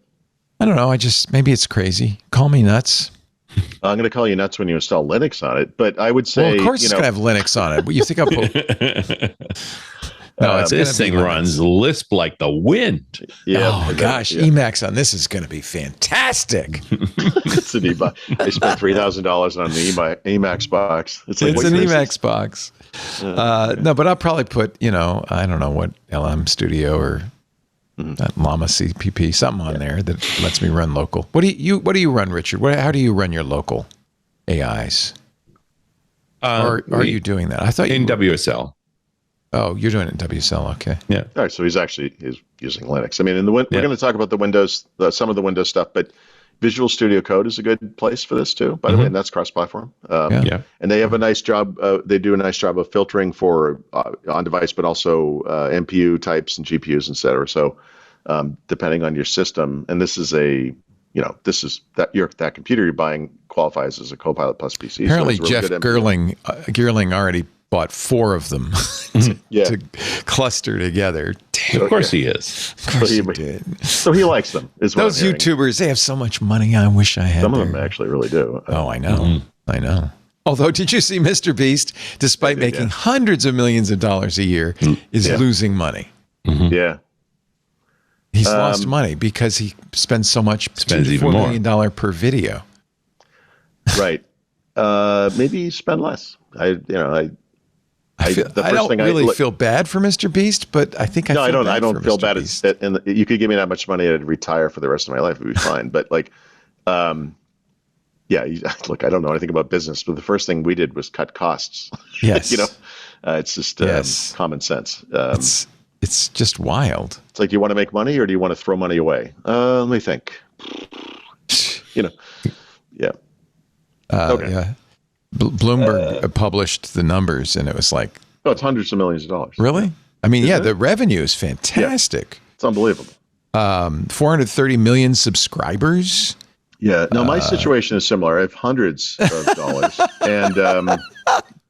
I don't know. Maybe it's crazy. Call me nuts. I'm going to call you nuts when you install Linux on it, but I would say, of course, it's going to have Linux on it. But you think No, this thing runs Lisp like the wind. Yeah. Oh gosh, Emacs on this is going to be fantastic. It's an Emacs. I spent $3,000 on the Emacs box. It's an Emacs box. No, but I'll probably put I don't know what LM Studio or that Llama CPP something on there that lets me run local. What do you run, Richard? How do you run your local AIs? Or are you doing that? I thought in WSL. Oh, you're doing it in WSL. Okay. Yeah. All right. So he's using Linux. I mean, we're going to talk about the Windows, some of the Windows stuff, but Visual Studio Code is a good place for this too, by the way, and that's cross-platform. And they have a nice job. They do a nice job of filtering for on-device, but also NPU types and GPUs, et cetera. So depending on your system, and this is that computer you're buying qualifies as a Copilot Plus PC. Apparently, so really Jeff Gerling already bought 4 of them to cluster together. Of course he is. Of course he did. So he likes them. Those YouTubers, they have so much money. I wish I had. Some of them actually really do. Oh, I know. I know. Although, did you see Mr. Beast, despite making hundreds of millions of dollars a year, is losing money? Yeah. He's lost money because he spends so much, $2 to $4 million per video. Right. Maybe spend less. I don't really feel bad for Mr. Beast, but I think I don't feel bad. And you could give me that much money, I'd retire for the rest of my life. It'd be fine. But look, I don't know anything about business, but the first thing we did was cut costs. Yes. It's just common sense. It's just wild. It's like, do you want to make money or do you want to throw money away? Let me think. Yeah. Okay. Yeah. Bloomberg published the numbers, and it was like, it's hundreds of millions of dollars. Really? I mean, the revenue is fantastic. Yeah. It's unbelievable. 430 million subscribers. Yeah. No, my situation is similar. I have hundreds of dollars, and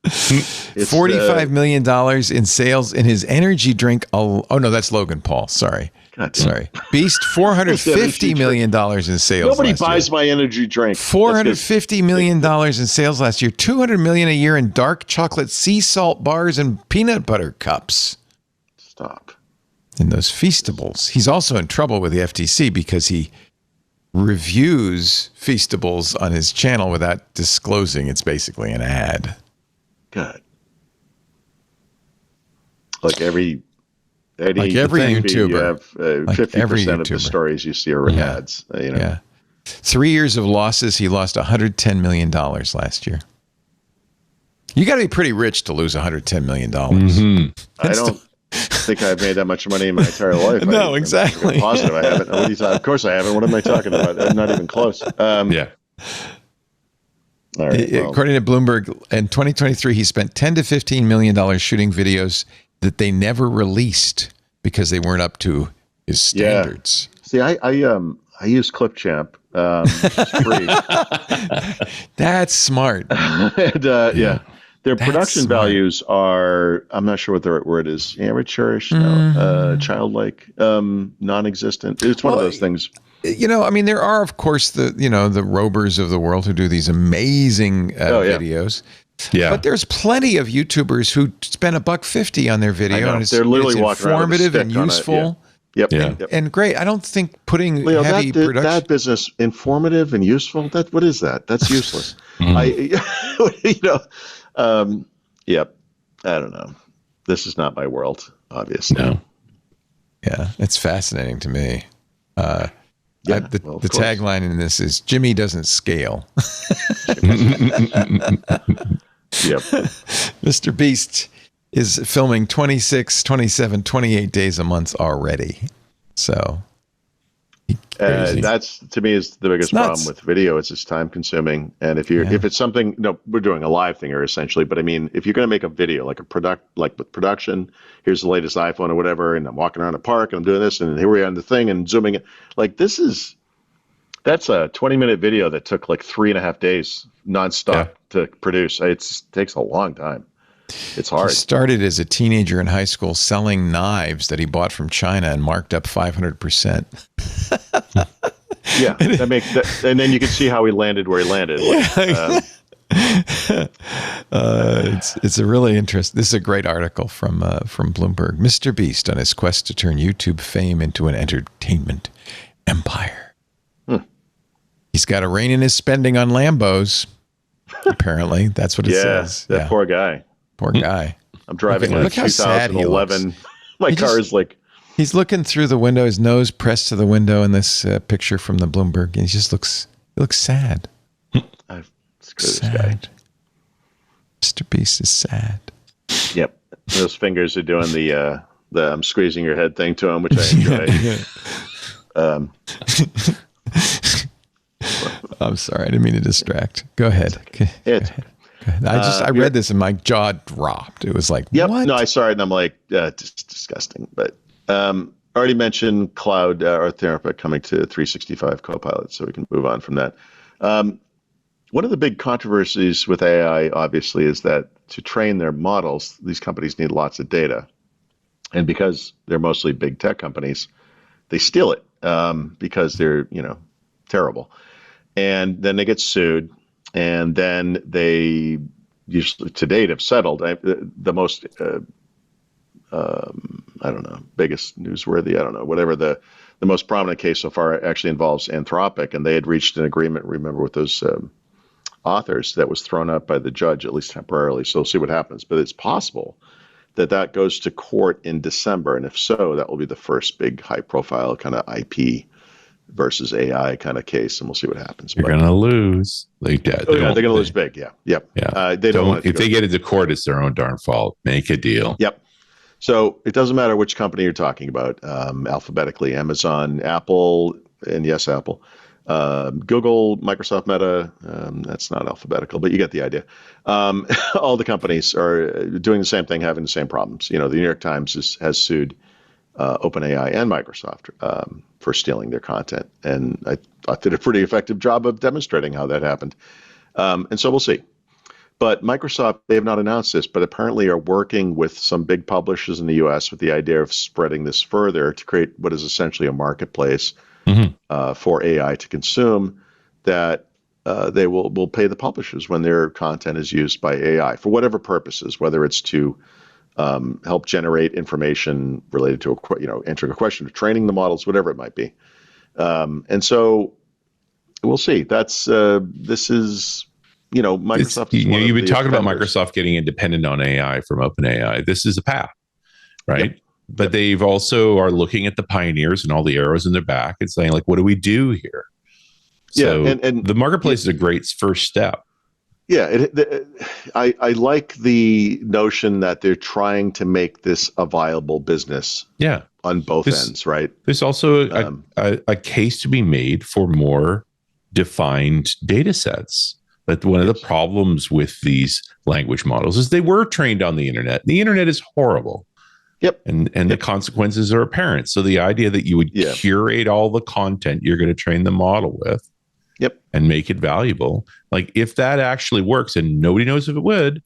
it's $45 million in sales in his energy drink. Oh no, that's Logan Paul. Sorry. Sorry. Beast, $450 million in sales. Nobody buys my energy drink. $450 million in sales last year. $200 million a year in dark chocolate sea salt bars and peanut butter cups. Stop. In those Feastables. He's also in trouble with the FTC because he reviews Feastables on his channel without disclosing it's basically an ad. God. Like every YouTuber, you have 50% of the stories you see are ads. Yeah. 3 years of losses. He lost $110 million last year. You got to be pretty rich to lose $110 million. Mm-hmm. I don't think I've made that much money in my entire life. No, exactly. I'm positive I haven't. Of course I haven't. What am I talking about? I'm not even close. Yeah. All right, According to Bloomberg, in 2023, he spent $10 to $15 million shooting videos that they never released because they weren't up to his standards. Yeah. See, I use Clipchamp. It's free. That's smart. And, their production values are, I'm not sure what the right word is, amateurish, childlike, non-existent. It's one of those things. I mean, there are, of course, the Robers of the world who do these amazing videos. Yeah. But there's plenty of YouTubers who spend $1.50 on their video. And they're literally walking around with a informative and useful. Yep. And great. I don't think putting Leo, heavy production. That business, informative and useful. What is that? That's useless. Yep. I don't know. This is not my world, obviously. No. Yeah, it's fascinating to me. The tagline in this is Jimmy doesn't scale. Yep. Mr. Beast is filming 26, 27, 28 days a month already. So that's, to me, is the biggest problem with video. It's time consuming. And if it's something, we're doing a live thing here essentially, but I mean, if you're going to make a video, like with production, here's the latest iPhone or whatever, and I'm walking around a park and I'm doing this, and here we are on the thing and zooming it. Like that's a 20-minute video that took like 3.5 days nonstop to produce. It takes a long time. It's hard. He started as a teenager in high school selling knives that he bought from China and marked up 500%. Yeah, that makes that, and then you can see how he landed where he landed. It's a really interesting. This is a great article from Bloomberg. Mr. Beast on his quest to turn YouTube fame into an entertainment empire. He's got a rein in his spending on Lambos. Apparently, that's what it says. That poor guy. Poor guy. I'm driving a 2011. My car is like. He's looking through the window, his nose pressed to the window in this picture from the Bloomberg, and he looks sad. Screw this guy. Mr. Beast is sad. Yep. Those fingers are doing the I'm squeezing your head thing to him, which I enjoy. I'm sorry, I didn't mean to distract. Go ahead. I read this and my jaw dropped. It was like, what? No, I saw it and I'm like, it's disgusting. But already mentioned cloud or Thurrott coming to 365 Copilot, so we can move on from that. One of the big controversies with AI, obviously, is that to train their models, these companies need lots of data. And because they're mostly big tech companies, they steal it because they're, terrible. And then they get sued. And then they usually, to date, have settled. The most, biggest newsworthy, whatever the most prominent case so far actually involves Anthropic. And they had reached an agreement, remember, with those authors that was thrown out by the judge, at least temporarily. So we'll see what happens. But it's possible that goes to court in December. And if so, that will be the first big high-profile kind of IP versus AI kind of case, and we'll see what happens. You're going to lose. They're going to lose big. Yeah. Yep. Yeah. They don't want if they get into court, it's their own darn fault. Make a deal. Yep. So it doesn't matter which company you're talking about, alphabetically, Amazon, Apple, and yes, Apple, Google, Microsoft, Meta. That's not alphabetical, but you get the idea. All the companies are doing the same thing, having the same problems. The New York Times has sued OpenAI and Microsoft for stealing their content. And I thought did a pretty effective job of demonstrating how that happened. And so we'll see. But Microsoft, they have not announced this, but apparently are working with some big publishers in the U.S. with the idea of spreading this further to create what is essentially a marketplace for AI to consume that they will pay the publishers when their content is used by AI for whatever purposes, whether it's to help generate information related to answering a question, or training the models, whatever it might be. And so we'll see. That's this is, Microsoft. You've been talking about Microsoft getting independent on AI from OpenAI. This is a path, right? Yep. But they've also are looking at the pioneers and all the arrows in their back and saying, like, what do we do here? So and the marketplace is a great first step. Yeah, I like the notion that they're trying to make this a viable business. Yeah, on both ends, right? There's also a case to be made for more defined data sets. But one of the problems with these language models is they were trained on the internet. The internet is horrible. Yep. And the consequences are apparent. So the idea that you would curate all the content you're going to train the model with, and make it valuable, like if that actually works, and nobody knows if it would,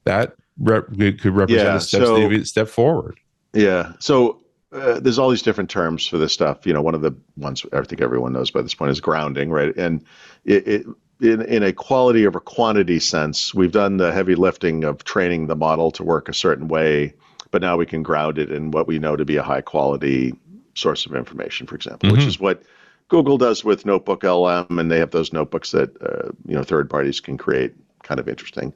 that could represent a step forward. Yeah. So there's all these different terms for this stuff. One of the ones I think everyone knows by this point is grounding, right? And in a quality over quantity sense, we've done the heavy lifting of training the model to work a certain way, but now we can ground it in what we know to be a high quality source of information, for example, which is what Google does with Notebook LM, and they have those notebooks that third parties can create. Kind of interesting.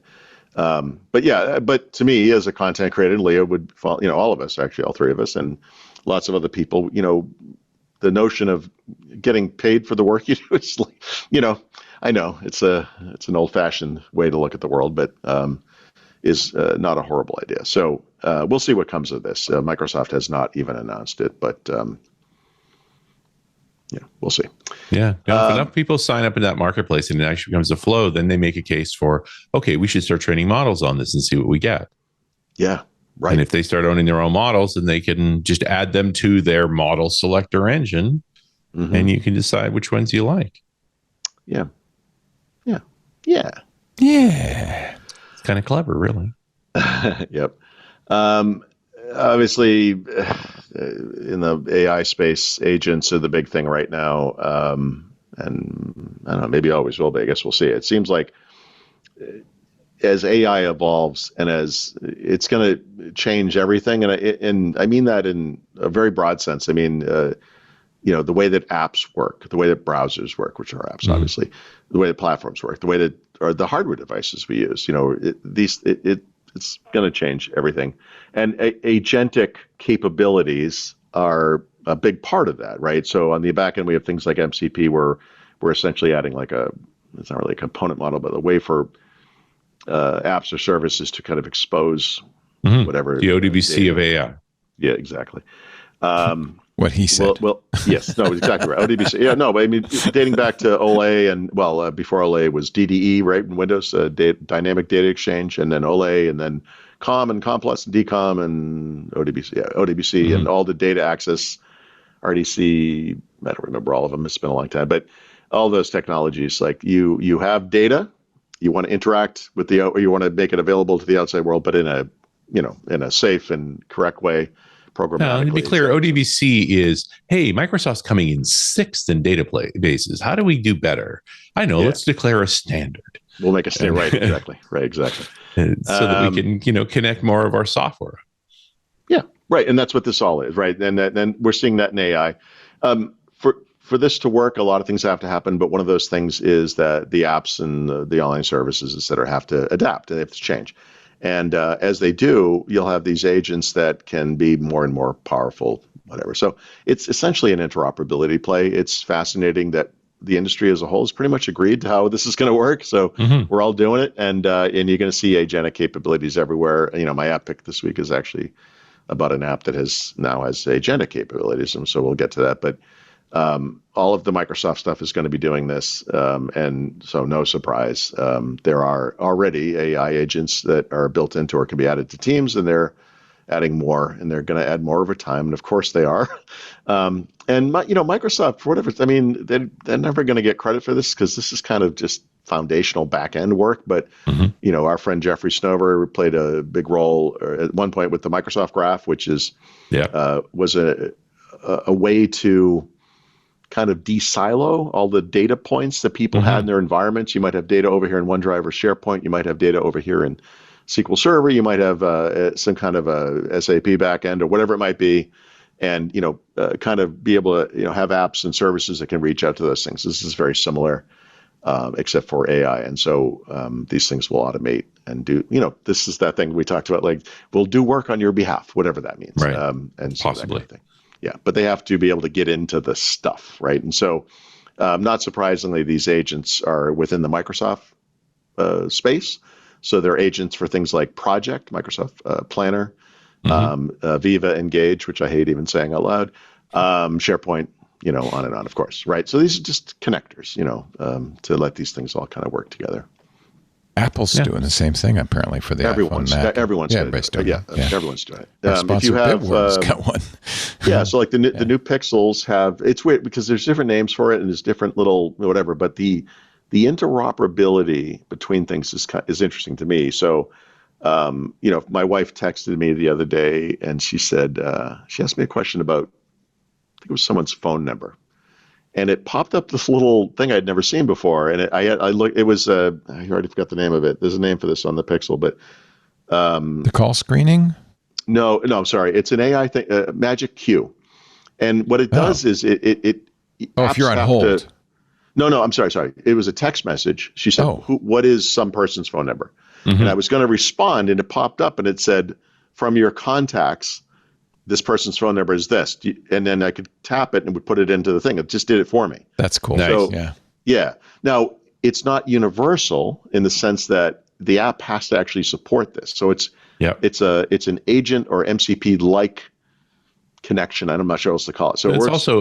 But to me, as a content creator, Leah would fall, all of us, actually, all three of us, and lots of other people, the notion of getting paid for the work you do is like, I know it's an old fashioned way to look at the world, but is not a horrible idea. So we'll see what comes of this. Microsoft has not even announced it, but we'll see. Yeah. If enough people sign up in that marketplace and it actually becomes a flow, then they make a case for, okay, we should start training models on this and see what we get. Yeah. Right. And if they start owning their own models, then they can just add them to their model selector engine, and you can decide which ones you like. Yeah. It's kind of clever, really. Yep. Obviously, in the AI space, agents are the big thing right now. And I don't know, maybe always will be. I guess we'll see. It seems like as AI evolves and as it's going to change everything, and I mean that in a very broad sense. I mean, the way that apps work, the way that browsers work, which are apps, obviously, the way that platforms work, the way that or the hardware devices we use. It's going to change everything, and agentic capabilities are a big part of that, right? So on the back end, we have things like MCP, where we're essentially adding it's not really a component model, but a way for apps or services to kind of expose whatever the ODBC of AI. Yeah, exactly. What he said. Well, yes, no, exactly right. ODBC. Yeah, no, but I mean, dating back to OLE and before OLE was DDE, right? In Windows, Dynamic Data Exchange, and then OLE, and then COM and COM Plus and DCOM and ODBC. Yeah, ODBC and all the data access, RDC. I don't remember all of them. It's been a long time, but all those technologies, like you have data, you want to interact with or you want to make it available to the outside world, but in a safe and correct way. Now, to be clear, ODBC is, hey, Microsoft's coming in sixth in databases. How do we do better? I know. Let's declare a standard. We'll make a standard. Right. Exactly. Right. Exactly. So that we can, connect more of our software. Yeah. Right. And that's what this all is. Right. And then we're seeing that in AI. For this to work, a lot of things have to happen. But one of those things is that the apps and the online services, et cetera, have to adapt and they have to change. And as they do, you'll have these agents that can be more and more powerful, whatever. So it's essentially an interoperability play. It's fascinating that the industry as a whole has pretty much agreed to how this is going to work. So we're all doing it, and you're going to see agentic capabilities everywhere. My app pick this week is actually about an app that now has agentic capabilities, and so we'll get to that. But all of the Microsoft stuff is going to be doing this, and so no surprise. There are already AI agents that are built into or can be added to Teams, and they're adding more, and they're going to add more over time. And of course they are. And Microsoft, for whatever, I mean, they're never going to get credit for this because this is kind of just foundational back end work. But our friend Jeffrey Snover played a big role at one point with the Microsoft Graph, which was a way to kind of de-silo all the data points that people had in their environments. You might have data over here in OneDrive or SharePoint. You might have data over here in SQL Server. You might have some kind of a SAP backend or whatever it might be. And, kind of be able to have apps and services that can reach out to those things. This is very similar, except for AI. And so these things will automate and do, this is that thing we talked about, like we'll do work on your behalf, whatever that means. Right. And so possibly. that kind of thing. Yeah. But they have to be able to get into the stuff. Right. And so not surprisingly, these agents are within the Microsoft space. So they're agents for things like Project, Microsoft Planner, Viva Engage, which I hate even saying out loud, SharePoint, on and on, of course, right? So these are just connectors, to let these things all kind of work together. Apple's doing the same thing apparently for the iPhone, Mac. Everyone's doing everybody's it. doing it. Everyone's doing it. If you have, got one. So like the new Pixels have, it's weird because there's different names for it and there's different little whatever, but the interoperability between things is interesting to me. So, my wife texted me the other day and she said, she asked me a question about, I think it was someone's phone number. And it popped up this little thing I'd never seen before. And I looked, it was, I already forgot the name of it. There's a name for this on the Pixel, but. The call screening? No, I'm sorry. It's an AI thing, Magic Q. And what it does is it if you're on hold. No, I'm sorry. It was a text message. She said, what is some person's phone number? And I was going to respond, and it popped up, and it said, from your contacts, this person's phone number is this. And then I could tap it and would put it into the thing. It just did it for me. That's cool. Nice. So, yeah. Now, it's not universal in the sense that the app has to actually support this. So it's an agent or MCP-like connection. I'm not sure what else to call it. So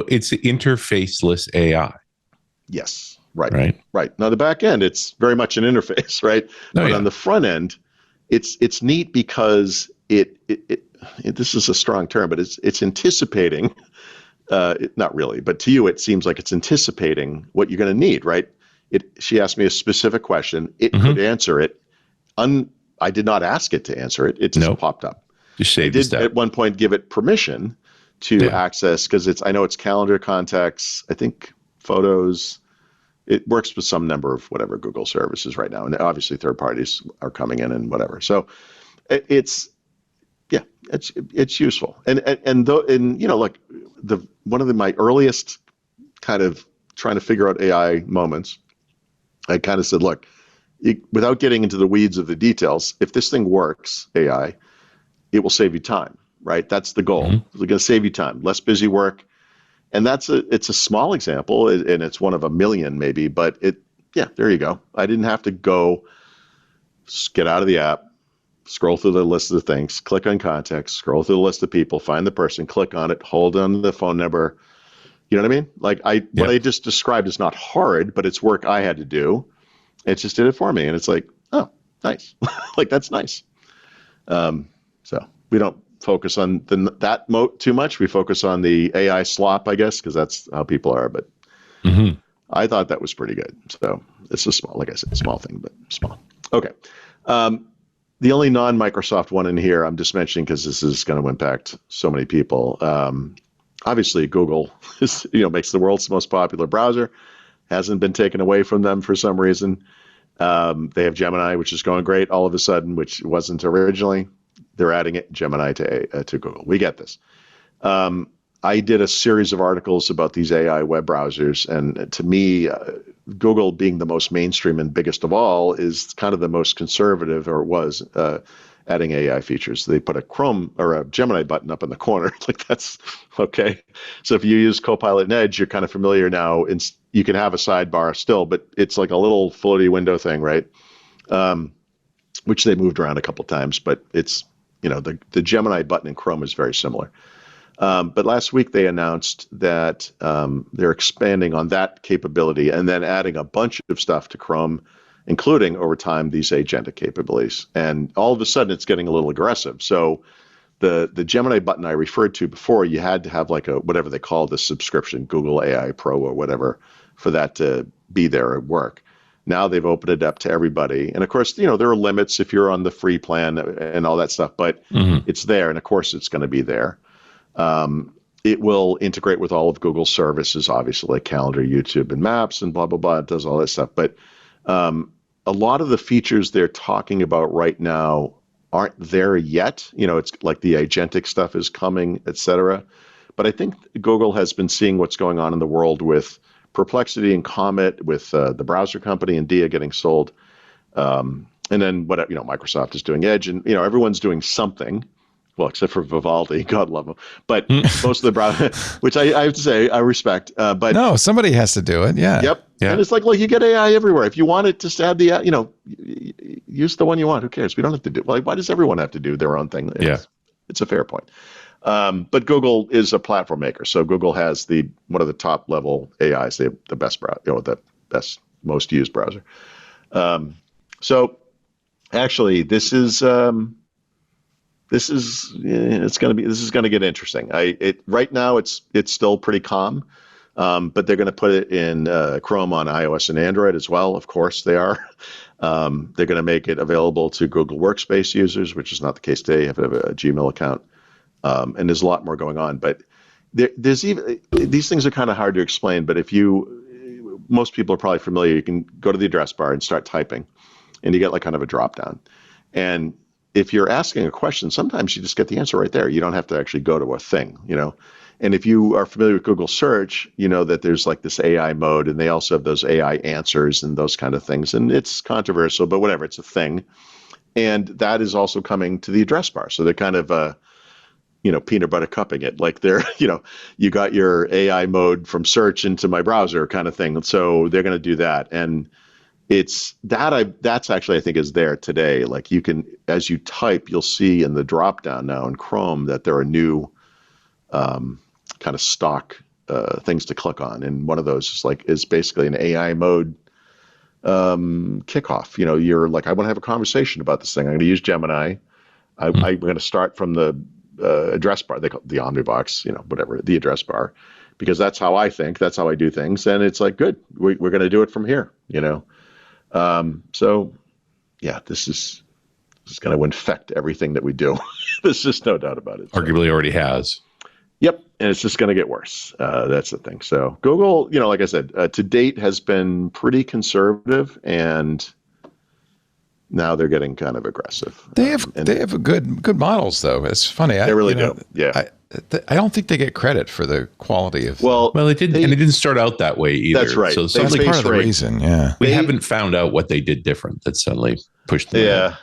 it's interfaceless AI. Yes. Right. Now the back end, it's very much an interface, right? But on the front end, it's neat because it this is a strong term, but it's anticipating. Not really, but to you, it seems like it's anticipating what you're going to need, right? She asked me a specific question. It could answer it. I did not ask it to answer it. It just popped up. I did at one point give it permission to access because I know it's calendar, contacts, I think photos. It works with some number of whatever Google services right now, and obviously third parties are coming in and whatever. So it's useful, and like one of my earliest kind of trying to figure out AI moments, I kind of said, look, without getting into the weeds of the details, if this thing works, AI, it will save you time, right? That's the goal. It's going to save you time, less busy work. And it's a small example, and it's one of a million maybe, but there you go. I didn't have to get out of the app, scroll through the list of the things, click on contacts, scroll through the list of people, find the person, click on it, hold on to the phone number. You know what I mean? Like what I just described is not hard, but it's work I had to do. It just did it for me. And it's like, oh, nice. Like, that's nice. So we don't focus on that too much. We focus on the AI slop, I guess, because that's how people are. But I thought that was pretty good. So it's a small, like I said, small thing, but small. Okay. The only non-Microsoft one in here I'm just mentioning because this is going to impact so many people. Obviously, Google makes the world's most popular browser. Hasn't been taken away from them for some reason. They have Gemini, which is going great all of a sudden, which wasn't originally. They're adding Gemini to Google. We get this. I did a series of articles about these AI web browsers, and to me, Google being the most mainstream and biggest of all is kind of the most conservative, or was, adding AI features. They put a Chrome or a Gemini button up in the corner. Like, that's okay. So if you use Copilot and Edge, you're kind of familiar now. You can have a sidebar still, but it's like a little floaty window thing, right? Which they moved around a couple times, but it's, the Gemini button in Chrome is very similar. But last week they announced that they're expanding on that capability and then adding a bunch of stuff to Chrome, including over time these agentic capabilities. And all of a sudden it's getting a little aggressive. So the Gemini button I referred to before, you had to have like whatever they call the subscription, Google AI Pro or whatever, for that to be there at work. Now they've opened it up to everybody. And of course, there are limits if you're on the free plan and all that stuff, but it's there. And of course it's going to be there. It will integrate with all of Google's services, obviously, like Calendar, YouTube, and Maps, and blah, blah, blah. It does all that stuff. But a lot of the features they're talking about right now aren't there yet. It's like the agentic stuff is coming, et cetera. But I think Google has been seeing what's going on in the world with Perplexity and Comet, with the browser company Nvidia getting sold, and then Microsoft is doing Edge, and everyone's doing something. Well, except for Vivaldi, God love him. But most of the browser, which I have to say I respect. But no, somebody has to do it. Yeah. Yep. Yeah. And it's like, look, you get AI everywhere. If you want it to have the, use the one you want. Who cares? We don't have to do. Like, why does everyone have to do their own thing? It's a fair point. But Google is a platform maker, so Google has one of the top level AIs. They have the best browser, the best, most used browser. So actually, this is going to get interesting. Right now it's still pretty calm, but they're going to put it in Chrome on iOS and Android as well. Of course they are. They're going to make it available to Google Workspace users, which is not the case today. You have to have a Gmail account. And there's a lot more going on, but there's even these things are kind of hard to explain. But most people are probably familiar. You can go to the address bar and start typing, and you get like kind of a drop down. And if you're asking a question, sometimes you just get the answer right there. You don't have to actually go to a thing, And if you are familiar with Google Search, you know that there's like this AI mode, and they also have those AI answers and those kind of things. And it's controversial, but whatever, it's a thing. And that is also coming to the address bar. So they're kind of peanut butter cupping it, like you got your AI mode from search into my browser kind of thing. So they're going to do that. And that's actually, I think, is there today. Like you can, as you type, you'll see in the drop down now in Chrome that there are new kind of stock things to click on. And one of those is basically an AI mode kickoff. You're like, I want to have a conversation about this thing. I'm going to use Gemini. I'm going to start from the address bar. They call it the Omnibox, whatever, the address bar, because that's how I think, that's how I do things. And it's like, good, we're going to do it from here, So yeah, this is going to infect everything that we do. There's just no doubt about it. Arguably already has. Yep. And it's just going to get worse. That's the thing. So Google, like I said, to date has been pretty conservative, and now they're getting kind of aggressive. They have good models though. It's funny. They really do. Yeah. I don't think they get credit for the quality of. Well, it didn't start out that way either. That's right. So that's part of the reason. Yeah. We haven't found out what they did different that suddenly pushed them. Yeah.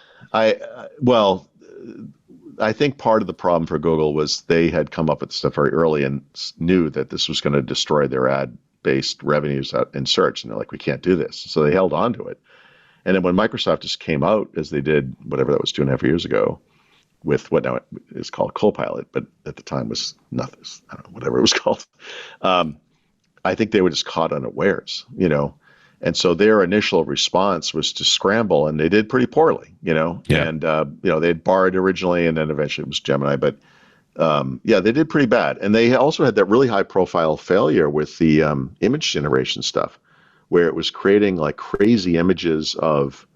I think part of the problem for Google was they had come up with stuff very early and knew that this was going to destroy their ad-based revenues out in search, and they're like, we can't do this. So they held on to it. And then when Microsoft just came out, as they did, whatever that was 2.5 years ago, with what now is called Copilot, but at the time was nothing, I don't know, whatever it was called. I think they were just caught unawares, And so their initial response was to scramble, and they did pretty poorly, Yeah. And, they had Bard originally, and then eventually it was Gemini. But, they did pretty bad. And they also had that really high-profile failure with the image generation stuff, where it was creating like crazy images of,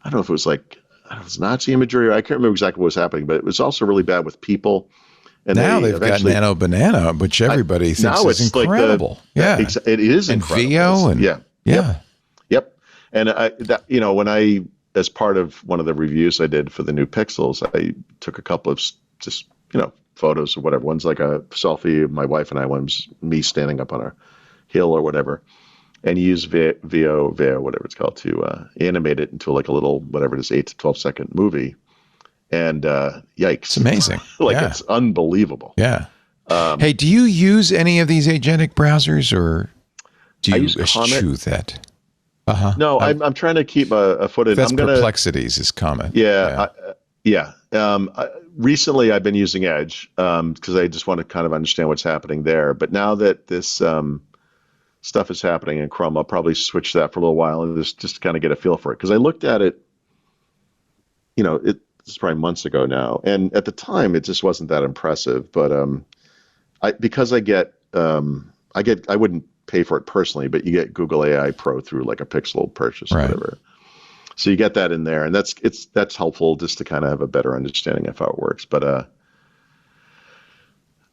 I don't know if it was Nazi imagery, or I can't remember exactly what was happening, but it was also really bad with people. And now they've got Nano Banana, which everybody thinks is incredible. It is and incredible. Vio and Yep. And when I, as part of one of the reviews I did for the new Pixels, I took a couple of just photos or whatever. One's like a selfie of my wife and I. One's me standing up on a hill or whatever. And you use Vio, whatever it's called, to animate it into like a little, whatever it is, 8 to 12 second movie. And yikes. It's amazing. It's unbelievable. Yeah. Hey, do you use any of these agentic browsers, or do you eschew that? No, I'm trying to keep a foot in. That's Perplexities is Comet. Yeah. Recently, I've been using Edge because I just want to kind of understand what's happening there. But now that this stuff is happening in Chrome, I'll probably switch that for a little while and just kind of get a feel for it. Because I looked at it, it's probably months ago now, and at the time it just wasn't that impressive. But I wouldn't pay for it personally, but you get Google AI Pro through like a Pixel purchase or whatever. So you get that in there, and that's helpful just to kind of have a better understanding of how it works. But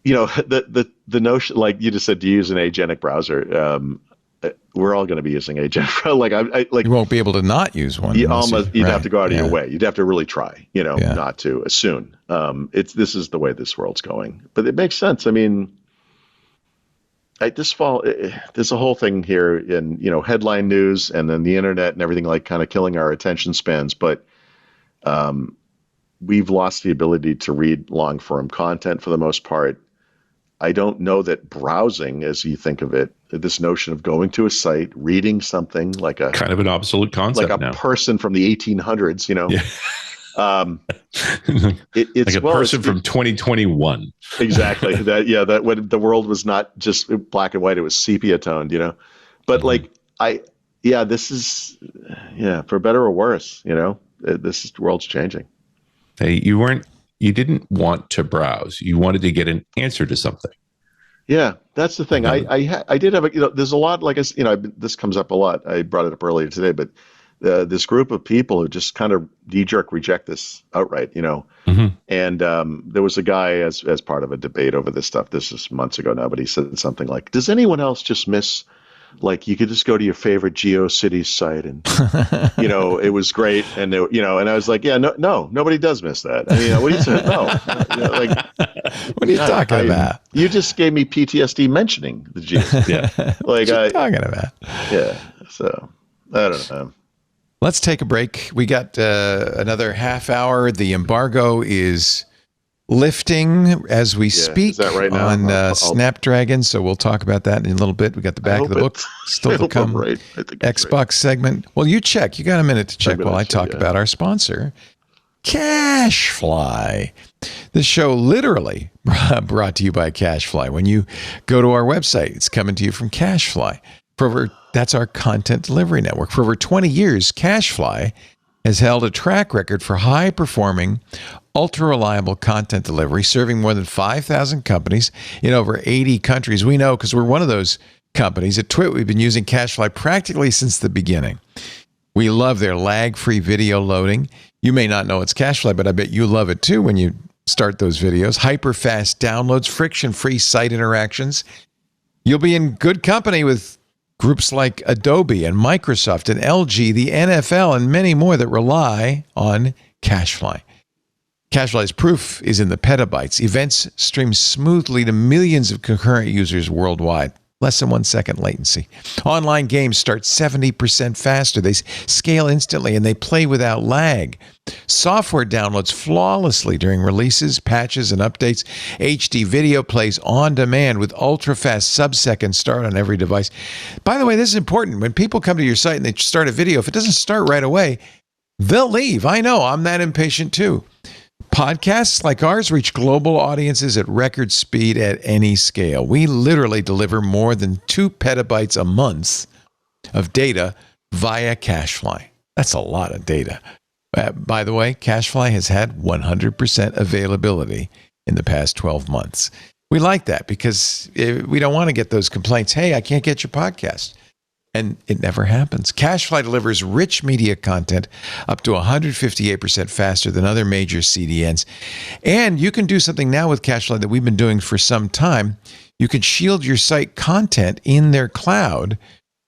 the notion, like you just said, to use an agentic browser, we're all going to be using Agent. Like you won't be able to not use one. You'd have to go out of your way. You'd have to really try, not to soon. This is the way this world's going, but it makes sense. I mean, this fall, there's a whole thing here in, headline news and then the internet and everything, like kind of killing our attention spans. But we've lost the ability to read long form content for the most part. I don't know that browsing, as you think of it, this notion of going to a site, reading something like a kind of an obsolete concept, like a person from the 1800s, Yeah. It's like a person from 2021. Exactly. That when the world was not just black and white, it was sepia toned, But this is, for better or worse, the world's changing. Hey, you didn't want to browse. You wanted to get an answer to something. Yeah, that's the thing. I did have there's a lot, like this comes up a lot. I brought it up earlier today, but this group of people who just kind of knee-jerk reject this outright, And there was a guy as part of a debate over this stuff. This is months ago now, but he said something like, "Does anyone else just miss, like, you could just go to your favorite GeoCities site and, it was great." And, and I was like, yeah, no, nobody does miss that. I mean, what are you saying? No. What are you talking about? You just gave me PTSD mentioning the Geos. Yeah. What are you talking about? Yeah. So, I don't know. Let's take a break. We got another half hour. The embargo is lifting as we speak. Is that right now? On Snapdragon, so we'll talk about that in a little bit. We got the back of the book still to come. Right. Xbox segment. Well, you check. You got a minute to check while I talk about our sponsor, Cashfly. This show literally brought to you by Cashfly. When you go to our website, it's coming to you from Cashfly. That's our content delivery network. For over 20 years, Cashfly has held a track record for high-performing, ultra-reliable content delivery, serving more than 5,000 companies in over 80 countries. We know because we're one of those companies. At Twit, we've been using Cashfly practically since the beginning. We love their lag-free video loading. You may not know it's Cashfly, but I bet you love it too when you start those videos. Hyper-fast downloads, friction-free site interactions. You'll be in good company with groups like Adobe and Microsoft and LG, the NFL, and many more that rely on Cashfly. Cashfly's proof is in the petabytes. Events stream smoothly to millions of concurrent users worldwide. Less than 1 second latency. Online games start 70% faster. They scale instantly and they play without lag. Software downloads flawlessly during releases, patches, and updates. HD video plays on demand with ultra-fast sub-second start on every device. By the way, this is important. When people come to your site and they start a video, if it doesn't start right away, they'll leave. I know, I'm that impatient too. Podcasts like ours reach global audiences at record speed at any scale. We literally deliver more than 2 petabytes a month of data via Cashfly. That's a lot of data. By the way, Cashfly has had 100% availability in the past 12 months. We like that because we don't want to get those complaints. Hey, I can't get your podcast. And it never happens. Cashfly delivers rich media content up to 158% faster than other major CDNs. And you can do something now with Cashfly that we've been doing for some time. You can shield your site content in their cloud.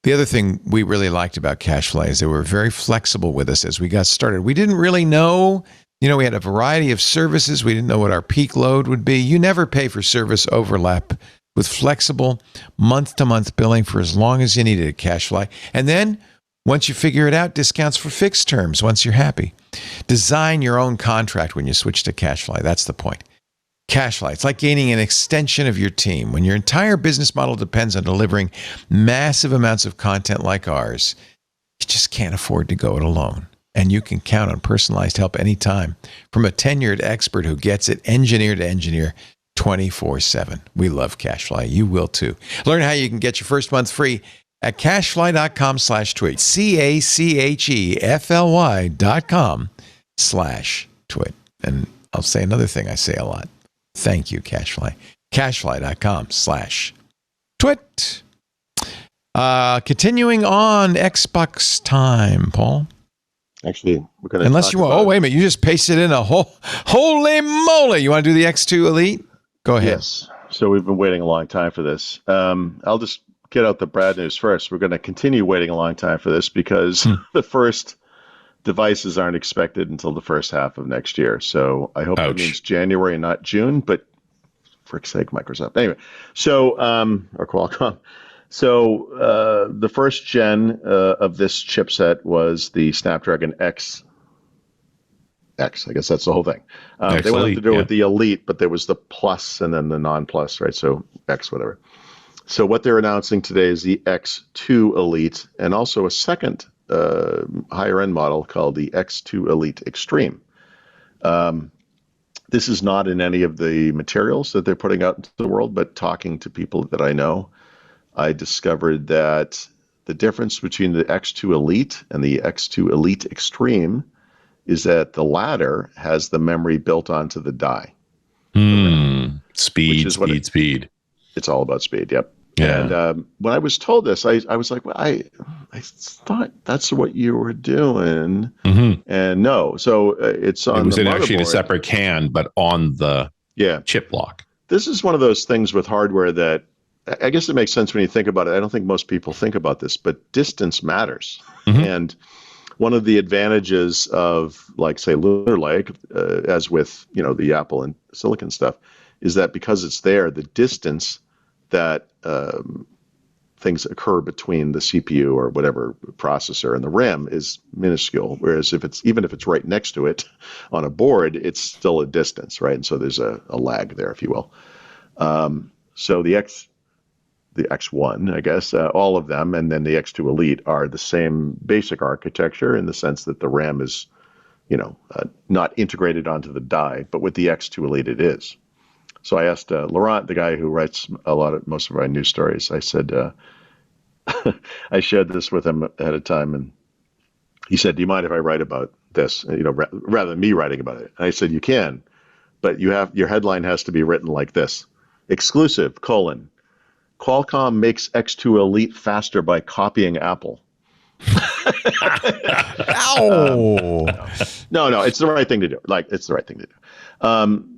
The other thing we really liked about Cashfly is they were very flexible with us as we got started. We didn't really know, we had a variety of services. We didn't know what our peak load would be. You never pay for service overlap with flexible month-to-month billing for as long as you need it at Cashfly. And then, once you figure it out, discounts for fixed terms once you're happy. Design your own contract when you switch to Cashfly. That's the point. Cashfly, it's like gaining an extension of your team. When your entire business model depends on delivering massive amounts of content like ours, you just can't afford to go it alone. And you can count on personalized help anytime from a tenured expert who gets it engineer to engineer 24/7. We love Cashfly. You will too. Learn how you can get your first month free at cashfly.com/twit. CACHEFLY.com/twit. And I'll say another thing I say a lot. Thank you, Cashfly. Cashfly.com/twit. Continuing on Xbox time, Paul. Actually, we're going to unless you want. Oh, wait a minute. You just pasted in a holy moly. You want to do the X2 Elite? Go ahead. Yes. So we've been waiting a long time for this. I'll just get out the bad news first. We're going to continue waiting a long time for this because the first devices aren't expected until the first half of next year. So I hope that means January and not June, but for sake, Microsoft. Anyway, so, or Qualcomm. So the first gen of this chipset was the Snapdragon X. I guess that's the whole thing. They wanted to do it with the Elite, but there was the Plus and then the non-Plus, right? So X, whatever. So what they're announcing today is the X2 Elite and also a second higher-end model called the X2 Elite Extreme. This is not in any of the materials that they're putting out into the world, but talking to people that I know, I discovered that the difference between the X2 Elite and the X2 Elite Extreme is that the latter has the memory built onto the die. Speed. It's all about speed, yep. Yeah. And when I was told this, I was like, well, I thought that's what you were doing. And no, so it's on the motherboard. It was actually in a separate can, but on the chip block. This is one of those things with hardware that I guess it makes sense when you think about it. I don't think most people think about this, but distance matters. And one of the advantages of, like, say, Lunar Lake, as with, the Apple and Silicon stuff, is that because it's there, the distance that things occur between the CPU or whatever processor and the RAM is minuscule. Whereas even if it's right next to it on a board, it's still a distance, right? And so there's a lag there, if you will. So the X1, I guess, all of them, and then the X2 Elite are the same basic architecture in the sense that the RAM is, not integrated onto the die, but with the X2 Elite it is. So I asked Laurent, the guy who writes most of my news stories, I said, I shared this with him ahead of time, and he said, do you mind if I write about this, rather than me writing about it? And I said, you can, but your headline has to be written like this: exclusive, Qualcomm makes X2 Elite faster by copying Apple. Ow! No, it's the right thing to do. It's the right thing to do.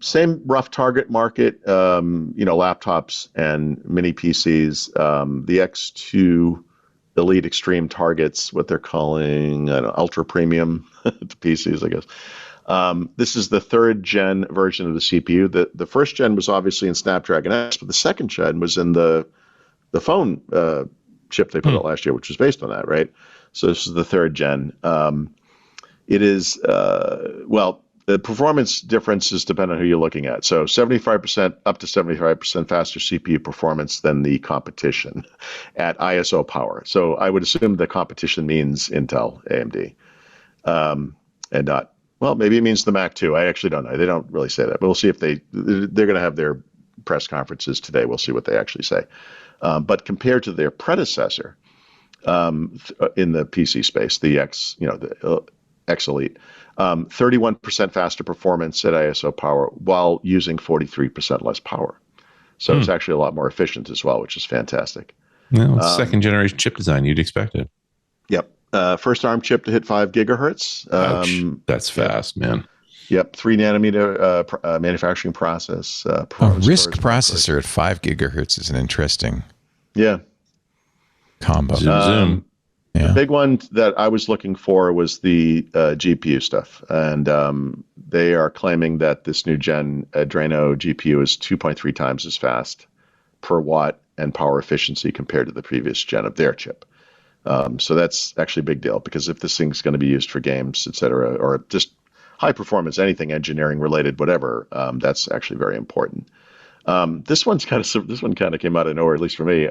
Same rough target market, laptops and mini PCs. The X2 Elite Extreme targets what they're calling ultra premium PCs, I guess. This is the third gen version of the CPU. The first gen was obviously in Snapdragon X, but the second gen was in the phone chip they put out last year, which was based on that, right? So this is the third gen. It is, the performance differences depend on who you're looking at. So 75%, up to 75% faster CPU performance than the competition at ISO power. So I would assume the competition means Intel, AMD, and not, well, maybe it means the Mac too. I actually don't know. They don't really say that, but we'll see if they're going to have their press conferences today. We'll see what they actually say. But compared to their predecessor in the PC space, the the X Elite, 31% faster performance at ISO power while using 43% less power. So it's actually a lot more efficient as well, which is fantastic. Well, it's second generation chip design. You'd expect it. Yep. First ARM chip to hit 5 gigahertz. That's fast, man. Yep. 3 nanometer manufacturing process. A RISC processor at 5 gigahertz is an interesting combo. Zoom. Yeah. The big one that I was looking for was the GPU stuff. And they are claiming that this new gen Adreno GPU is 2.3 times as fast per watt and power efficiency compared to the previous gen of their chip. So that's actually a big deal, because if this thing's going to be used for games, et cetera, or just high performance, anything engineering related, whatever, that's actually very important. This one kind of came out of nowhere, at least for me.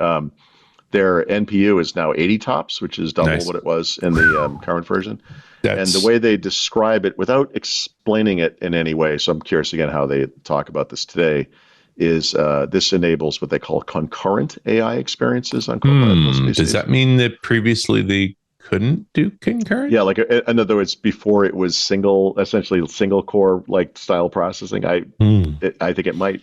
Their NPU is now 80 tops, which is double what it was in the current version. And the way they describe it, without explaining it in any way, so I'm curious again how they talk about this today, is this enables what they call concurrent AI experiences on Copilot. Does that mean that previously they couldn't do concurrent? Yeah, like in other words, before it was essentially single core like style processing. I think it might,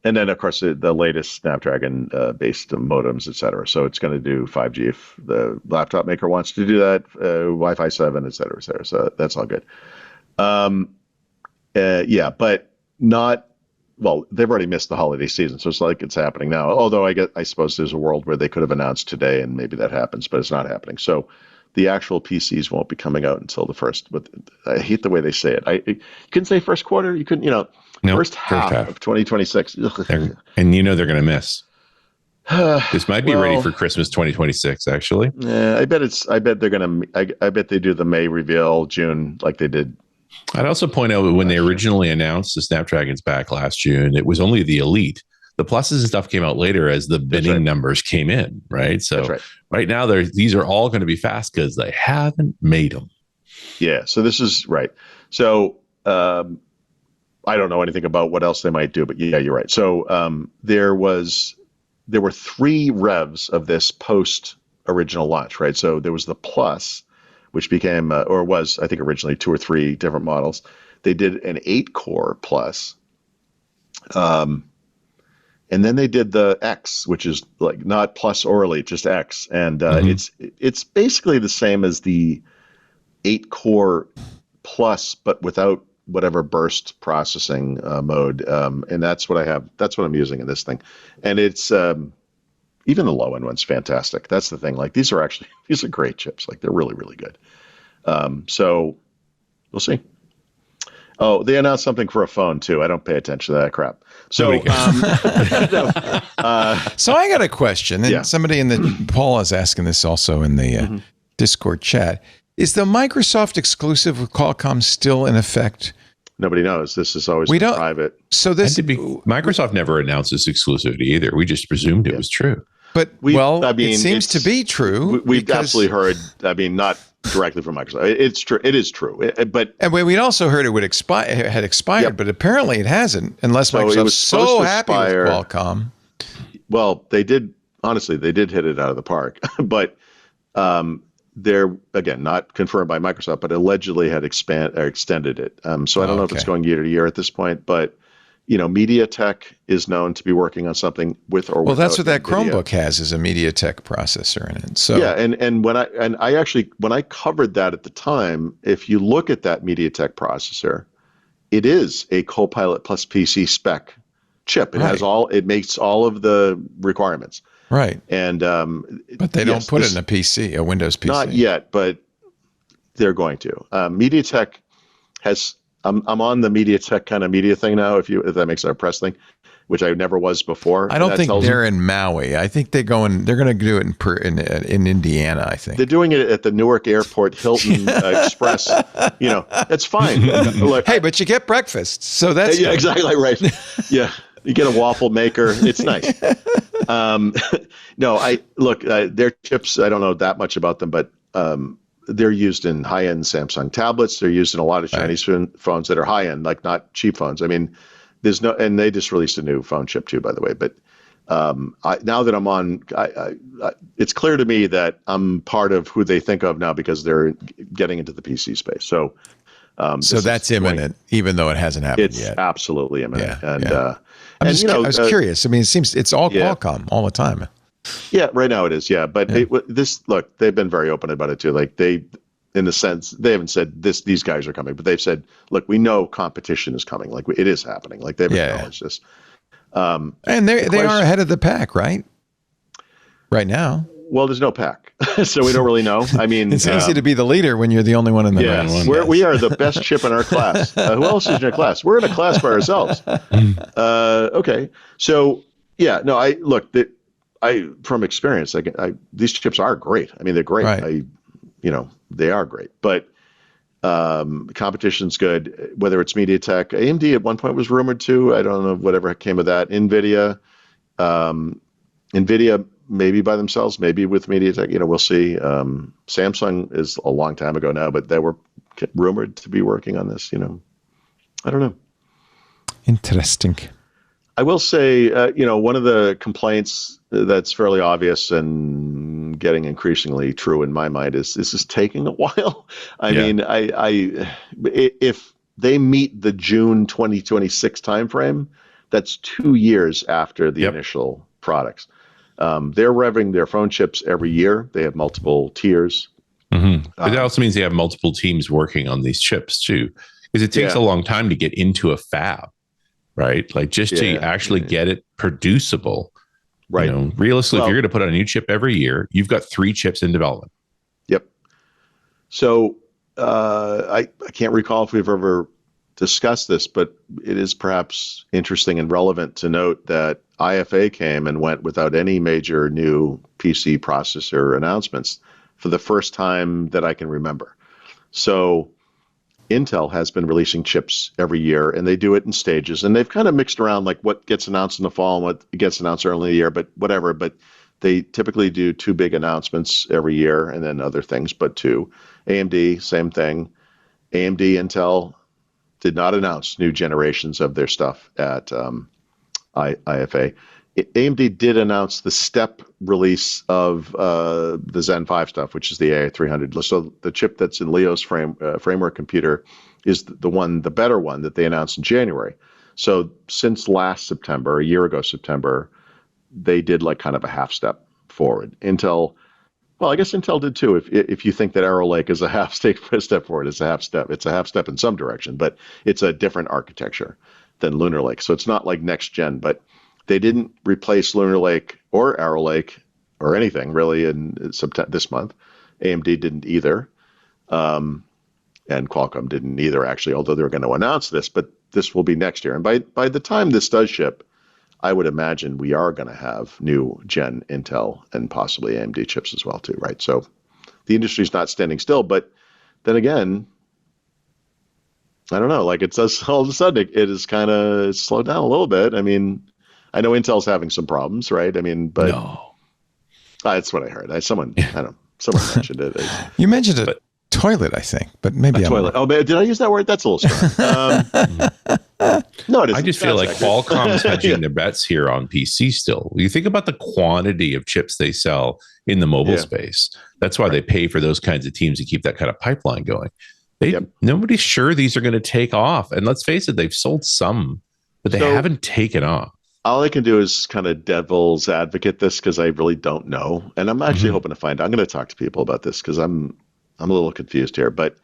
and then of course the latest Snapdragon based modems, et cetera. So it's going to do 5G if the laptop maker wants to do that, Wi-Fi 7, et cetera, et cetera. So that's all good. But not well, they've already missed the holiday season, so it's like it's happening now. Although I suppose there's a world where they could have announced today, and maybe that happens, but it's not happening. So the actual PCs won't be coming out until the first. But I hate the way they say it. You couldn't say first quarter. You couldn't, first half of 2026. And they're going to miss. This might be ready for Christmas 2026. Actually, yeah, I bet they're gonna. I bet they do the May reveal, June, like they did. I'd also point out that when they originally announced the Snapdragons back last June, it was only the Elite. The pluses and stuff came out later as the binning numbers came in, right? So right now, these are all going to be fast because they haven't made them. Yeah, so this is right. So I don't know anything about what else they might do, but yeah, you're right. So there were 3 revs of this post original launch, right? So there was the Plus, which became, or was, I think originally 2 or 3 different models. They did an 8-core Plus. And then they did the X, which is like not Plus or Elite, just X. And it's basically the same as the 8-core Plus, but without whatever burst processing mode. And that's what I have. That's what I'm using in this thing. And it's even the low end one's fantastic. That's the thing. Like these are great chips. Like they're really, really good. So we'll see. Oh, they announced something for a phone too. I don't pay attention to that crap. So, so I got a question, and somebody Paul is asking this also in the Discord chat. Is the Microsoft exclusive with Qualcomm still in effect? Nobody knows. This is always private. So Microsoft never announced this exclusivity either. We just presumed it was true. But it seems to be true. We've absolutely heard. I mean, not directly from Microsoft. It's true. It is true. And we'd also heard it had expired, but apparently it hasn't, unless Microsoft's so happy with Qualcomm. Well, they did. Honestly, they did hit it out of the park, but. They're, again, not confirmed by Microsoft, but allegedly had extended it. So I don't know if it's going year to year at this point, but, MediaTek is known to be working on something with or without. Well, that's what that Nvidia. Chromebook has, is a MediaTek processor in it. So yeah, and when I covered that at the time, if you look at that MediaTek processor, it is a Copilot plus PC spec chip. It makes all of the requirements. Right. And but they don't put it in a PC, a Windows PC. Not yet, but they're going to. MediaTek has. I'm on the MediaTek kind of media thing now. If that makes it a press thing, which I never was before. I don't think they're in Maui. I think they're going to do it in Indiana. I think they're doing it at the Newark Airport Hilton Express. That's fine. Look, hey, but you get breakfast, so that's yeah, exactly right. Yeah. You get a waffle maker. It's nice. Their chips, I don't know that much about them, but they're used in high-end Samsung tablets. They're used in a lot of Chinese phones that are high-end, like not cheap phones. I mean, and they just released a new phone chip too, by the way. But now that I'm on, it's clear to me that I'm part of who they think of now because they're getting into the PC space. So that's imminent, even though it hasn't happened yet. It's absolutely imminent. I was curious. I mean, it seems it's all Qualcomm all the time. Yeah, right now it is. Yeah, but they've been very open about it too. Like in the sense, they haven't said these guys are coming, but they've said, look, we know competition is coming. Like it is happening. Like they've acknowledged this. And they are ahead of the pack, right? Right now. Well, there's no pack, so we don't really know. I mean, it's easy to be the leader when you're the only one in the room. We are the best chip in our class. Who else is in our class? We're in a class by ourselves. Okay, so from experience, these chips are great. I mean, they're great. Right. They are great, but competition's good. Whether it's MediaTek, AMD at one point was rumored too. I don't know whatever came of that. Nvidia. Maybe by themselves, maybe with MediaTek, we'll see. Samsung is a long time ago now, but they were rumored to be working on this, I don't know. Interesting. I will say, one of the complaints that's fairly obvious and getting increasingly true in my mind is this is taking a while. I mean, if they meet the June 2026 timeframe, that's 2 years after the initial products. They're revving their phone chips every year. They have multiple tiers. Mm-hmm. But that also means they have multiple teams working on these chips too, because it takes a long time to get into a fab. right? Like just to actually get it producible. Right. Realistically, if you're going to put out a new chip every year, you've got 3 chips in development. Yep. So I can't recall if we've ever discussed this, but it is perhaps interesting and relevant to note that IFA came and went without any major new PC processor announcements for the first time that I can remember. So Intel has been releasing chips every year, and they do it in stages, and they've kind of mixed around like what gets announced in the fall and what gets announced early in the year, but whatever. But they typically do 2 big announcements every year and then other things, but 2. AMD, same thing. AMD, Intel did not announce new generations of their stuff at IFA. AMD did announce the step release of the Zen 5 stuff, which is the AI300. So the chip that's in Leo's framework computer is the better one that they announced in January. So since last September, a year ago September, they did like kind of a half step forward. Intel, well, I guess Intel did too. If you think that Arrow Lake is a half step forward, it's a half step. It's a half step in some direction, but it's a different architecture than Lunar Lake. So it's not like next gen, but they didn't replace Lunar Lake or Arrow Lake or anything really in September this month. AMD didn't either, and Qualcomm didn't either actually. Although they're going to announce this, but this will be next year. And by the time this does ship, I would imagine we are going to have new gen Intel and possibly AMD chips as well too, right? So the industry's not standing still, but then again, I don't know. Like it does all of a sudden, it is kind of slowed down a little bit. I mean, I know Intel's having some problems, right? I mean, but No. That's what I heard. Someone mentioned it. You mentioned a toilet, I think, but maybe a toilet. Oh, did I use that word? That's a little strong. No, it isn't. I just feel like Qualcomm's hedging their bets here on PC still. You think about the quantity of chips they sell in the mobile space. That's why they pay for those kinds of teams to keep that kind of pipeline going. Nobody's sure these are going to take off. And let's face it, they've sold some, but they haven't taken off. All I can do is kind of devil's advocate this because I really don't know. And I'm actually hoping to find out. I'm going to talk to people about this because I'm a little confused here. But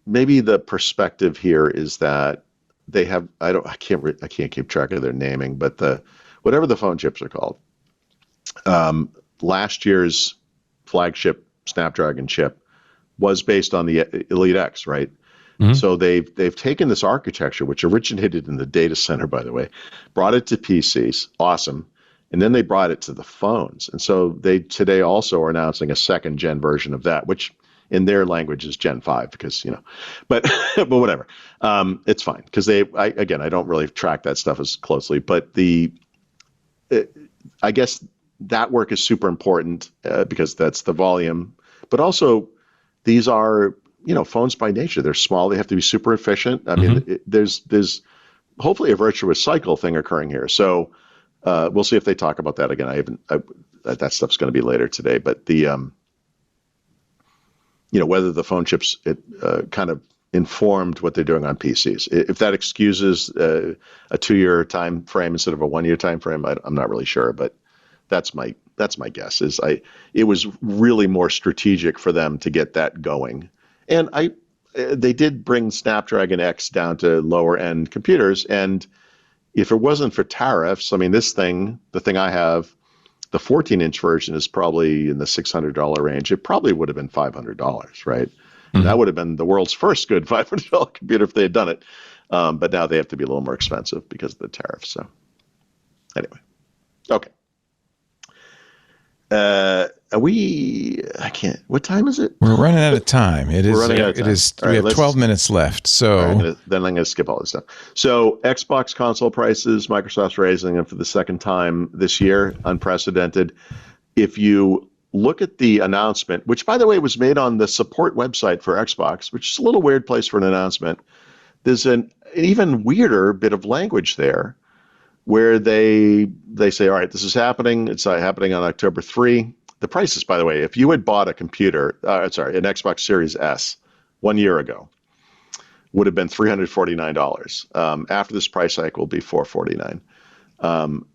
maybe the perspective here is that they have I can't keep track of their naming, but whatever the phone chips are called. Last year's flagship Snapdragon chip was based on the Elite X, right? Mm-hmm. So they've taken this architecture, which originated in the data center, by the way, brought it to PCs, awesome, and then they brought it to the phones. And so they today also are announcing a second gen version of that, which in their language is Gen 5 because, but whatever. It's fine because I don't really track that stuff as closely, but I guess that work is super important because that's the volume, but also these are, phones by nature. They're small. They have to be super efficient. I mean, there's hopefully a virtuous cycle thing occurring here. So we'll see if they talk about that again. That stuff's going to be later today, but whether the phone chips kind of informed what they're doing on PCs. If that excuses a 2-year time frame instead of a 1-year time frame, I'm not really sure, but that's my guess. It was really more strategic for them to get that going, and they did bring Snapdragon X down to lower end computers, and if it wasn't for tariffs, I mean, the thing I have. The 14-inch version is probably in the $600 range. It probably would have been $500, right? Mm-hmm. That would have been the world's first good $500 computer if they had done it. But now they have to be a little more expensive because of the tariffs. So anyway, okay. What time is it? We're running out of time. We have 12 minutes left. So I'm going to skip all this stuff. So Xbox console prices, Microsoft's raising them for the second time this year, unprecedented. If you look at the announcement, which by the way was made on the support website for Xbox, which is a little weird place for an announcement, there's an even weirder bit of language there where they say, all right, this is happening. It's happening on October 3. The prices, by the way, if you had bought an Xbox Series S 1 year ago, would have been $349. After this price hike will be $449.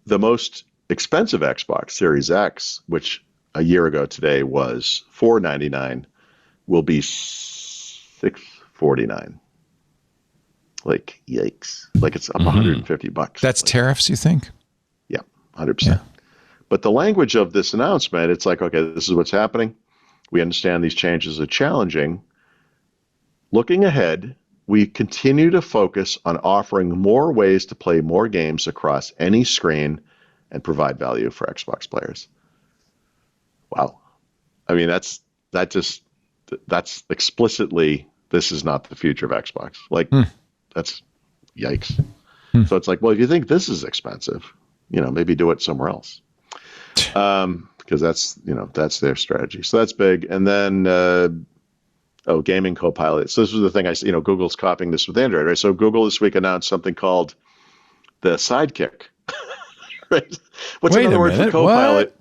The most expensive Xbox Series X, which a year ago today was $499, will be $649. Like, yikes. Like, it's up $150. That's like, tariffs, you think? Yeah, 100%. But the language of this announcement, it's like, okay, this is what's happening. We understand these changes are challenging. Looking ahead, we continue to focus on offering more ways to play more games across any screen and provide value for Xbox players. Wow. I mean, that's explicitly, this is not the future of Xbox. Like, that's yikes. So it's like, well, if you think this is expensive, maybe do it somewhere else. Because that's their strategy. So that's big. And then, gaming Copilot. So this was the thing Google's copying this with Android, right? So Google this week announced something called the Sidekick, right? What's another word for Copilot?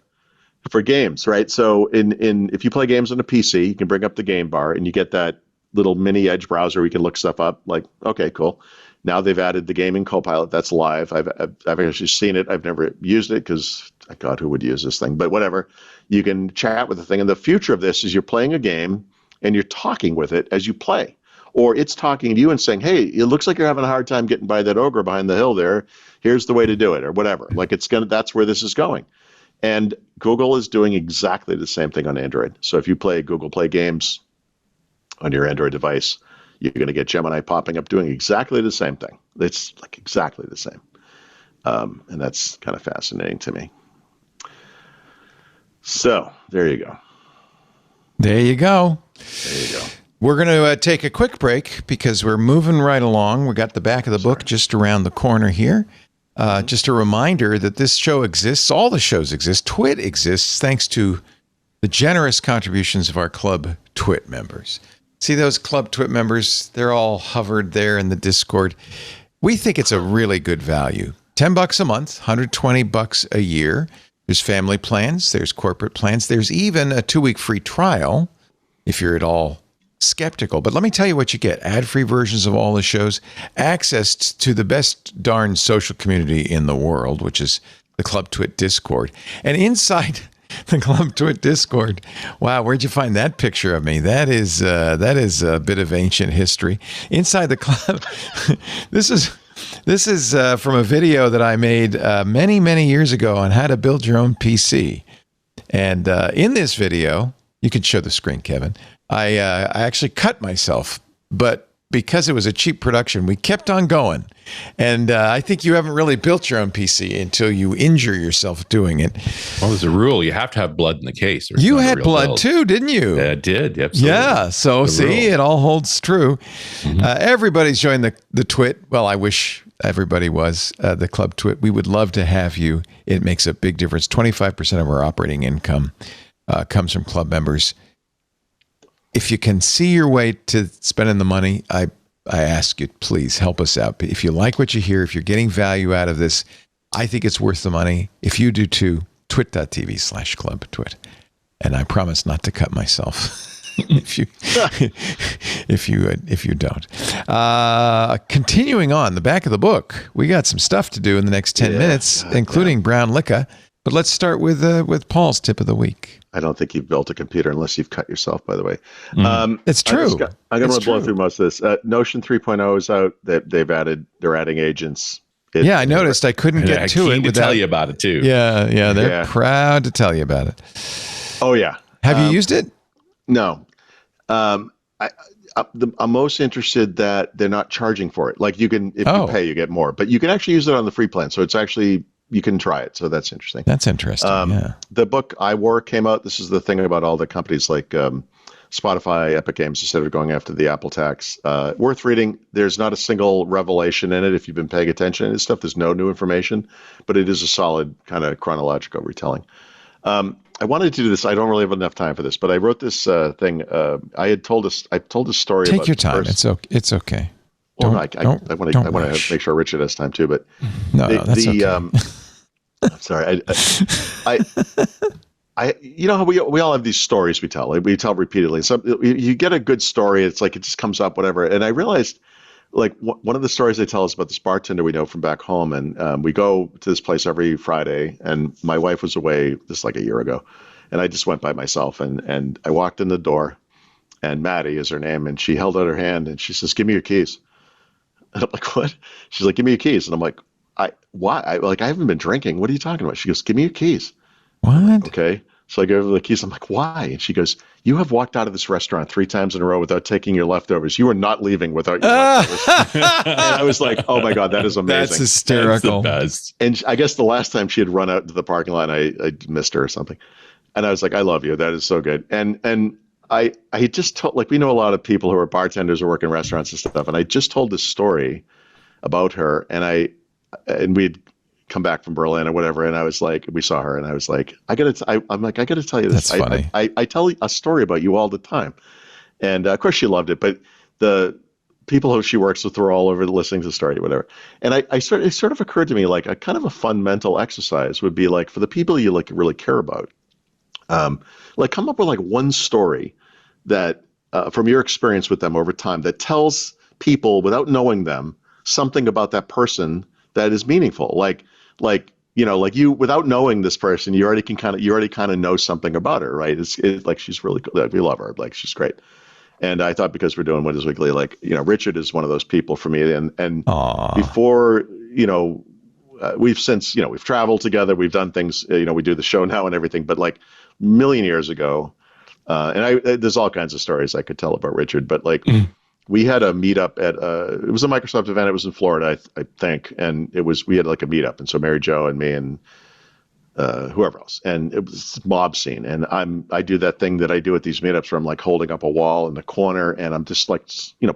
For games, right? So if you play games on a PC, you can bring up the game bar and you get that little mini Edge browser where you can look stuff up. Like, okay, cool. Now they've added the gaming Copilot. That's live. I've actually seen it. I've never used it because, God, who would use this thing? But whatever. You can chat with the thing. And the future of this is you're playing a game and you're talking with it as you play. Or it's talking to you and saying, hey, it looks like you're having a hard time getting by that ogre behind the hill there. Here's the way to do it, or whatever. Like, that's where this is going. And Google is doing exactly the same thing on Android. So if you play Google Play games on your Android device, you're going to get Gemini popping up doing exactly the same thing. It's like exactly the same. And that's kind of fascinating to me. So there you go. There you go. There you go. We're going to take a quick break because we're moving right along. We got the back of the book just around the corner here. Just a reminder that this show exists. All the shows exist. Twit exists thanks to the generous contributions of our Club Twit members. See those Club Twit members? They're all hovered there in the Discord. We think it's a really good value. $10 a month, $120 a year. There's family plans. There's corporate plans. There's even a 2-week free trial if you're at all skeptical. But let me tell you what you get. Ad-free versions of all the shows, access to the best darn social community in the world, which is the Club Twit Discord. And inside the Club Twit Discord, wow, where'd you find that picture of me? That is a bit of ancient history. Inside the club, this is from a video that I made many, many years ago on how to build your own PC. And in this video, you could show the screen, Kevin. I actually cut myself, but because it was a cheap production, we kept on going. And I think you haven't really built your own PC until you injure yourself doing it. Well, there's a rule. You have to have blood in the case. You had blood too, didn't you? Yeah, I did. Absolutely. Yeah. So see, it all holds true. Everybody's joined the Twit. Well, I wish everybody was the Club Twit. We would love to have you. It makes a big difference. 25% of our operating income comes from club members. If you can see your way to spending the money, I ask you, please help us out. If you like what you hear, if you're getting value out of this, I think it's worth the money. If you do too, twit.tv/clubtwit. And I promise not to cut myself if you don't. Continuing on, the back of the book, we got some stuff to do in the next 10 minutes, including Brown Licca. But let's start with Paul's tip of the week. I don't think you've built a computer unless you've cut yourself, by the way. It's true. I'm going to blow through most of this. Notion 3.0 is out. They're adding agents. I noticed. I couldn't get to it without tell you about it too. Yeah, they're proud to tell you about it. Oh yeah. Have you used it? No. I'm most interested that they're not charging for it. Like you pay, you get more, but you can actually use it on the free plan. So it's actually, you can try it. So that's interesting. That's interesting. The book iWar came out. This is the thing about all the companies like Spotify, Epic Games, instead of going after the Apple tax. Worth reading. There's not a single revelation in it if you've been paying attention. It's stuff, there's no new information, but it is a solid kind of chronological retelling. I wanted to do this. I don't really have enough time for this, but I wrote this thing. I told a story. Take about your time. It's okay. Well, I want to make sure Richard has time too, but that's okay. I'm sorry. You know how we all have these stories we tell. We tell repeatedly. So you get a good story, it's like it just comes up, whatever. And I realized, like, one of the stories I tell is about this bartender we know from back home, and we go to this place every Friday. And my wife was away this like a year ago, and I just went by myself. And I walked in the door, and Maddie is her name, and she held out her hand and she says, "Give me your keys." And I'm like, what? She's like, give me your keys. And I'm like, why? I haven't been drinking. What are you talking about? She goes, give me your keys. What? Okay. So I give her the keys. I'm like, why? And she goes, you have walked out of this restaurant 3 times in a row without taking your leftovers. You are not leaving without your leftovers. And I was like, oh my God, that is amazing. That's hysterical. That's the best. And I guess the last time she had run out into the parking lot, I missed her or something. And I was like, I love you. That is so good. And I just told, like, we know a lot of people who are bartenders or work in restaurants and stuff. And I just told this story about her, and we'd come back from Berlin or whatever. And I was like, we saw her, and I was like, I gotta tell you this. That's funny. I tell a story about you all the time. And of course she loved it, but the people who she works with were all over listening to the story, whatever. And it sort of occurred to me, like, a kind of a fun mental exercise would be like, for the people you like really care about, like, come up with like one story that from your experience with them over time that tells people without knowing them something about that person that is meaningful. Like you, without knowing this person, you already kind of know something about her, right? It's like, she's really cool. We love her. Like, she's great. And I thought, because we're doing Windows Weekly, like, Richard is one of those people for me. And Aww. Before, we've traveled together, we've done things, we do the show now and everything, but like a million years ago, there's all kinds of stories I could tell about Richard, but like, we had a meetup at it was a Microsoft event. It was in Florida, I think, and we had like a meetup, and so Mary Jo and me and whoever else, and it was mob scene. And I do that thing that I do at these meetups where I'm like holding up a wall in the corner, and I'm just like,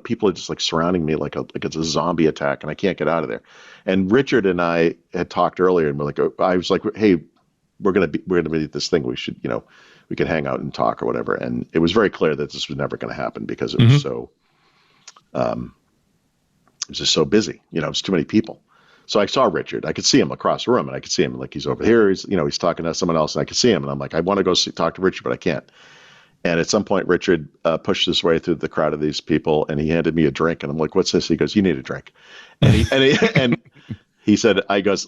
people are just like surrounding me like it's a zombie attack, and I can't get out of there. And Richard and I had talked earlier, and I was like, hey, we're gonna be at this thing. We should, we could hang out and talk or whatever. And it was very clear that this was never going to happen because it was so. It was just so busy, it was too many people. So I saw Richard. I could see him across the room, and I could see him, like, he's over here. He's talking to someone else, and I could see him, and I'm like, I want to go talk to Richard, but I can't. And at some point, Richard pushed his way through the crowd of these people, and he handed me a drink, and I'm like, what's this? He goes, you need a drink. And he said,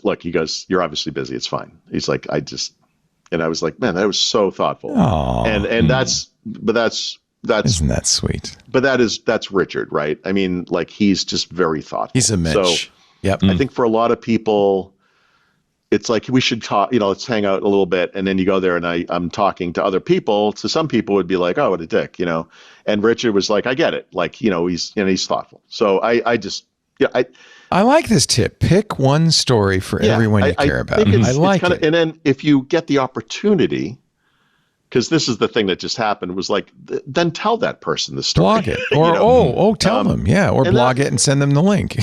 look, you're obviously busy. It's fine. He's like, and I was like, man, that was so thoughtful. Aww. And that's isn't that sweet? But that's Richard, right? I mean, like, he's just very thoughtful. He's a Mitch. So yep. I think for a lot of people, it's like, we should talk, let's hang out a little bit. And then you go there, and I'm talking to other people. So some people would be like, oh, what a dick, And Richard was like, I get it. Like, he's thoughtful. So I like this tip. Pick one story for everyone you care about. I like it. And then if you get the opportunity, because this is the thing that just happened, was like, then tell that person the story. Blog it. Or tell them. Yeah. Or blog it and send them the link.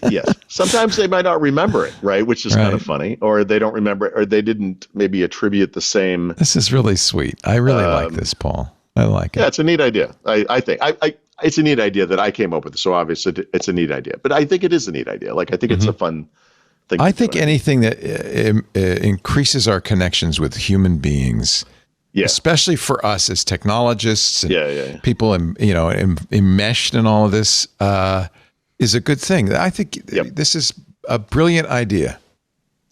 Yes. Sometimes they might not remember it, right? Which is kind of funny. Or they don't remember it, or they didn't maybe attribute the same. This is really sweet. I really like this, Paul. I like it. Yeah, it's a neat idea. I think. It's a neat idea that I came up with. So obviously it's a neat idea. But I think it is a neat idea. Like, I think it's a fun thing. I think anything that increases our connections with human beings, especially for us as technologists and people enmeshed in all of this, is a good thing. I think this is a brilliant idea.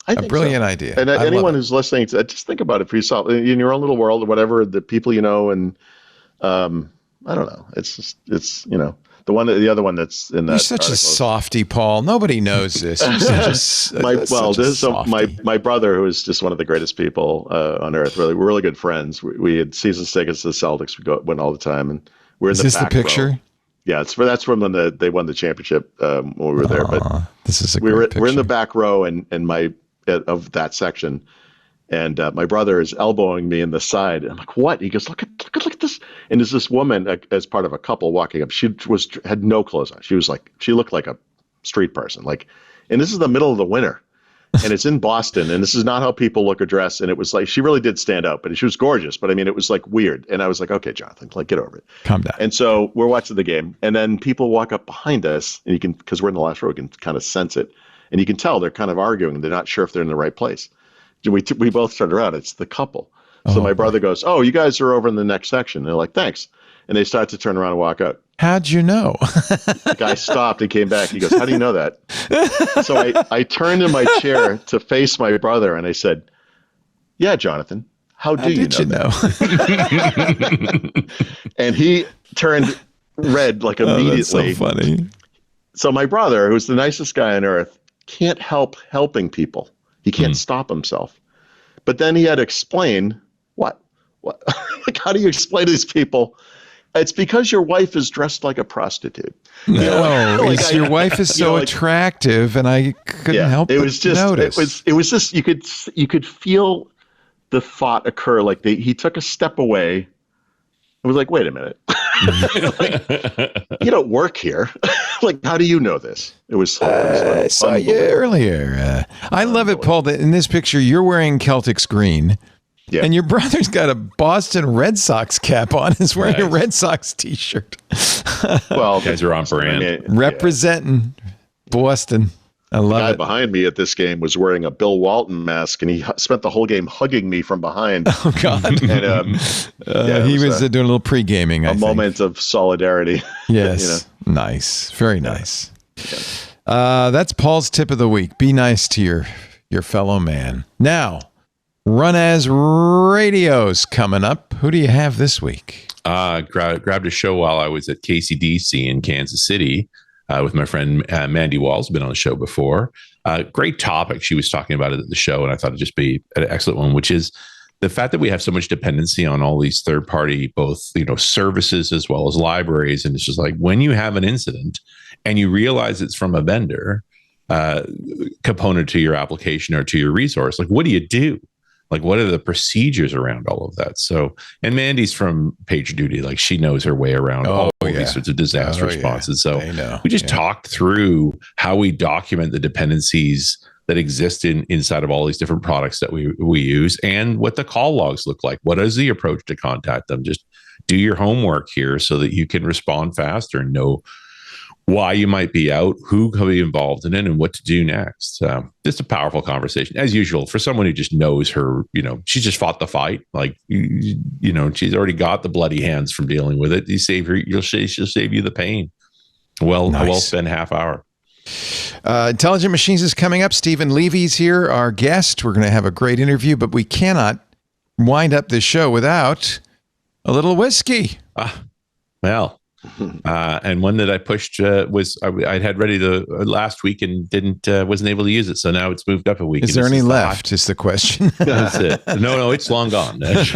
A brilliant idea. And anyone who's listening to just think about it for yourself in your own little world or whatever, the people and I don't know. It's the other one that's in that. You're such a softie, Paul. Nobody knows this. My brother, who is just one of the greatest people on earth. Really, we're really good friends. We had season tickets to the Celtics. We went all the time, and we're in the back row. Is this the picture? Row. Yeah, that's from when they won the championship when we were there. But this is great picture. We're in the back row, and of that section. And my brother is elbowing me in the side. I'm like, what? He goes, look at this. And there's this woman as part of a couple walking up. She had no clothes on. She looked like a street person. And this is the middle of the winter, and it's in Boston. And this is not how people look or dress. And it was like, she really did stand out, but she was gorgeous. But I mean, it was like weird. And I was like, okay, Jonathan, get over it. Calm down. And so we're watching the game, and then people walk up behind us, and because we're in the last row, you can kind of sense it, and you can tell they're kind of arguing. They're not sure if they're in the right place. We both turned around. It's the couple. So my brother goes, oh, you guys are over in the next section. They're like, thanks. And they start to turn around and walk out. How'd you know? The guy stopped and came back. He goes, how do you know that? So I turned in my chair to face my brother, and I said, yeah, Jonathan, how did you know? And he turned red immediately. That's so funny. So my brother, who's the nicest guy on earth, can't help helping people. He can't stop himself. But then he had to explain what? Like, how do you explain to these people? It's because your wife is dressed like a prostitute. No, your wife is so attractive, and I couldn't help but notice. It was just you could feel the thought occur. Like he took a step away. It was like, wait a minute, like, you don't work here. Like, how do you know this? It was. I saw you earlier. I love it, Paul. That in this picture you're wearing Celtics green. Yeah. And your brother's got a Boston Red Sox cap on. He's wearing a Red Sox T-shirt. Well, you guys are on brand. Representing Boston. I love it. The guy behind me at this game was wearing a Bill Walton mask, and he spent the whole game hugging me from behind. Oh, God. And, he was doing a little pre-gaming, I think. A moment of solidarity. Yes. Nice. Very nice. Yeah. That's Paul's tip of the week. Be nice to your fellow man. Now, Run As Radio's coming up. Who do you have this week? Grabbed a show while I was at KCDC in Kansas City with my friend Mandy Walls, been on the show before. Great topic. She was talking about it at the show, and I thought it'd just be an excellent one, which is the fact that we have so much dependency on all these third-party, both services as well as libraries. And it's just like when you have an incident and you realize it's from a vendor component to your application or to your resource, like what do you do? Like, what are the procedures around all of that? So, and Mandy's from PagerDuty, like she knows her way around all these sorts of disaster responses. So we just talked through how we document the dependencies that exist inside of all these different products that we use and what the call logs look like. What is the approach to contact them? Just do your homework here so that you can respond faster and know why you might be out, who can be involved in it, and what to do next. Just a powerful conversation, as usual, for someone who just knows her, she just fought the fight. Like, she's already got the bloody hands from dealing with it. You save her, she'll save you the pain. Well, nice. A well-spent half hour. Intelligent Machines is coming up. Stephen Levy's here, our guest. We're going to have a great interview, but we cannot wind up this show without a little whiskey. And one that I pushed was I'd had ready last week and wasn't able to use it. So now it's moved up a week. Is there any left? Is the question. That's it. No, it's long gone. Because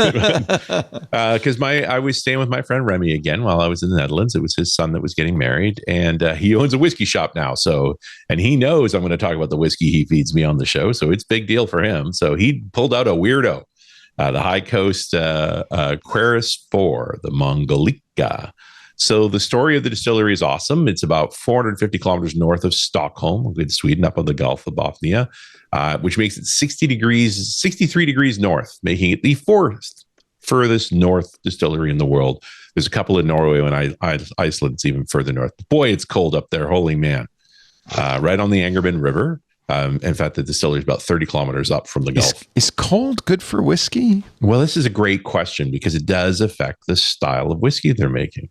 I was staying with my friend Remy again while I was in the Netherlands. It was his son that was getting married, and he owns a whiskey shop now. So, and he knows I'm going to talk about the whiskey he feeds me on the show. So it's a big deal for him. So he pulled out a weirdo, the High Coast Quercus 4, the Mongolica. So the story of the distillery is awesome. It's about 450 kilometers north of Stockholm, in Sweden, up on the Gulf of Bothnia, which makes it 63 degrees north, making it the fourth furthest north distillery in the world. There's a couple in Norway and Iceland. It's even further north. Boy, it's cold up there. Holy man. Right on the Angerman River. In fact, the distillery is about 30 kilometers up from the Gulf. Is cold good for whiskey? Well, this is a great question because it does affect the style of whiskey they're making.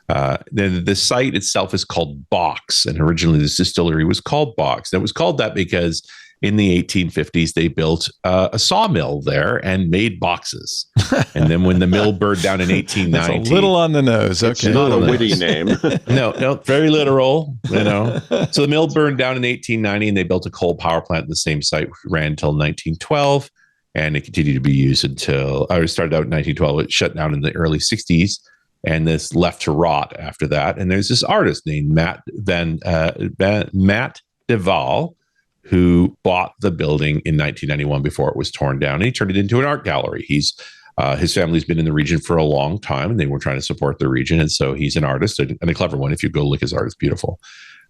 The site itself is called Box, and originally this distillery was called Box. And it was called that because in the 1850s, they built a sawmill there and made boxes. And then when the mill burned down in 1890... That's a little on the nose. Okay. It's not a witty name. No, very literal, So the mill burned down in 1890, and they built a coal power plant in the same site, which ran until 1912. And it continued to be used until... it started out in 1912. It shut down in the early 60s. And this left to rot after that. And there's this artist named Matt Deval, who bought the building in 1991 before it was torn down. And he turned it into an art gallery. His family's been in the region for a long time, and they were trying to support the region. And so he's an artist and a clever one. If you go look his art, it's beautiful.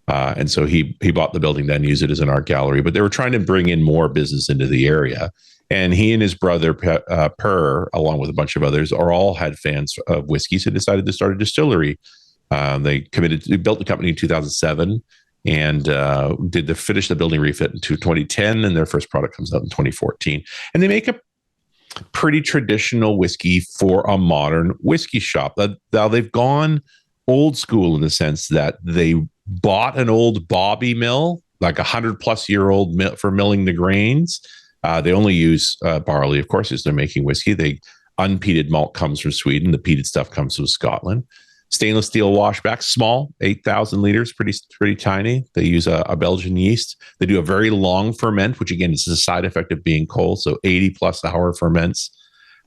And so he bought the building, then used it as an art gallery. But they were trying to bring in more business into the area. And he and his brother, Per, along with a bunch of others, all had fans of whiskey, so decided to start a distillery. They built the company in 2007 and finished the building refit into 2010, and their first product comes out in 2014. And they make a pretty traditional whiskey for a modern whiskey shop. Now they've gone old school in the sense that they bought an old Bobby mill, like 100-plus-year-old mill for milling the grains. They only use barley, of course, as they're making whiskey. Unpeated malt comes from Sweden. The peated stuff comes from Scotland. Stainless steel washback, small, 8,000 liters, pretty tiny. They use a Belgian yeast. They do a very long ferment, which again is a side effect of being cold, so 80 plus hour ferments.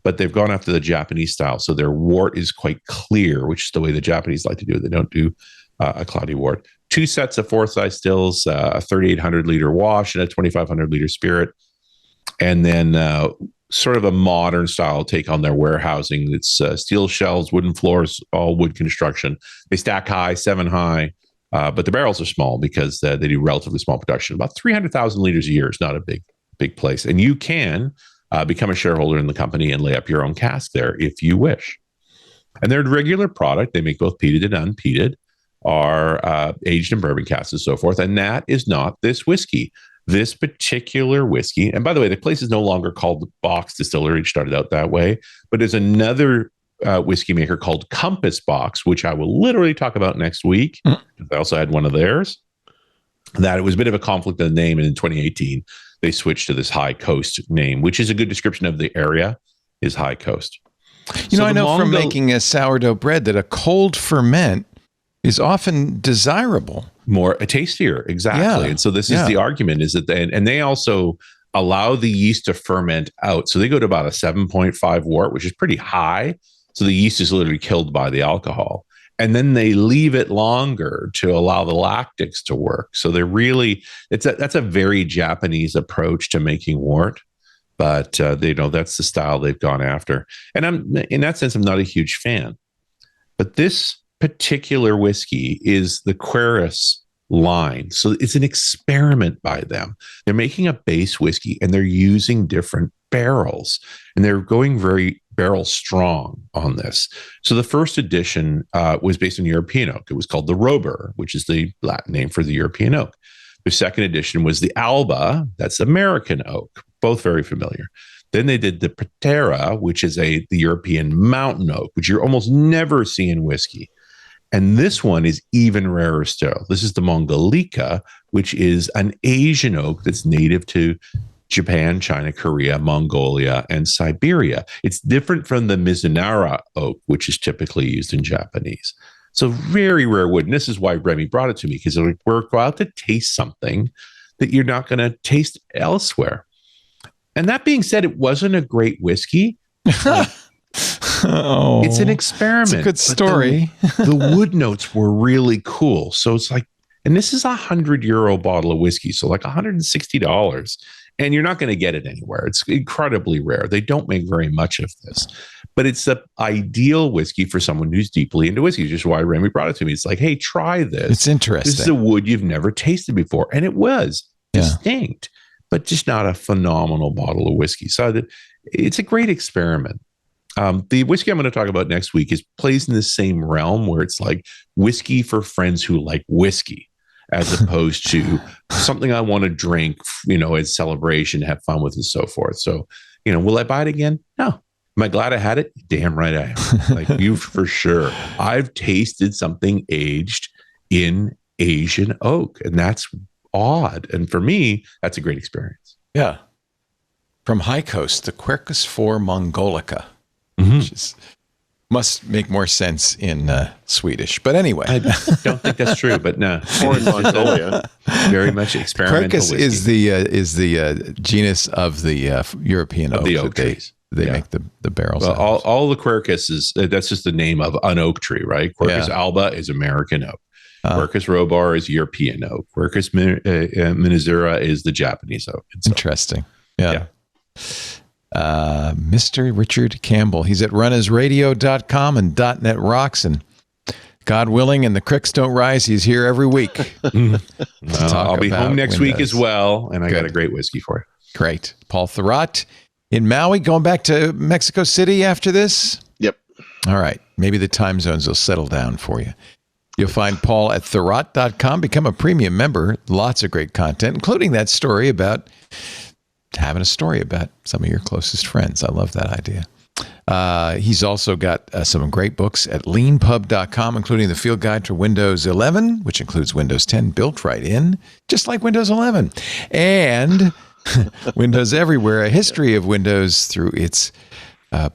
But they've gone after the Japanese style, so their wort is quite clear, which is the way the Japanese like to do it. They don't do a cloudy wort. 2 sets of 4-size stills, a 3,800 liter wash, and a 2,500 liter spirit. And then sort of a modern style take on their warehousing. It's steel shelves, wooden floors, all wood construction. They stack high, 7 high, but the barrels are small because they do relatively small production. About 300,000 liters a year is not a big place. And you can become a shareholder in the company and lay up your own cask there if you wish. And their regular product, they make both peated and unpeated, are aged in bourbon casks and so forth. And that is not this whiskey. This particular whiskey, and by the way, the place is no longer called the Box Distillery. It started out that way, but there's another whiskey maker called Compass Box, which I will literally talk about next week. I also had one of theirs. That it was a bit of a conflict in the name, and in 2018, they switched to this High Coast name, which is a good description of the area, is High Coast. I know from making a sourdough bread that a cold ferment is often desirable. More tastier, exactly. Yeah. And so this is the argument, is that they also allow the yeast to ferment out. So they go to about a 7.5 wort, which is pretty high. So the yeast is literally killed by the alcohol. And then they leave it longer to allow the lactics to work. So they're really, that's a very Japanese approach to making wort. But that's the style they've gone after. And in that sense, I'm not a huge fan. But this particular whiskey is the Quercus line. So it's an experiment by them. They're making a base whiskey and they're using different barrels, and they're going very barrel strong on this. So the first edition was based on European oak. It was called the Robur, which is the Latin name for the European oak. The second edition was the Alba, that's American oak, both very familiar. Then they did the Patera, which is the European mountain oak, which you almost never see in whiskey. And this one is even rarer still. This is the Mongolica, which is an Asian oak that's native to Japan, China, Korea, Mongolia, and Siberia. It's different from the Mizunara oak, which is typically used in Japanese. So very rare wood. And this is why Remy brought it to me, because we're about to taste something that you're not going to taste elsewhere. And that being said, it wasn't a great whiskey. It's an experiment. It's a good story. The wood notes were really cool. So it's like, and this is €100 bottle of whiskey. So like $160. And you're not going to get it anywhere. It's incredibly rare. They don't make very much of this. But it's the ideal whiskey for someone who's deeply into whiskey, which is why Remy brought it to me. It's like, hey, try this. It's interesting. This is a wood you've never tasted before. And it was distinct, but just not a phenomenal bottle of whiskey. So it's a great experiment. The whiskey I'm going to talk about next week plays in the same realm, where it's like whiskey for friends who like whiskey, as opposed to something I want to drink, as celebration, have fun with, and so forth. So, will I buy it again? No. Am I glad I had it? Damn right I am. Like you, for sure. I've tasted something aged in Asian oak, and that's odd. And for me, that's a great experience. Yeah. From High Coast, the Quercus 4 Mongolica. Which must make more sense in Swedish. But anyway. I don't think that's true, but no. Or in Mongolia. Very much experimental Quercus whiskey. is the genus of the European oak. The oak trees. They make the barrels. Well, all the Quercus that's just the name of an oak tree, right? Quercus alba is American oak. Quercus robur is European oak. Quercus minazura is the Japanese oak. Interesting. Yeah. Mr. Richard Campbell. He's at runnersradio.com and .net rocks, and God willing and the cricks don't rise, he's here every week. I'll be home next week as well, and I got a great whiskey for you. Great. Paul Thurrott in Maui, going back to Mexico City after this? Yep. All right. Maybe the time zones will settle down for you. You'll find Paul at Thurrott.com. Become a premium member. Lots of great content, including that story about having a story about some of your closest friends. I love that idea. He's also got some great books at leanpub.com, including the field guide to Windows 11, which includes Windows 10 built right in, just like Windows 11. And Windows Everywhere, a history of Windows through its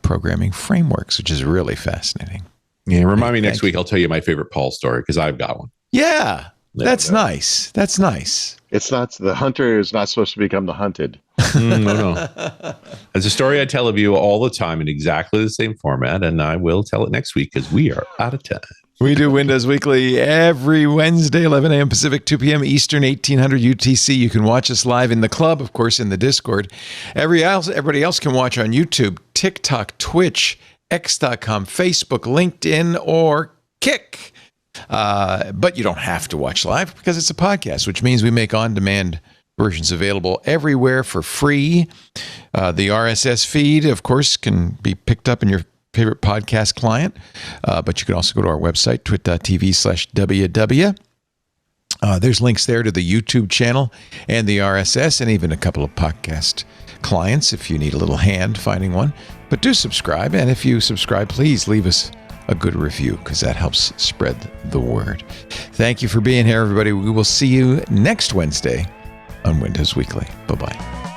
programming frameworks, which is really fascinating. Yeah, remind me next week. I'll tell you my favorite Paul story because I've got one. Yeah, that's nice. That's nice. It's not, the hunter is not supposed to become the hunted. No. It's a story I tell of you all the time in exactly the same format, and I will tell it next week because we are out of time. We do Windows Weekly every Wednesday, 11 a.m. Pacific, 2 p.m. Eastern, 1800 UTC. You can watch us live in the club, of course, in the Discord. Everybody else can watch on YouTube, TikTok, Twitch, X.com, Facebook, LinkedIn, or Kick. But you don't have to watch live because it's a podcast, which means we make on-demand versions available everywhere for free. The RSS feed, of course, can be picked up in your favorite podcast client, but you can also go to our website, twit.tv/WW. There's links there to the YouTube channel and the RSS and even a couple of podcast clients if you need a little hand finding one. But do subscribe, and if you subscribe, please leave us a good review because that helps spread the word. Thank you for being here, everybody. We will see you next Wednesday on Windows Weekly. Bye-bye.